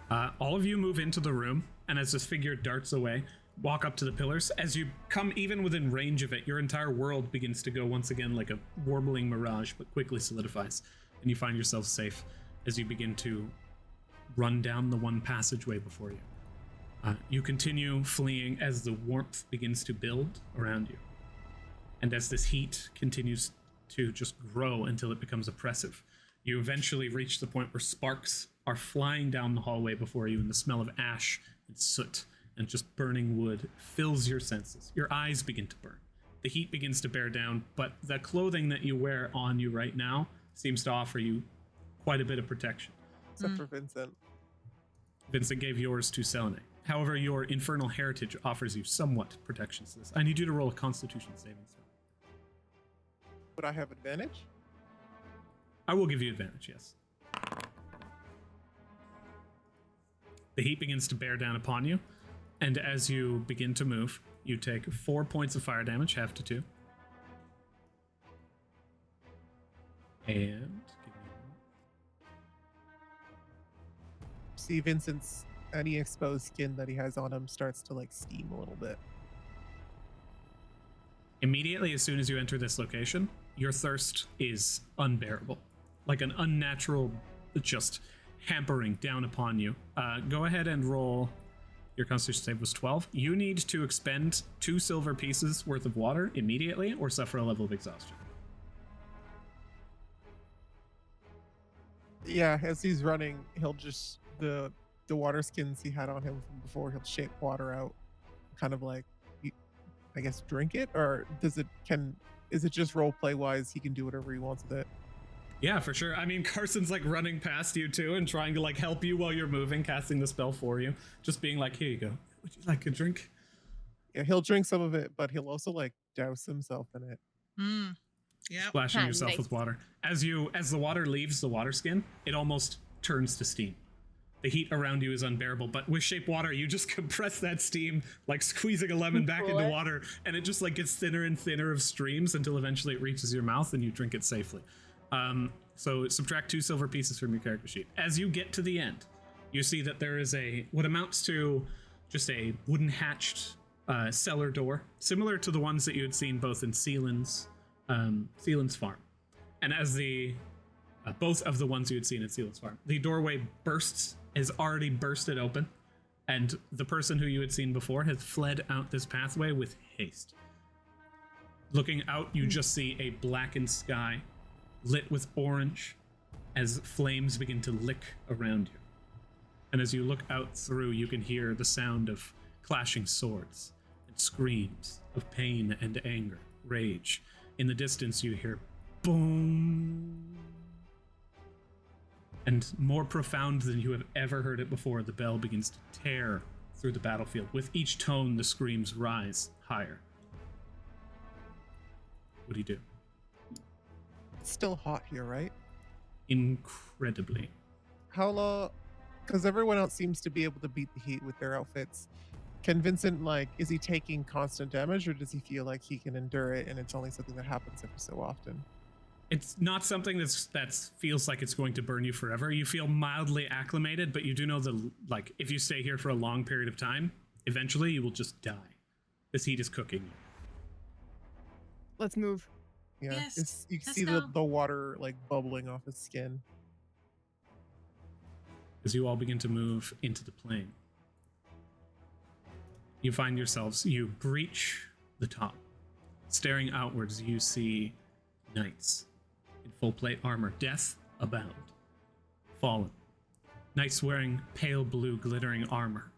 All of you move into the room, and as this figure darts away, walk up to the pillars. As you come even within range of it, your entire world begins to go once again like a warbling mirage, but quickly solidifies, and you find yourself safe as you begin to run down the one passageway before you. You continue fleeing as the warmth begins to build around you, and as this heat continues to just grow until it becomes oppressive. You eventually reach the point where sparks are flying down the hallway before you, and the smell of ash and soot and just burning wood fills your senses. Your eyes begin to burn. The heat begins to bear down, but the clothing that you wear on you right now seems to offer you quite a bit of protection. Except for Vincent. Vincent gave yours to Selene. However, your infernal heritage offers you somewhat protection to this. I need you to roll a Constitution saving throw. Would I have advantage? I will give you advantage, yes. The heat begins to bear down upon you, and as you begin to move, you take 4 points of fire damage, half to 2. And See Vincent's any exposed skin that he has on him starts to like steam a little bit. immediately, as soon as you enter this location, your thirst is unbearable. Like an unnatural, just hampering down upon you. Go ahead and roll. Your Constitution save was 12. You need to expend 2 silver pieces worth of water immediately or suffer a level of exhaustion. Yeah, as he's running, he'll just the water skins he had on him from before, he'll shake water out, kind of like, I guess, drink it, or is it just role play wise? He can do whatever he wants with it. Yeah, for sure. I mean, Carson's like running past you too and trying to like help you while you're moving, casting the spell for you. Just being like, here you go. Would you like a drink? Yeah, he'll drink some of it, but he'll also like douse himself in it. Yeah. Splashing Ah, yourself nice. with water. As the water leaves the water skin, it almost turns to steam. The heat around you is unbearable, but with shape water, you just compress that steam, like squeezing a lemon back into water, and it just like gets thinner and thinner of streams until eventually it reaches your mouth and you drink it safely. So subtract 2 silver pieces from your character sheet. As you get to the end, you see that there is what amounts to just a wooden hatched cellar door, similar to the ones that you had seen both in Sealand's farm. And as both of the ones you had seen at Sealand's farm, the doorway has already bursted open, and the person who you had seen before has fled out this pathway with haste. Looking out, you just see a blackened sky lit with orange as flames begin to lick around you. And as you look out through, you can hear the sound of clashing swords and screams of pain and anger, rage. In the distance, you hear boom. And more profound than you have ever heard it before, the bell begins to tear through the battlefield. With each tone, the screams rise higher. What do you do? It's still hot here, right? Incredibly. How long? Because everyone else seems to be able to beat the heat with their outfits. Can Vincent, like, is he taking constant damage, or does he feel like he can endure it and it's only something that happens every so often? It's not something that feels like it's going to burn you forever. You feel mildly acclimated, but you do know if you stay here for a long period of time, eventually you will just die. This heat is cooking you. Let's move. Yeah, Yes, you can let's see go. the water like bubbling off his skin. As you all begin to move into the plain, you find yourselves, you breach the top. Staring outwards, you see knights in full plate armor, death abound, fallen. Knights wearing pale blue glittering armor,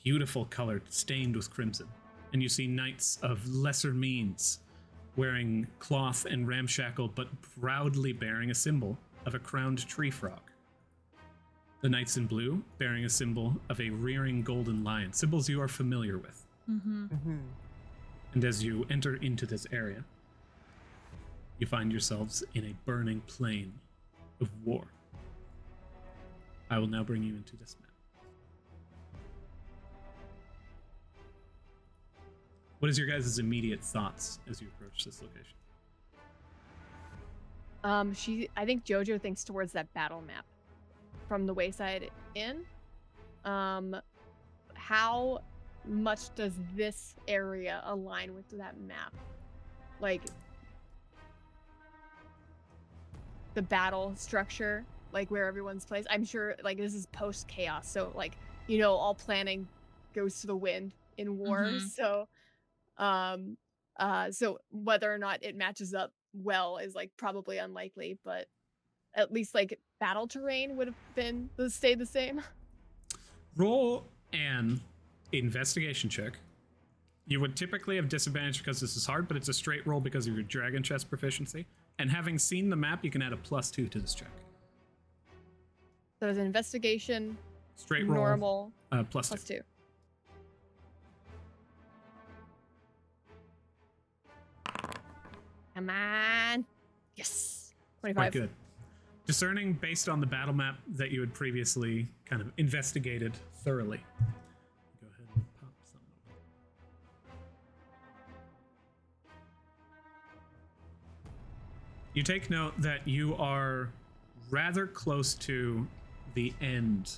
beautiful colored, stained with crimson. And you see knights of lesser means, wearing cloth and ramshackle, but proudly bearing a symbol of a crowned tree frog. The knights in blue bearing a symbol of a rearing golden lion, symbols you are familiar with. Mm-hmm. And as you enter into this area, you find yourselves in a burning plain of war. I will now bring you into this map. What is your guys' immediate thoughts as you approach this location? I think Jojo thinks towards that battle map from the Wayside Inn. How much does this area align with that map? Like the battle structure, like where everyone's placed. I'm sure like this is post chaos, so like, you know, all planning goes to the wind in war. Mhm. So so whether or not it matches up well is like probably unlikely, but at least like battle terrain would have stayed the same. Roll an investigation check. You would typically have disadvantage because this is hard, but it's a straight roll because of your dragon chest proficiency. And having seen the map, you can add a +2 to this check. So there's an investigation, Straight roll, normal, +2. +2. Come on. Yes. 25. Quite good. Discerning based on the battle map that you had previously kind of investigated thoroughly. Go ahead and pop some. You take note that you are rather close to the end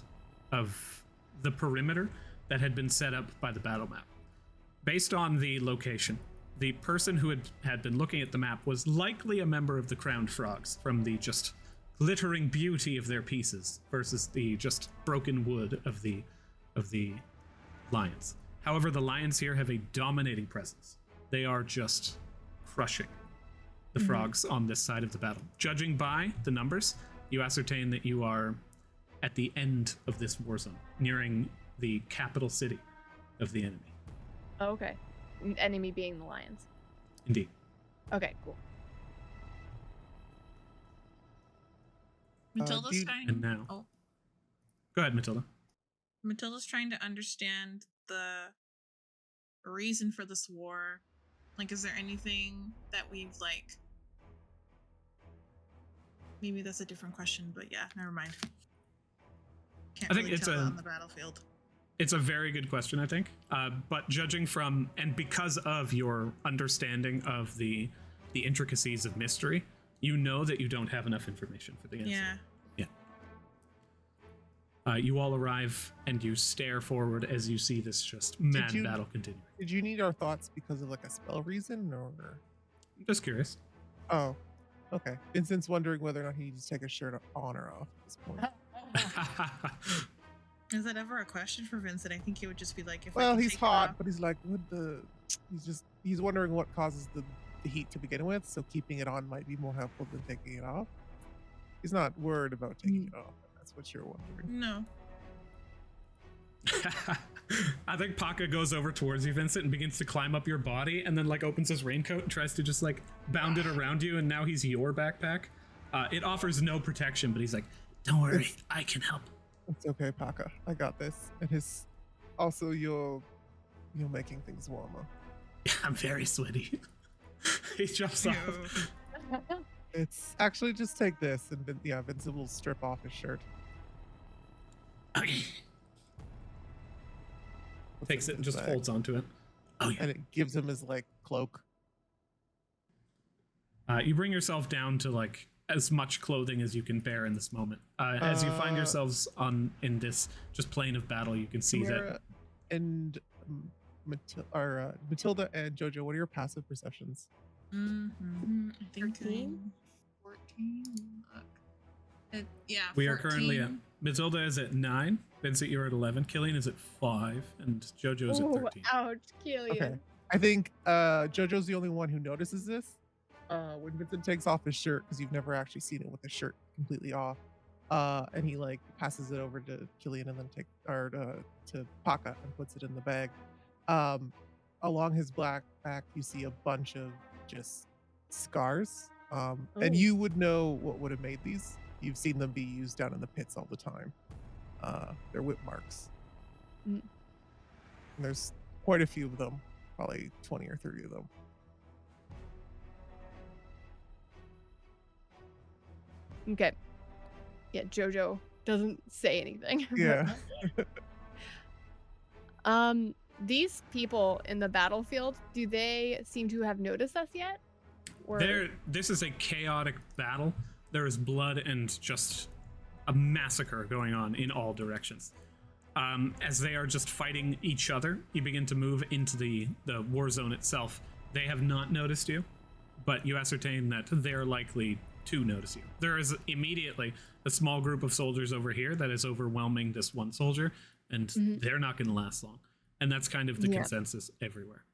of the perimeter that had been set up by the battle map. Based on the location, the person who had been looking at the map was likely a member of the Crowned Frogs from the just glittering beauty of their pieces versus the just broken wood of the lions. However, the lions here have a dominating presence. They are just crushing the frogs on this side of the battle. Judging by the numbers, you ascertain that you are at the end of this war zone, nearing the capital city of the enemy. Oh, okay. Enemy being the lions. Indeed. Okay, cool. Matilda's dude, trying. And now, Oh, go ahead, Matilda. Matilda's trying to understand the reason for this war. Like, is there anything that we've like? Maybe that's a different question, but yeah, never mind. Can't I think really it's tell a- that on the battlefield. It's a very good question, I think. But judging from, and because of your understanding of the intricacies of mystery, you know that you don't have enough information for the answer. Yeah. You all arrive and you stare forward as you see this just mad you- battle continue. Did you need our thoughts because of like a spell reason, or? Just curious. Oh, okay. Vincent's wondering whether or not he needs to take his shirt on or off at this point. Is that ever a question for Vincent? I think he would just be like, if I Well, can he's take it hot, off- but he's like, he's wondering what causes the heat to begin with. So keeping it on might be more helpful than taking it off. He's not worried about taking it off. That's what you're wondering. No. I think Paka goes over towards you, Vincent, and begins to climb up your body, and then like opens his raincoat and tries to just like bound it around you, and now he's your backpack. It offers no protection, but he's like, Don't worry, I can help. It's okay, Paka. I got this. And his Also, you're making things warmer. I'm very sweaty. He jumps off. It's actually just take this, and Vince will strip off his shirt. Okay. Puts Takes in it and his just bag, holds onto it. Oh yeah. and it gives him his like cloak. You bring yourself down to like as much clothing as you can bear in this moment. As you find yourselves in this just plane of battle, you can see Tamara that and Matilda and Jojo, what are your passive perceptions? Mm-hmm. I think 13? 14. Look. Yeah. we are currently at 14. Matilda is at 9, Vincent you're at 11, Killian is at 5, and Jojo is at Oh, 13. ouch, Killian. Okay. I think Jojo's the only one who notices this. When Vincent takes off his shirt, because you've never actually seen it with the shirt completely off, and he like passes it over to Killian and then to Paka and puts it in the bag. Along his black back, you see a bunch of just scars, and Oh. you would know what would have made these. You've seen them be used down in the pits all the time. They're whip marks. Mm. And there's quite a few of them, probably 20 or 30 of them. Okay. Yeah, Jojo doesn't say anything. Yeah. These people in the battlefield, do they seem to have noticed us yet? Or This is a chaotic battle. There is blood and just a massacre going on in all directions. As they are just fighting each other, you begin to move into the war zone itself. They have not noticed you, but you ascertain that they're likely to notice you. There is immediately a small group of soldiers over here that is overwhelming this one soldier, and they're not going to last long. And that's kind of the Yeah. consensus everywhere.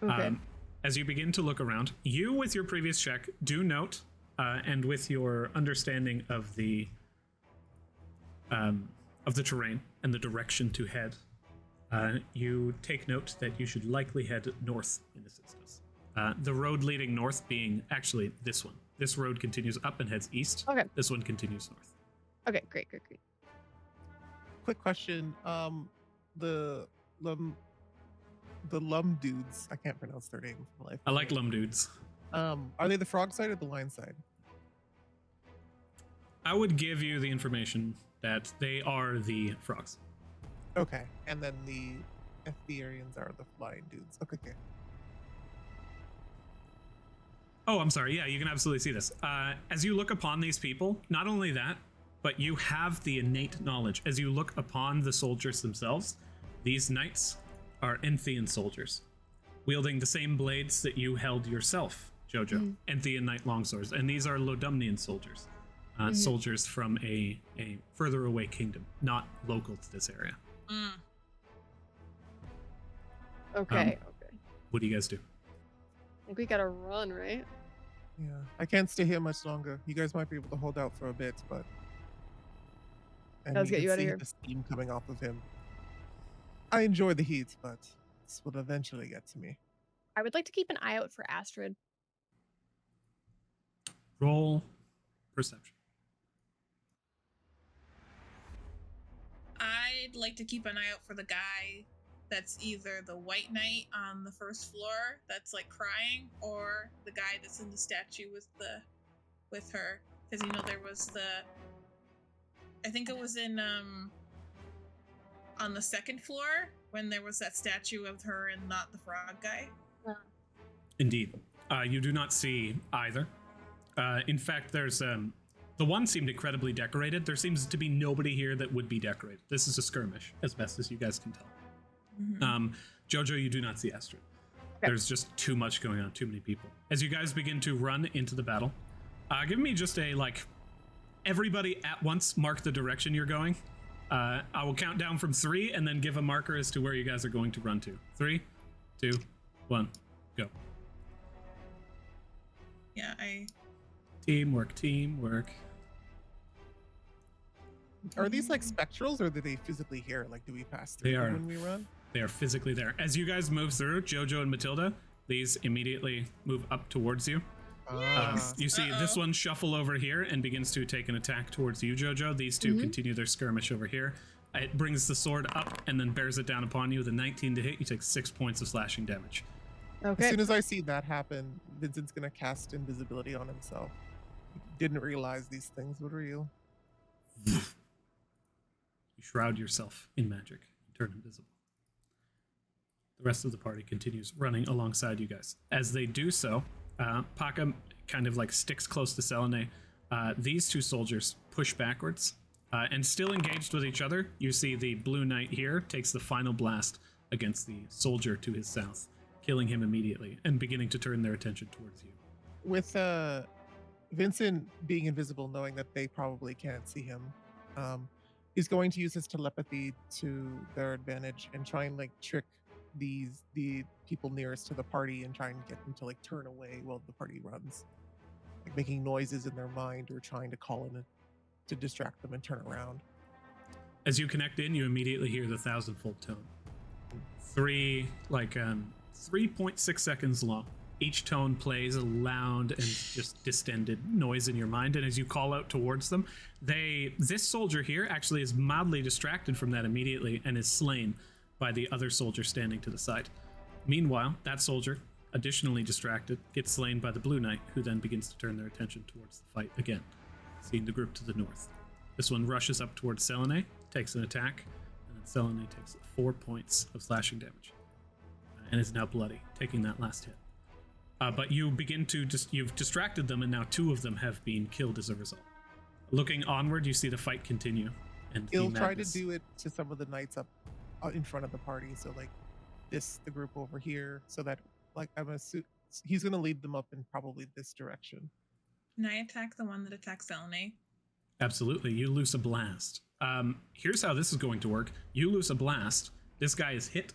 okay. As you begin to look around, you, with your previous check, do note, and with your understanding of the terrain and the direction to head, you take note that you should likely head north in this instance. The road leading north being actually this one. This road continues up and heads east. Okay. This one continues north. Okay, great. Quick question. The Lum dudes, I can't pronounce their name for life. I like Lum dudes. Are they the frog side or the lion side? I would give you the information that they are the frogs. Okay. And then the Etherians are the lion dudes. Okay. Oh, I'm sorry. Yeah, you can absolutely see this. As you look upon these people, not only that, but you have the innate knowledge. As you look upon the soldiers themselves, these knights are Enthean soldiers, wielding the same blades that you held yourself, Jojo, Enthean knight longswords. And these are Lodumnian soldiers, soldiers from a further away kingdom, not local to this area. Mm. Okay. What do you guys do? I think we gotta run, right? Yeah. I can't stay here much longer. You guys might be able to hold out for a bit, but. And Let's get can you outta see here. the steam coming off of him. I enjoy the heat, but this will eventually get to me. I would like to keep an eye out for Astrid. Roll perception. I'd like to keep an eye out for the guy that's either the white knight on the first floor that's like crying, or the guy that's in the statue with her. Because there was I think it was in on the second floor when there was that statue of her and not the frog guy. Indeed. You do not see either. In fact, there's the one seemed incredibly decorated. There seems to be nobody here that would be decorated. This is a skirmish, as best as you guys can tell. Jojo, you do not see Astrid. Okay. There's just too much going on, too many people. As you guys begin to run into the battle, give me just a, everybody at once mark the direction you're going. I will count down from 3 and then give a marker as to where you guys are going to run to. 3, 2, 1, go. Yeah, Teamwork. Are these like spectrals, or do they physically hear? Like, do we pass through They them are. when we run? They are physically there. As you guys move through, Jojo and Matilda, these immediately move up towards you. You see this one shuffle over here and begins to take an attack towards you, Jojo. These two continue their skirmish over here. It brings the sword up and then bears it down upon you with a 19 to hit. You take 6 points of slashing damage. Okay. As soon as I see that happen, Vincent's gonna cast invisibility on himself. He didn't realize these things were real. You shroud yourself in magic and turn invisible. The rest of the party continues running alongside you guys. As they do so, Paka kind of like sticks close to Selene. These two soldiers push backwards, and still engaged with each other. You see the Blue Knight here takes the final blast against the soldier to his south, killing him immediately and beginning to turn their attention towards you. With Vincent being invisible, knowing that they probably can't see him, he's going to use his telepathy to their advantage and try and like trick the people nearest to the party and try and get them to like turn away while the party runs, like making noises in their mind or trying to call in to distract them and turn around. As you connect in, you immediately hear the 1,000-fold tone. 3.6 seconds long. Each tone plays a loud and just distended noise in your mind, and as you call out towards them, this soldier here actually is mildly distracted from that immediately and is slain by the other soldier standing to the side. Meanwhile, that soldier, additionally distracted, gets slain by the Blue Knight, who then begins to turn their attention towards the fight again, seeing the group to the north. This one rushes up towards Selene, takes an attack, and then Selene takes 4 points of slashing damage, and is now bloody, taking that last hit. But you begin to you've distracted them, and now 2 of them have been killed as a result. Looking onward, you see the fight continue, and He'll try to do it to some of the knights up in front of the party, so like the group over here, so that like he's gonna lead them up in probably this direction. Can I attack the one that attacks Selene? Absolutely. You loose a blast. Here's how this is going to work. You loose a blast. This guy is hit,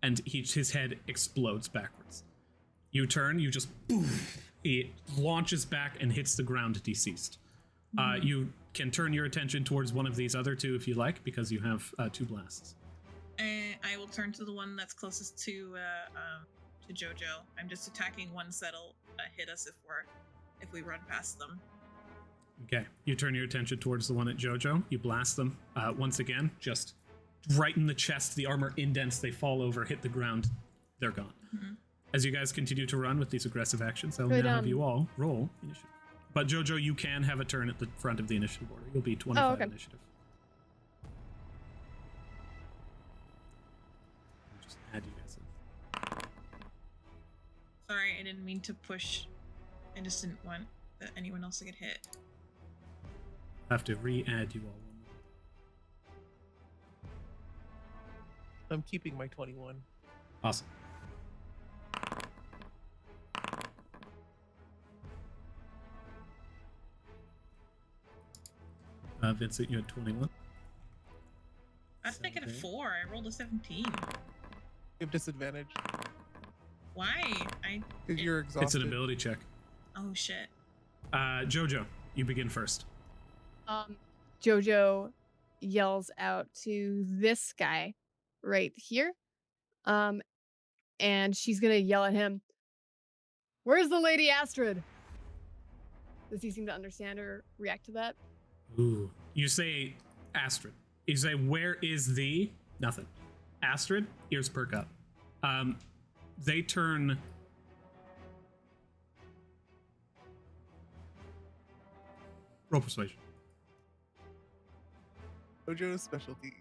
and his head explodes backwards. You turn, you just boom. He launches back and hits the ground deceased. You can turn your attention towards one of these other 2 if you like, because you have 2 blasts. I will turn to the one that's closest to Jojo. I'm just attacking ones that'll hit us if we run past them. Okay, you turn your attention towards the one at Jojo. You blast them. Once again, just right in the chest. The armor indents. They fall over, hit the ground. They're gone. Mm-hmm. As you guys continue to run with these aggressive actions, I'll now have you all roll initiative. But Jojo, you can have a turn at the front of the initiative order. You'll be 25 initiative. I'll just add you guys in. Sorry, I didn't mean to push. I just didn't want anyone else to get hit. I have to re-add you all. I'm keeping my 21. Awesome. Vincent, you had 21. That's negative 4. I rolled a 17. You have disadvantage. Why? Because you're exhausted. It's an ability check. Oh shit. Jojo, you begin first. Jojo yells out to this guy right here. And she's gonna yell at him. Where's the Lady Astrid? Does he seem to understand or react to that? Ooh. You say Astrid. You say, where is the... Nothing. Astrid, ears perk up. They turn... Roll persuasion. Jojo's specialty.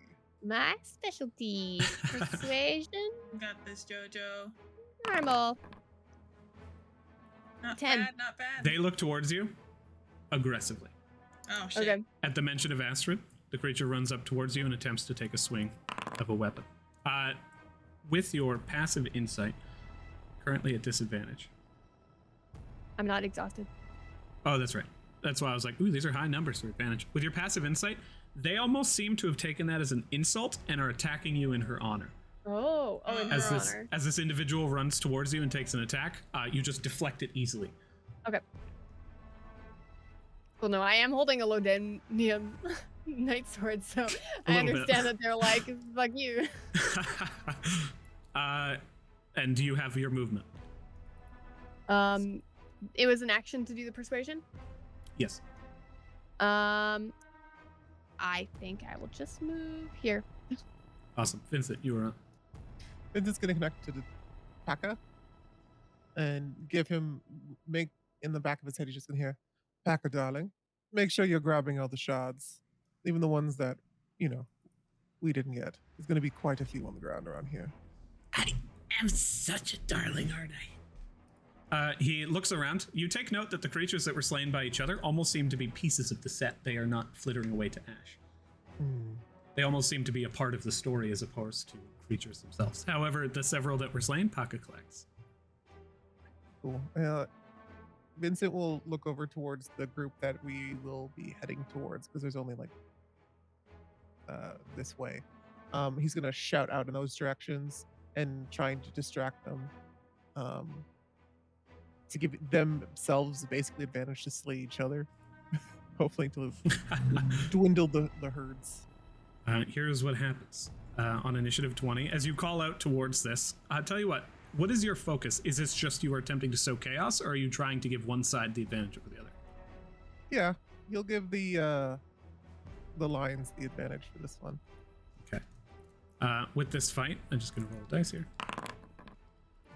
My specialty. Persuasion. Got this, Jojo. Normal. Not 10. bad, not bad. They look towards you aggressively. Oh shit. Okay. At the mention of Astrid, the creature runs up towards you and attempts to take a swing of a weapon. With your passive insight, currently at disadvantage. I'm not exhausted. Oh, that's right. That's why I was like, ooh, these are high numbers for advantage. With your passive insight, they almost seem to have taken that as an insult and are attacking you in her honor. Oh, in her honor. As this individual runs towards you and takes an attack, you just deflect it easily. Okay. Well, no, I am holding a Lodenium Night Sword, so I understand that they're like, fuck you. And do you have your movement? It was an action to do the persuasion? Yes. I I think I will just move here. Awesome. Vincent, you were on. Vincent's gonna connect to the Paka and make in the back of his head. He's just gonna hear, "Paka, darling, make sure you're grabbing all the shards, even the ones that we didn't get. There's gonna be quite a few on the ground around here." I am such a darling, aren't I? He looks around. You take note that the creatures that were slain by each other almost seem to be pieces of the set. They are not flittering away to ash. They almost seem to be a part of the story as opposed to creatures themselves. However, the several that were slain, Paka collects. Cool. Vincent will look over towards the group that we will be heading towards, because there's only like this way. He's gonna shout out in those directions and trying to distract them, to give themselves basically advantage to slay each other, hopefully to dwindle the herds. Here's what happens on initiative 20. As you call out towards this, tell you what is your focus? Is this just you are attempting to sow chaos, or are you trying to give one side the advantage over the other? Yeah, you'll give the lions the advantage for this one. Okay. With this fight, I'm just going to roll dice here.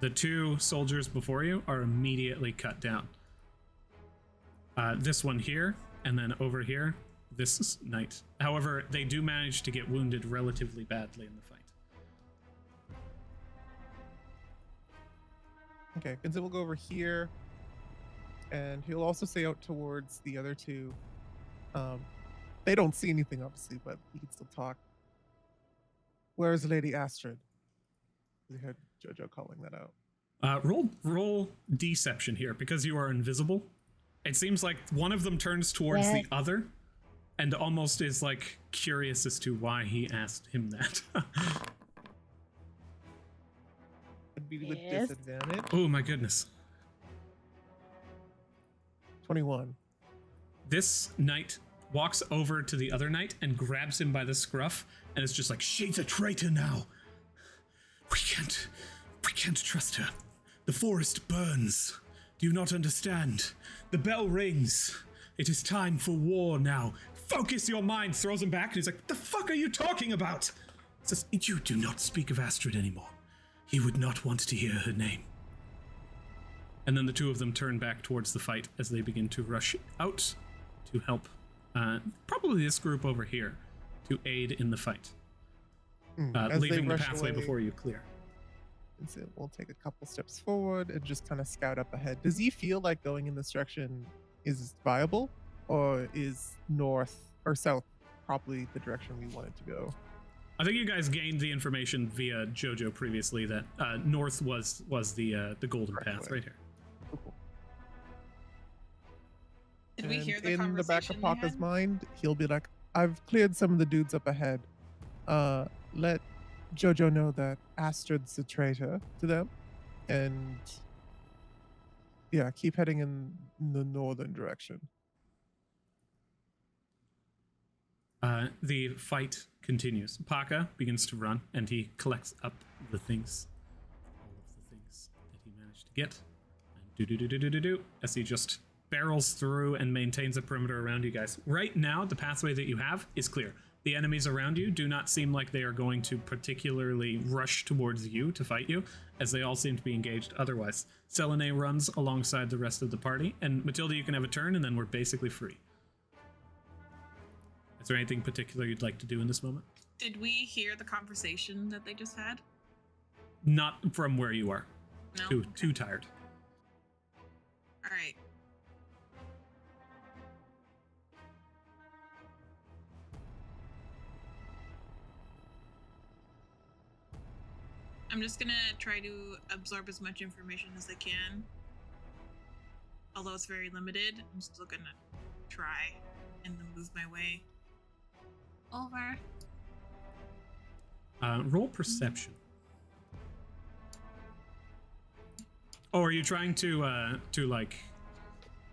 The two soldiers before you are immediately cut down. This one here, and then over here, this knight. However, they do manage to get wounded relatively badly in the fight. Okay, Vincent will go over here, and he'll also say out towards the other two. They don't see anything, obviously, but he can still talk. Where's Lady Astrid? We heard Jojo calling that out. Roll deception here, because you are invisible. It seems like one of them turns towards the other, and almost is like curious as to why he asked him that. It'd be with disadvantage. Oh my goodness. 21. This knight walks over to the other knight and grabs him by the scruff, and it's just like, She's a traitor now. We can't trust her. The forest burns. Do you not understand? The bell rings. It is time for war now. Focus your mind. throws him back, and he's like, what the fuck are you talking about? Says, you do not speak of Astrid anymore. He would not want to hear her name. And then the two of them turn back towards the fight as they begin to rush out to help probably this group over here to aid in the fight. Leaving the pathway before you clear. Vincent will take a couple steps forward and just kind of scout up ahead. Does he feel like going in this direction is viable, or is north or south probably the direction we wanted to go? I think you guys gained the information via Jojo previously that north was the golden path right here. Cool. Did we hear the in conversation the back of they Paka's had? mind, he'll be like, I've cleared some of the dudes up ahead. Let Jojo know that Astrid's a traitor to them, and yeah, keep heading in the northern direction. The fight continues. Paka begins to run, and he collects up the things, all of the things that he managed to get, and as he just barrels through and maintains a perimeter around you guys. Right now, the pathway that you have is clear. The enemies around you do not seem like they are going to particularly rush towards you to fight you, as they all seem to be engaged otherwise. Selene runs alongside the rest of the party, and Matilda, you can have a turn, and then we're basically free. Is there anything particular you'd like to do in this moment? Did we hear the conversation that they just had? Not from where you are. No. Too tired. All right. I'm just gonna try to absorb as much information as I can. Although it's very limited, I'm still gonna try and then move my way over. Roll perception. Oh, are you trying to like,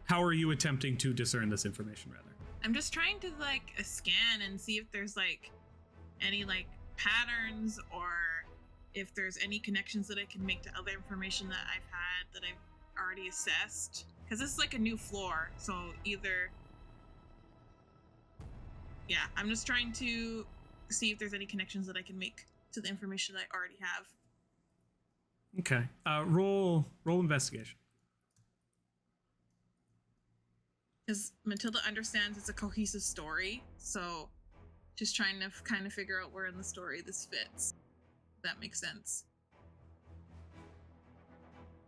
how are you attempting to discern this information, rather? I'm just trying to like scan and see if there's like any like patterns, or if there's any connections that I can make to other information that I've had that I've already assessed. Because this is like a new floor, so either Yeah, I'm just trying to see if there's any connections that I can make to the information I already have. Okay. Roll investigation. Because Matilda understands it's a cohesive story, so just trying to kind of figure out where in the story this fits. If that makes sense.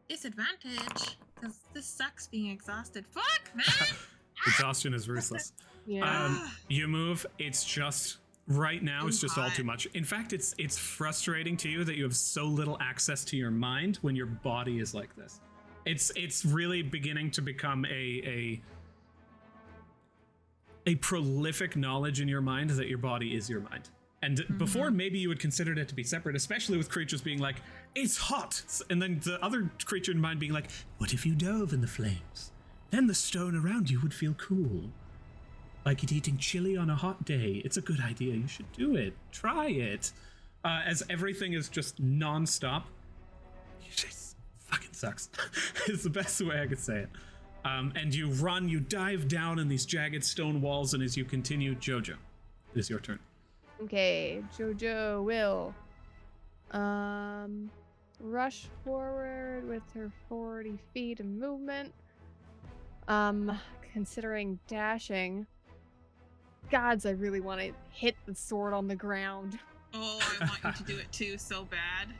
Disadvantage, because this sucks being exhausted. Fuck, man! Exhaustion is ruthless. Yeah. You move. It's just right now. It's just all hot. too much. In fact, it's frustrating to you that you have so little access to your mind when your body is like this. It's really beginning to become a prolific knowledge in your mind that your body is your mind. And before, maybe you would consider it to be separate, especially with creatures being like, it's hot. And then the other creature in mind being like, what if you dove in the flames? Then the stone around you would feel cool. Like eating chili on a hot day. It's a good idea. You should do it. Try it. As everything is just non-stop. It just fucking sucks. It's the best way I could say it. And you run, you dive down in these jagged stone walls, and as you continue, Jojo, it is your turn. Okay, Jojo will rush forward with her 40 feet of movement. Considering dashing, gods, I really want to hit the sword on the ground. Oh, I want you to do it too, so bad.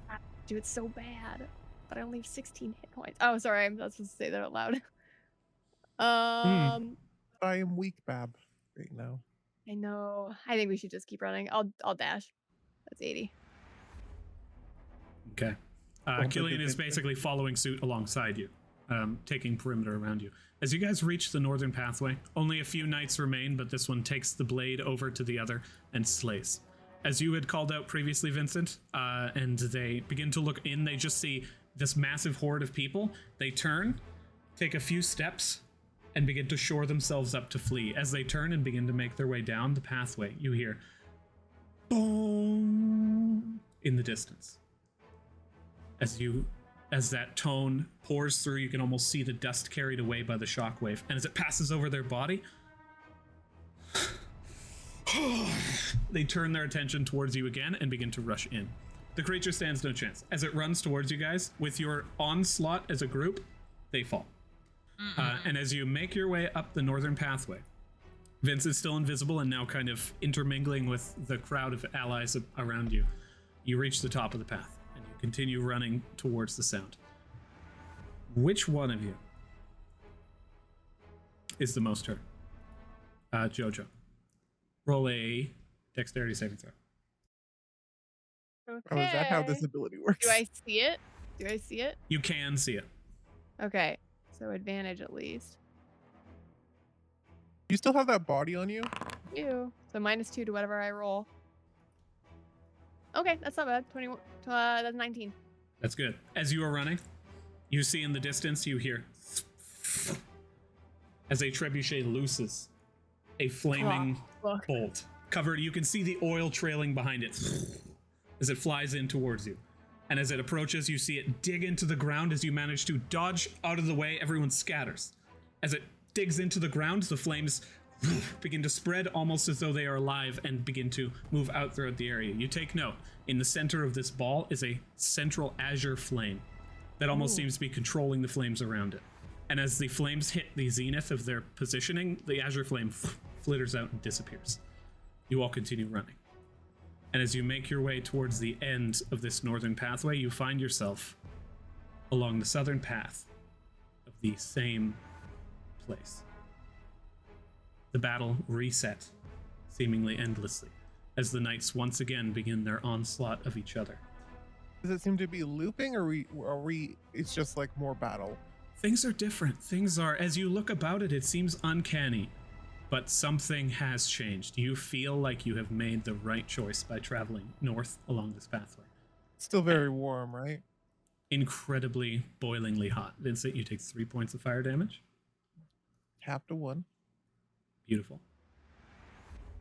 I do it so bad, but I only have 16 hit points. Oh, sorry, I'm not supposed to say that out loud. I am weak, Bab, right now. I know. I think we should just keep running. I'll dash. That's 80. Okay. Killian is basically following suit alongside you, taking perimeter around you. As you guys reach the northern pathway, only a few knights remain, but this one takes the blade over to the other and slays. As you had called out previously, Vincent, and they begin to look in, they just see this massive horde of people. They turn, take a few steps, and begin to shore themselves up to flee. As they turn and begin to make their way down the pathway, you hear boom in the distance. As that tone pours through, you can almost see the dust carried away by the shockwave. And as it passes over their body, they turn their attention towards you again and begin to rush in. The creature stands no chance. As it runs towards you guys, with your onslaught as a group, they fall. And as you make your way up the northern pathway, Vince is still invisible and now kind of intermingling with the crowd of allies around you. You reach the top of the path. Continue running towards the sound. Which one of you is the most hurt? Jojo. Roll a dexterity saving throw. Okay. Oh, is that how this ability works? Do I see it? Do I see it? You can see it. Okay. So advantage at least. You still have that body on you? You. So -2 to whatever I roll. Okay, that's not bad. 21. That's 19. That's good. As you are running, you see in the distance, you hear as a trebuchet looses a flaming bolt covered. You can see the oil trailing behind it as it flies in towards you. And as it approaches, you see it dig into the ground. As you manage to dodge out of the way, everyone scatters. As it digs into the ground, the flames begin to spread almost as though they are alive and begin to move out throughout the area. You take note, in the center of this ball is a central azure flame that almost seems to be controlling the flames around it. And as the flames hit the zenith of their positioning, the azure flame flitters out and disappears. You all continue running. And as you make your way towards the end of this northern pathway, you find yourself along the southern path of the same place. The battle reset, seemingly endlessly, as the knights once again begin their onslaught of each other. Does it seem to be looping, or it's just like more battle? Things are different. Things are, as you look about it, it seems uncanny, but something has changed. You feel like you have made the right choice by traveling north along this pathway. Still very warm, right? Incredibly boilingly hot. Vincent, you take 3 points of fire damage. Half to 1. Beautiful.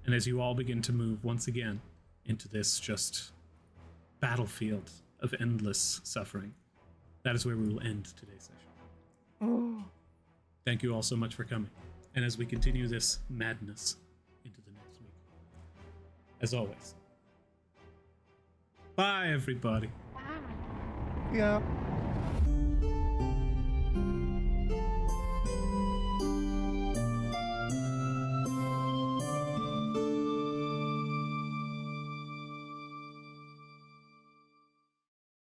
And as you all begin to move once again into this just battlefield of endless suffering, that is where we will end today's session. Thank you all so much for coming. and as we continue this madness into the next week. As always. Bye, everybody. Yeah.